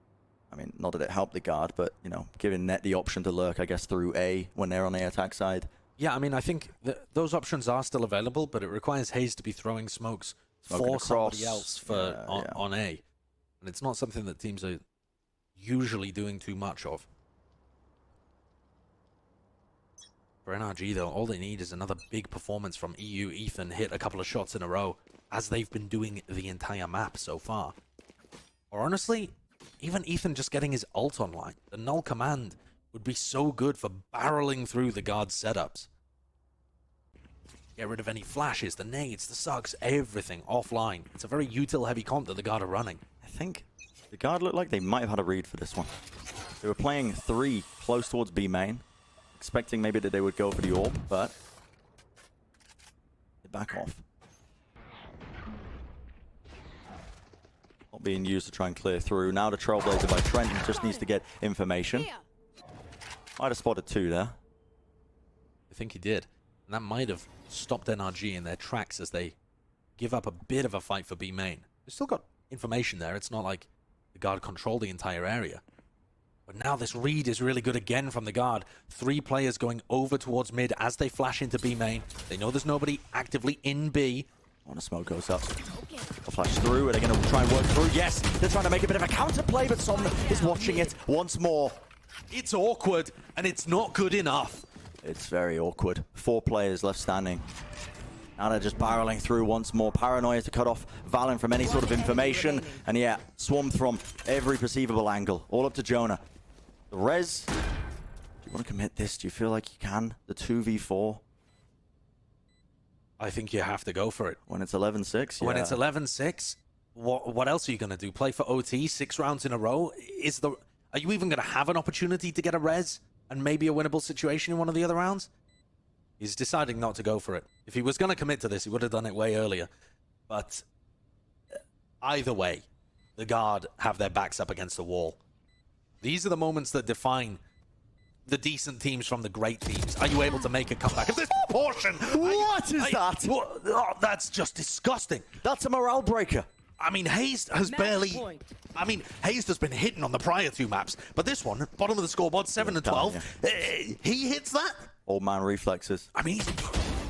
I mean, not that it helped the Guard, but, you know, giving Net the option to lurk, I guess, through A when they're on the attack side. Yeah, I mean, I think those options are still available, but it requires Hayes to be throwing smokes Smoking for somebody across. else for on A. And it's not something that teams are usually doing too much of. For NRG, though, all they need is another big performance from EU. Ethan hit a couple of shots in a row, as they've been doing the entire map so far. Or honestly, even Ethan just getting his ult online, the null command would be so good for barreling through the Guard setups. Get rid of any flashes, the nades, the sucks, everything offline. It's a very util-heavy comp that the Guard are running. I think the Guard looked like they might have had a read for this one. They were playing 3 close towards B main, expecting maybe that they would go for the orb, but they back off. Not being used to try and clear through. Now the Trailblazer by Trent just needs to get information. Might have spotted 2 there. I think he did. And that might have stopped NRG in their tracks as they give up a bit of a fight for B main. They've still got information there. It's not like the Guard control the entire area. But now this read is really good again from the Guard. 3 players going over towards mid as they flash into B main. They know there's nobody actively in B. When a smoke goes up, a flash through. Are they going to try and work through? Yes, they're trying to make a bit of a counterplay, but Som is watching it once more. It's awkward, and it's not good enough. It's very awkward. 4 players left standing. Now they're just barreling through once more. Paranoia to cut off Valen from any sort of information. And yeah, swarmed from every perceivable angle. All up to Jonah. The res. Do you want to commit this? Do you feel like you can? The 2v4? I think you have to go for it. When it's 11-6? Yeah. When it's 11-6, what else are you going to do? Play for OT 6 rounds in a row? Are you even going to have an opportunity to get a res and maybe a winnable situation in one of the other rounds? He's deciding not to go for it. If he was going to commit to this, he would have done it way earlier. But either way, the Guard have their backs up against the wall. These are the moments that define the decent teams from the great teams. Are you able to make a comeback of this portion? What is that? Oh, that's just disgusting. That's a morale breaker. I mean, Hayes has Hayes has been hitting on the prior 2 maps, but this one, bottom of the scoreboard, 7 and 12. Yeah. He hits that. Old man reflexes. I mean,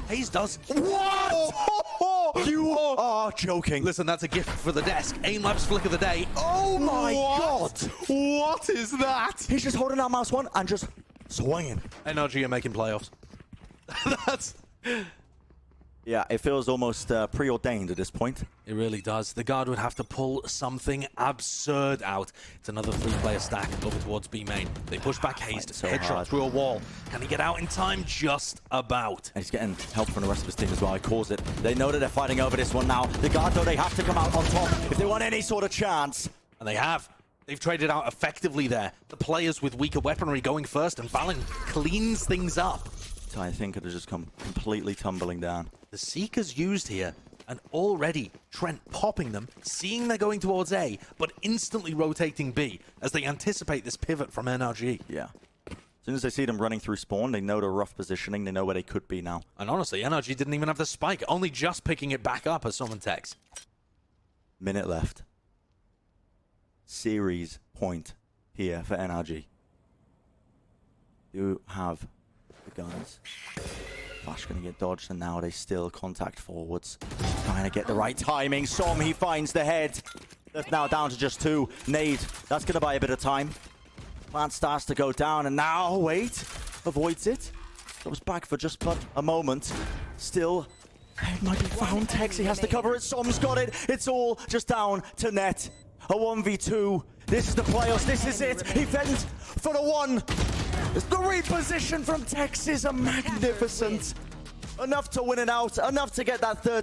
Hayes does. What? You are joking. Listen, that's a gift for the desk. Aimlab's flick of the day. Oh my god. What is that? He's just holding out mouse 1 and just swinging. NRG are making playoffs. That's... Yeah, it feels almost preordained at this point. It really does. The Guard would have to pull something absurd out. It's another 3-player stack over towards B main. They push back Hayes, So headshot hard. through a wall. Can he get out in time? Just about. And he's getting help from the rest of his team as well. He calls it. They know that they're fighting over this one now. The Guard know they have to come out on top if they want any sort of chance. And they have. They've traded out effectively there. The players with weaker weaponry going first, and Valen cleans things up. I think it has just come completely tumbling down. The Seekers used here, and already Trent popping them, seeing they're going towards A, but instantly rotating B as they anticipate this pivot from NRG. Yeah. As soon as they see them running through spawn, they know the rough positioning, they know where they could be now. And honestly, NRG didn't even have the spike, only just picking it back up as someone texts. Minute left. Series point here for NRG. You have the guns. Flash gonna get dodged, and now they still contact forwards. Trying to get the right timing. Som, he finds the head. That's now down to just 2. Nade, that's gonna buy a bit of time. Plant starts to go down, and now, wait, avoids it. Goes back for just but a moment. Still, it might be found. Tex, he has to cover it. Som's got it. It's all just down to Net. A 1v2. This is the playoffs. This is it. He fends for the 1. The reposition from Tex is a magnificent Enough to win it out, enough to get that third